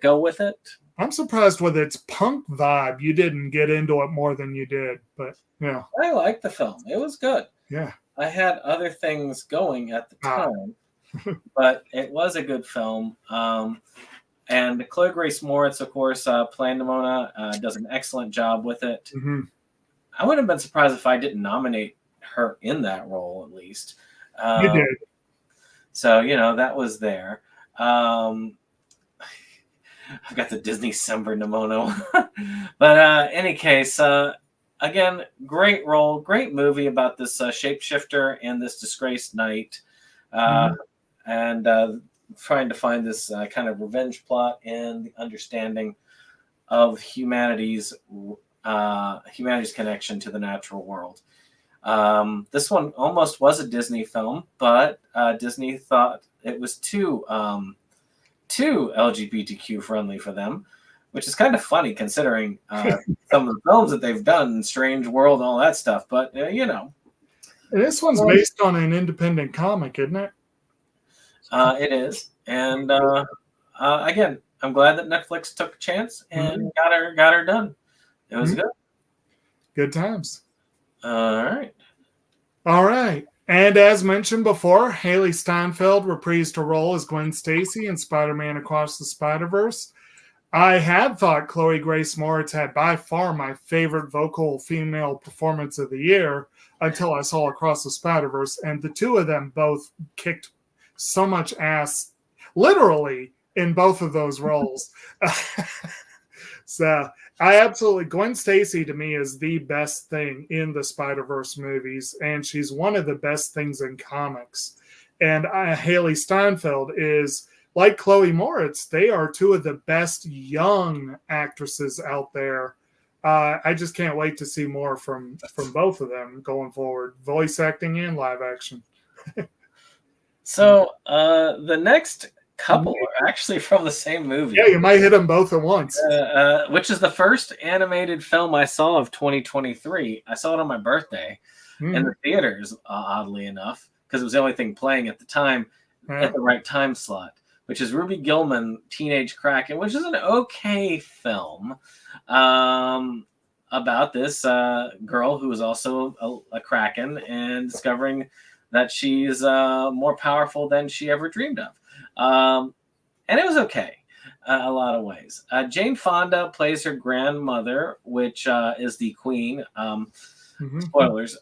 A: go with it.
B: I'm surprised with its punk vibe, you didn't get into it more than you did. But yeah,
A: I liked the film. It was good.
B: Yeah,
A: I had other things going at the time, but it was a good film. And Chloe Grace Moretz, of course, playing Nimona, does an excellent job with it.
B: Mm-hmm.
A: I wouldn't have been surprised if I didn't nominate her in that role, at least.
B: You did.
A: So, that was there. I've got the Disney Sember Nimona. But any case, again, great role, great movie about this shapeshifter and this disgraced knight. And trying to find this kind of revenge plot and the understanding of humanity's connection to the natural world. This one almost was a Disney film, but Disney thought it was too LGBTQ friendly for them, which is kind of funny considering some of the films that they've done, Strange World and all that stuff. But
B: this one's based on an independent comic, isn't it?
A: It is, and again, I'm glad that Netflix took a chance and got her done. It was good.
B: Good times.
A: All
B: right. And as mentioned before, Haley Steinfeld reprised her role as Gwen Stacy in Spider-Man Across the Spider-Verse. I had thought Chloe Grace Moretz had by far my favorite vocal female performance of the year until I saw Across the Spider-Verse, and the two of them both kicked so much ass, literally, in both of those roles. So Gwen Stacy to me is the best thing in the Spider-Verse movies, and she's one of the best things in comics. And Haley Steinfeld is, like Chloe Moretz, they are two of the best young actresses out there. I just can't wait to see more from both of them going forward, voice acting and live action.
A: So the next couple are actually from the same movie.
B: Yeah, you might hit them both at once.
A: Which is the first animated film I saw of 2023. I saw it on my birthday in the theaters, oddly enough, because it was the only thing playing at the time at the right time slot, which is Ruby Gillman, Teenage Kraken, which is an okay film about this girl who is also a Kraken and discovering that she's more powerful than she ever dreamed of. And it was okay a lot of ways. Jane Fonda plays her grandmother, which is the queen. Spoilers.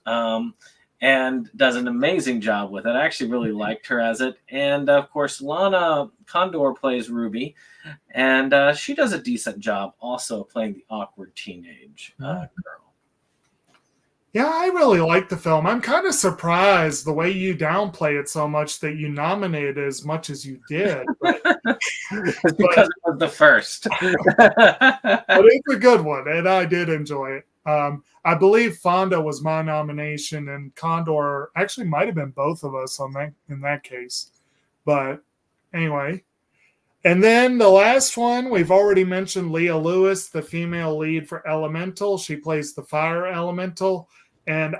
A: And does an amazing job with it. I actually really liked her as it. And, of course, Lana Condor plays Ruby. And she does a decent job also playing the awkward teenage girl.
B: Yeah, I really like the film. I'm kind of surprised the way you downplay it so much that you nominated it as much as you did. But,
A: It's because it was the first.
B: but it's a good one, and I did enjoy it. I believe Fonda was my nomination, and Condor actually might have been both of us on that in that case. But anyway, and then the last one, we've already mentioned Leah Lewis, the female lead for Elemental. She plays the fire elemental, and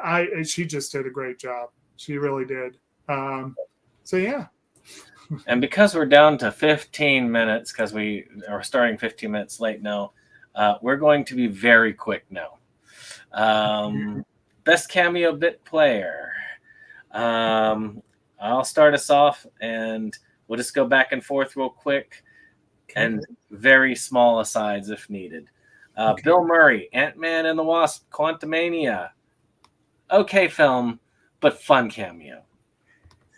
B: she just did a great job. She really did. So yeah.
A: And because we're down to 15 minutes, because we are starting 15 minutes late now, we're going to be very quick now. Best cameo bit player. I'll start us off, and we'll just go back and forth real quick, and very small asides if needed. Bill Murray, Ant-Man and the Wasp, Quantumania. Okay film, but fun cameo.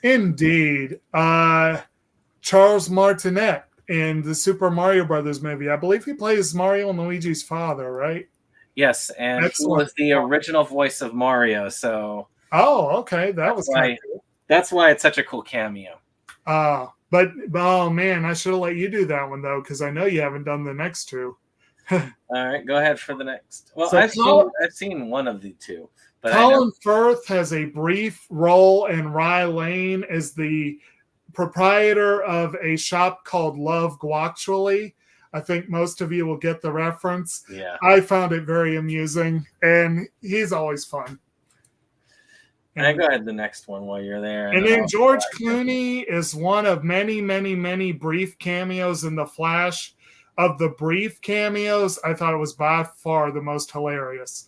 B: Indeed. Charles Martinet in the Super Mario Brothers movie. I believe he plays Mario and Luigi's father, right?
A: Yes, and Excellent. He was the original voice of Mario, so...
B: Oh, okay. That's
A: why it's such a cool cameo.
B: But oh man, I should have let you do that one though, because I know you haven't done the next two.
A: All right, go ahead for the next. Well, so I've seen one of the two. But
B: Colin Firth has a brief role in Rye Lane as the proprietor of a shop called Love Guactually. I think most of you will get the reference.
A: Yeah,
B: I found it very amusing, and he's always fun.
A: And go ahead the next one while you're there.
B: And then George Clooney is one of many, many, many brief cameos in The Flash. Of the brief cameos, I thought it was by far the most hilarious.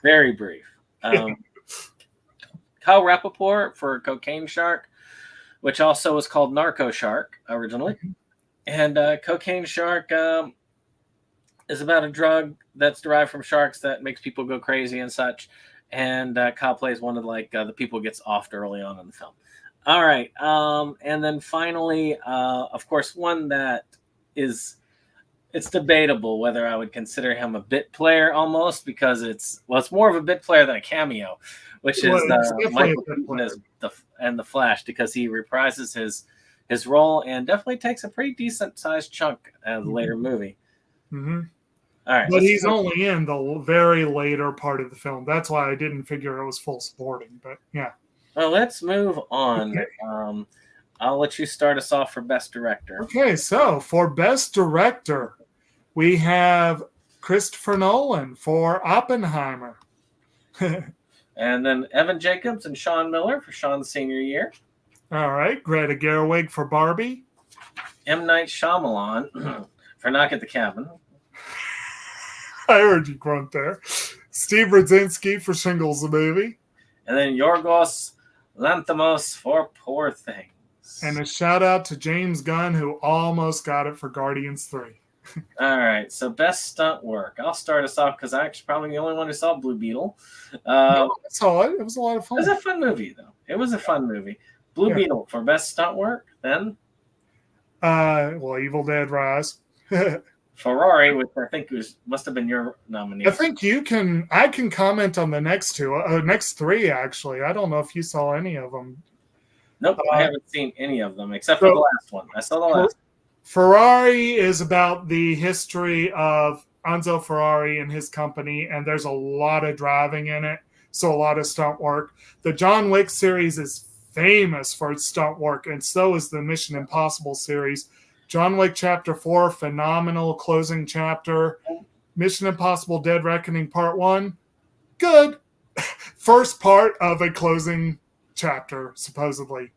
A: Very brief. Kyle Rappaport for Cocaine Shark, which also was called Narco Shark originally. And Cocaine Shark is about a drug that's derived from sharks that makes people go crazy and such. And Kyle plays one of the people who gets offed early on in the film. All right. And then finally, of course, one that it's debatable whether I would consider him a bit player almost, because it's more of a bit player than a cameo, which is Michael Keaton and the Flash, because he reprises his role and definitely takes a pretty decent sized chunk of the later movie.
B: Mm-hmm.
A: All right,
B: but he's only in the very later part of the film. That's why I didn't figure it was full supporting. But yeah.
A: Well, let's move on. Okay. I'll let you start us off for Best Director.
B: Okay, so for Best Director, we have Christopher Nolan for Oppenheimer.
A: And then Evan Jacobs and Sean Miller for Sean's senior year.
B: All right, Greta Gerwig for Barbie.
A: M. Night Shyamalan for Knock at the Cabin.
B: I heard you grunt there. Steve Radzinski for Shingles the Movie.
A: And then Yorgos Lanthimos for Poor Things.
B: And a shout out to James Gunn, who almost got it for Guardians 3.
A: All right, so Best Stunt Work. I'll start us off because I'm actually probably the only one who saw Blue Beetle.
B: I saw it. It was a lot of fun.
A: It was a fun movie, though. It was a fun movie. Blue Beetle for Best Stunt Work, then?
B: Evil Dead Rise.
A: Ferrari, which I think must have been your nominee.
B: I think I can comment on the next two, next three, actually. I don't know if you saw any of them.
A: Nope, I haven't seen any of them except for the last one. I saw the last one.
B: Ferrari is about the history of Enzo Ferrari and his company, and there's a lot of driving in it, so a lot of stunt work. The John Wick series is famous for its stunt work, and so is the Mission Impossible series. John Wick Chapter 4, phenomenal closing chapter. Mission Impossible Dead Reckoning Part 1, good. First part of a closing chapter, supposedly.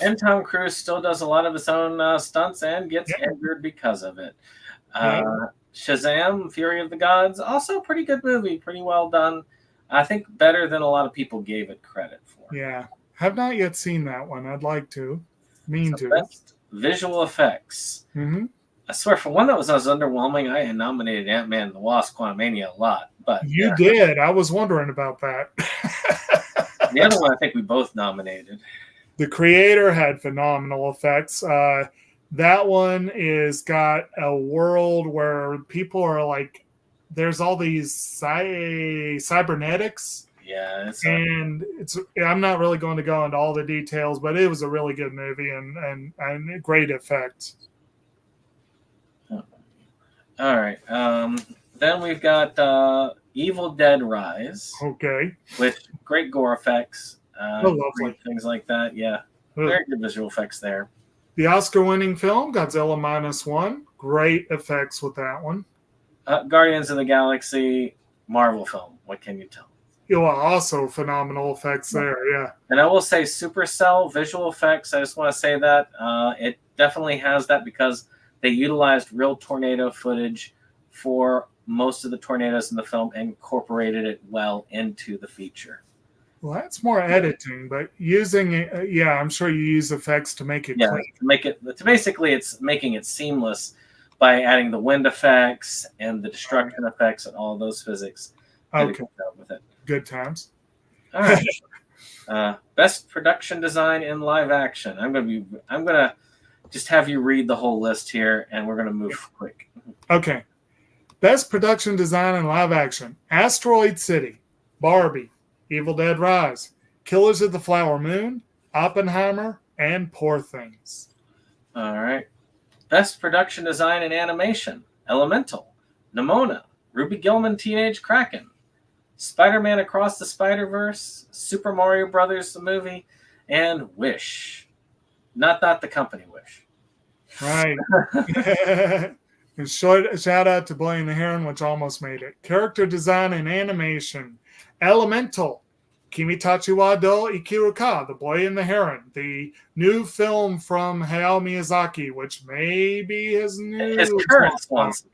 A: And Tom Cruise still does a lot of his own stunts and gets injured because of it. Shazam, Fury of the Gods, also a pretty good movie, pretty well done. I think better than a lot of people gave it credit for.
B: Yeah, have not yet seen that one. I'd like to.
A: Best visual effects.
B: Mm-hmm.
A: I swear, for one that was as underwhelming, I had nominated Ant-Man and the Wasp: Quantumania a lot. But
B: you did. I was wondering about that.
A: The other one I think we both nominated.
B: The Creator had phenomenal effects. That one is got a world where people are like there's all these cybernetics.
A: Yeah,
B: And I'm not really going to go into all the details, but it was a really good movie and great effects.
A: All right. Then we've got Evil Dead Rise.
B: Okay.
A: With great gore effects.
B: Lovely.
A: Things like that. Yeah. Very good visual effects there.
B: The Oscar-winning film, Godzilla -1. Great effects with that one.
A: Guardians of the Galaxy, Marvel film. What can you tell?
B: Also phenomenal effects there, yeah.
A: And I will say Supercell visual effects, I just want to say that it definitely has that because they utilized real tornado footage for most of the tornadoes in the film and incorporated it well into the feature.
B: Well, that's more editing, but using it, I'm sure you use effects to make it clean.
A: Basically it's making it seamless by adding the wind effects and the destruction effects and all those physics.
B: Okay.
A: With it.
B: Good times.
A: All right. Best production design in live action. I'm gonna just have you read the whole list here, and we're gonna move quick.
B: Okay. Best production design in live action: Asteroid City, Barbie, Evil Dead Rise, Killers of the Flower Moon, Oppenheimer, and Poor Things.
A: All right. Best production design in animation: Elemental, Nimona, Ruby Gillman, Teenage Kraken, Spider-Man Across the Spider-Verse, Super Mario Brothers the movie, and Wish. Not the company Wish.
B: Right. And shout out to Boy and the Heron, which almost made it. Character design and animation: Elemental, Kimitachi wa do Ikiru ka, The Boy and the Heron, the new film from Hayao Miyazaki, which may be his
A: current sponsor.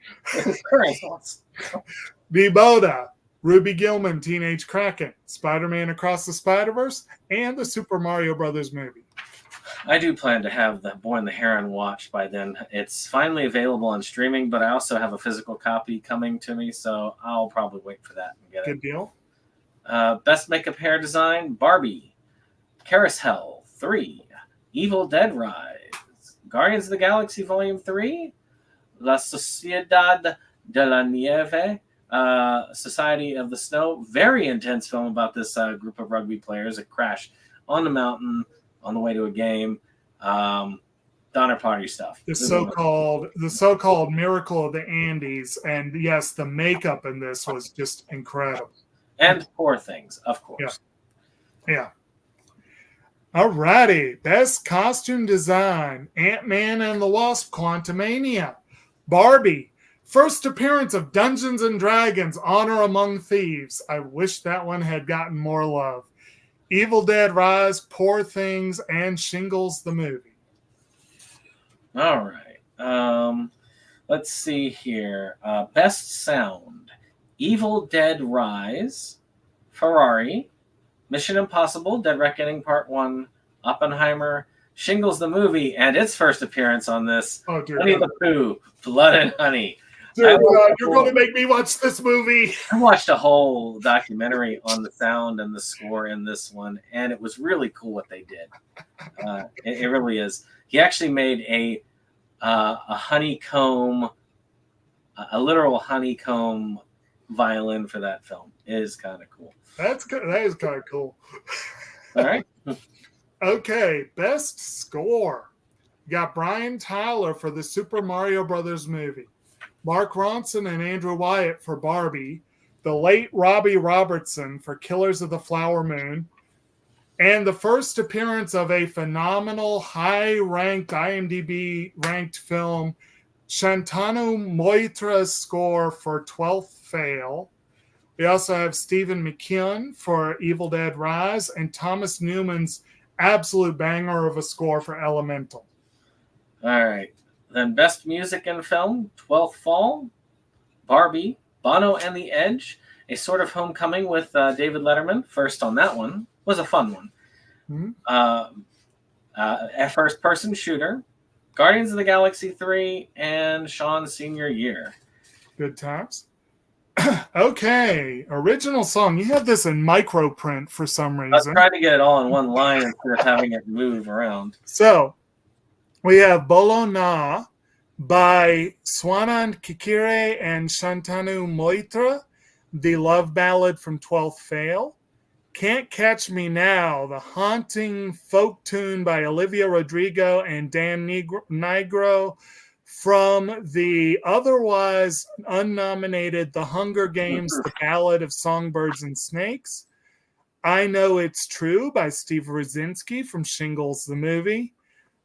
B: Biboda, Ruby Gillman, Teenage Kraken, Spider-Man Across the Spider-Verse, and the Super Mario Brothers movie.
A: I do plan to have the Boy and the Heron watched by then. It's finally available on streaming, but I also have a physical copy coming to me, so I'll probably wait for that and get it.
B: Good deal.
A: Best makeup hair design: Barbie, Carousel 3, Evil Dead Rise, Guardians of the Galaxy Volume 3, La Sociedad de la Nieve, Society of the Snow. Very intense film about this group of rugby players that crash on the mountain on the way to a game. Donner Party stuff.
B: The so-called Miracle of the Andes, and yes, the makeup in this was just incredible.
A: And Poor Things, of course.
B: Yeah. All righty. Best costume design: Ant-Man and the Wasp: Quantumania, Barbie, first appearance of Dungeons and Dragons: Honor Among Thieves. I wish that one had gotten more love. Evil Dead Rise, Poor Things, and Shingles the movie.
A: All right. Let's see here. Best sound: Evil Dead Rise, Ferrari, Mission Impossible: Dead Reckoning Part 1, Oppenheimer, Shingles the movie, and its first appearance on this, Winnie the Pooh, Blood and Honey.
B: Dear God, you're going to make me watch this movie.
A: I watched a whole documentary on the sound and the score in this one, and it was really cool what they did. It really is. He actually made a honeycomb, a literal honeycomb violin for that film. It is kind of cool.
B: That is kind of cool.
A: All right.
B: Okay, best score. You got Brian Tyler for the Super Mario Brothers movie, Mark Ronson and Andrew Wyatt for Barbie, the late Robbie Robertson for Killers of the Flower Moon, and the first appearance of a phenomenal high-ranked IMDb-ranked film, Shantanu Moitra's score for 12th Fail. We also have Stephen McKeon for Evil Dead Rise and Thomas Newman's absolute banger of a score for Elemental.
A: All right. Then best music in film: 12th Fall, Barbie, Bono and the Edge, A Sort of Homecoming with David Letterman. First on that one. Was a fun one.
B: Mm-hmm.
A: A first-person shooter, Guardians of the Galaxy 3, and Sean's senior year.
B: Good times. Okay, original song. You have this in micro print for some reason.
A: I was trying to get it all in one line instead of having it move around.
B: So, we have Bolo Na By Swanand Kikire and Shantanu Moitra, the love ballad from 12th Fail. Can't Catch Me Now, the haunting folk tune by Olivia Rodrigo and Dan Nigro from the otherwise unnominated The Hunger Games, The Ballad of Songbirds and Snakes. I Know It's True by Steve Rosinski from Shingles the Movie.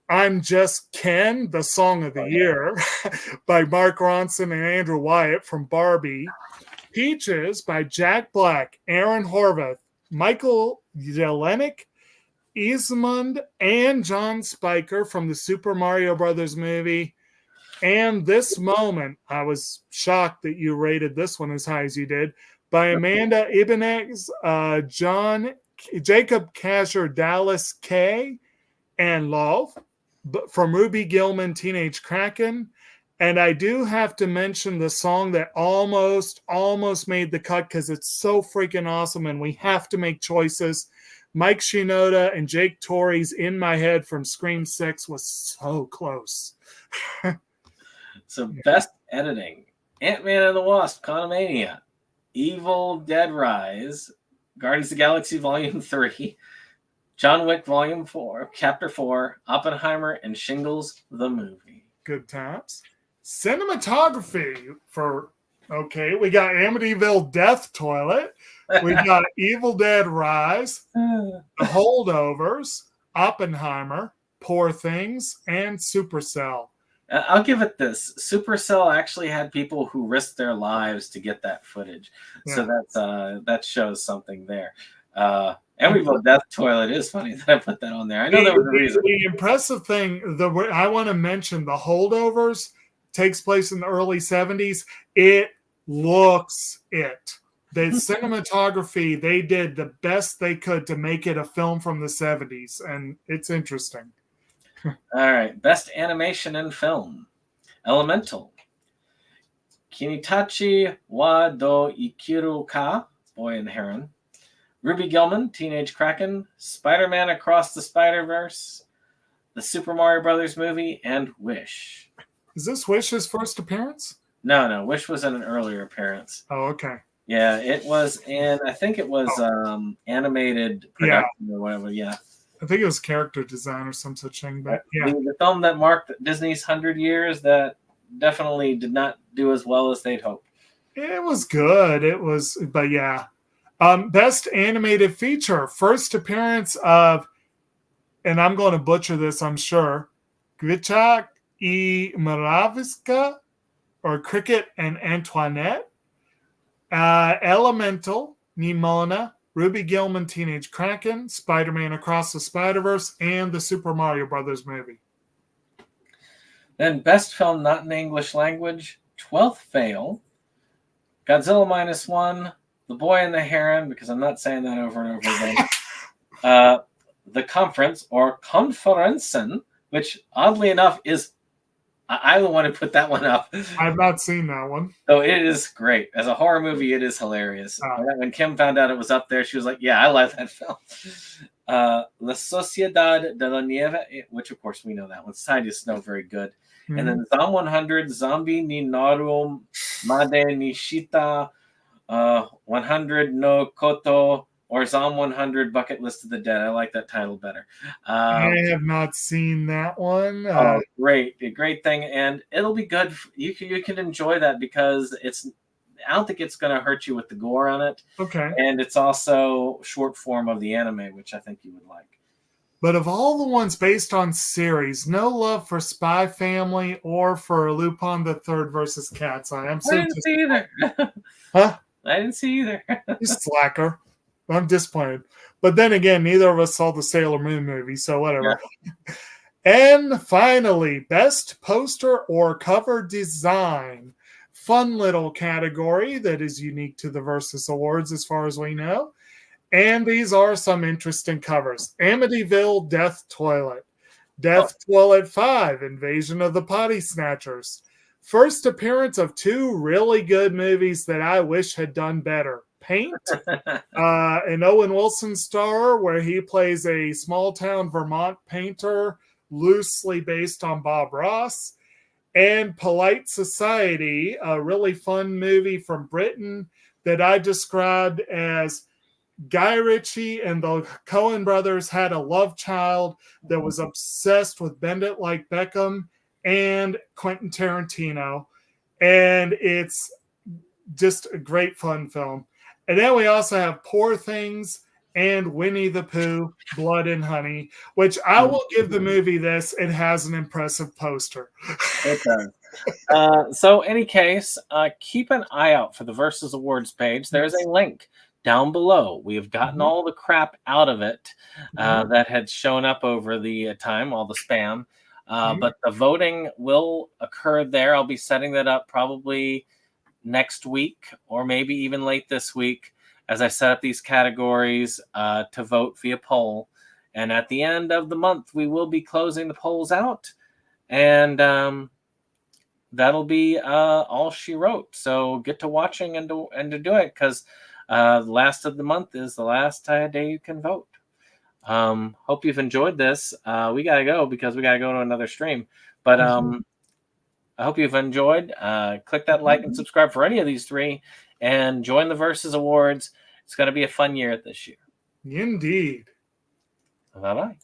B: I'm Just Ken, the Song of the Year by Mark Ronson and Andrew Wyatt from Barbie. Peaches by Jack Black, Aaron Horvath, Michael Jelenic, Ismond, and John Spiker from the Super Mario Brothers movie. And This Moment, I was shocked that you rated this one as high as you did, by Amanda Ibanez, Jacob Kasher, Dallas K, and Love from Ruby Gillman, Teenage Kraken. And I do have to mention the song that almost made the cut because it's so freaking awesome and we have to make choices. Mike Shinoda and Jake Torrey's In My Head from Scream 6 was so close.
A: So best editing, Ant-Man and the Wasp, Quantumania, Evil Dead Rise, Guardians of the Galaxy Volume 3, John Wick Volume 4, Chapter 4, Oppenheimer, and Shingles the Movie.
B: Good times. Cinematography we got Amityville Death Toilet, we got Evil Dead Rise, The Holdovers, Oppenheimer, Poor Things, and Supercell.
A: I'll give it this. Supercell actually had people who risked their lives to get that footage. Yeah. So that shows something there. Amityville Death Toilet is funny that I put that on there. I know there was a reason.
B: The impressive thing, I want to mention The Holdovers takes place in the early 70s. It looks it. The cinematography, they did the best they could to make it a film from the 70s, and it's interesting.
A: All right. Best animation in film. Elemental. Kinitachi wa do ikiru ka, Boy and the Heron. Ruby Gillman, Teenage Kraken. Spider-Man Across the Spider-Verse. The Super Mario Brothers movie, and Wish.
B: Is this Wish's first appearance?
A: No. Wish was in an earlier appearance.
B: Oh, okay.
A: Yeah, it was in, I think it was animated production or whatever, yeah.
B: I think it was character design or some such thing, but yeah.
A: The film that marked Disney's 100 years that definitely did not do as well as they'd hoped.
B: It was good. But yeah. Best animated feature. First appearance of, and I'm going to butcher this, I'm sure, Gwichak E. Maraviska, or Cricket and Antoinette. Elemental, Nimona, Ruby Gillman, Teenage Kraken, Spider-Man Across the Spider-Verse, and the Super Mario Brothers movie.
A: Then best film not in English language, 12th Fail, Godzilla -1, The Boy and the Heron, because I'm not saying that over and over again. The Conference, or Konferensen, which oddly enough is, I the one who put that one up.
B: I've not seen that one.
A: So it is great. As a horror movie, it is hilarious. When Kim found out it was up there, she was like, yeah, I like that film. La Sociedad de la Nieve, which of course we know that one. Society of Snow, very good. Mm-hmm. And then Zom 100, Zombie ni Narum, Made ni Shita, 100 no Koto, or Zom 100 Bucket List of the Dead. I like that title better.
B: I have not seen that one.
A: Great. A great thing. And it'll be good. You can enjoy that because I don't think it's going to hurt you with the gore on it.
B: Okay.
A: And it's also short form of the anime, which I think you would like.
B: But of all the ones based on series, no love for Spy Family or for Lupin the Third versus Cat's Eye.
A: I didn't see either.
B: Huh?
A: I didn't see either.
B: You slacker. I'm disappointed. But then again, neither of us saw the Sailor Moon movie, so whatever. Yeah. And finally, best poster or cover design. Fun little category that is unique to the Versus Awards as far as we know. And these are some interesting covers. Amityville Death Toilet. Death Toilet 5, Invasion of the Potty Snatchers. First appearance of two really good movies that I wish had done better. Paint, an Owen Wilson star where he plays a small-town Vermont painter loosely based on Bob Ross, and Polite Society, a really fun movie from Britain that I described as Guy Ritchie and the Coen brothers had a love child that was obsessed with Bend It Like Beckham and Quentin Tarantino. And it's just a great fun film. And then we also have Poor Things and Winnie the Pooh, Blood and Honey, which I will give the movie this. It has an impressive poster.
A: It does. So, any case, keep an eye out for the Versus Awards page. There's a link down below. We have gotten all the crap out of it that had shown up over the time, all the spam. But the voting will occur there. I'll be setting that up probably next week or maybe even late this week as I set up these categories to vote via poll. And at the end of the month, we will be closing the polls out. And that'll be all she wrote. So get to watching and to do it, because the last of the month is the last day you can vote. Hope you've enjoyed this. We got to go because we got to go to another stream. But I hope you've enjoyed. Click that like and subscribe for any of these three, and join the Versus Awards. It's going to be a fun year this year.
B: Indeed.
A: Bye-bye.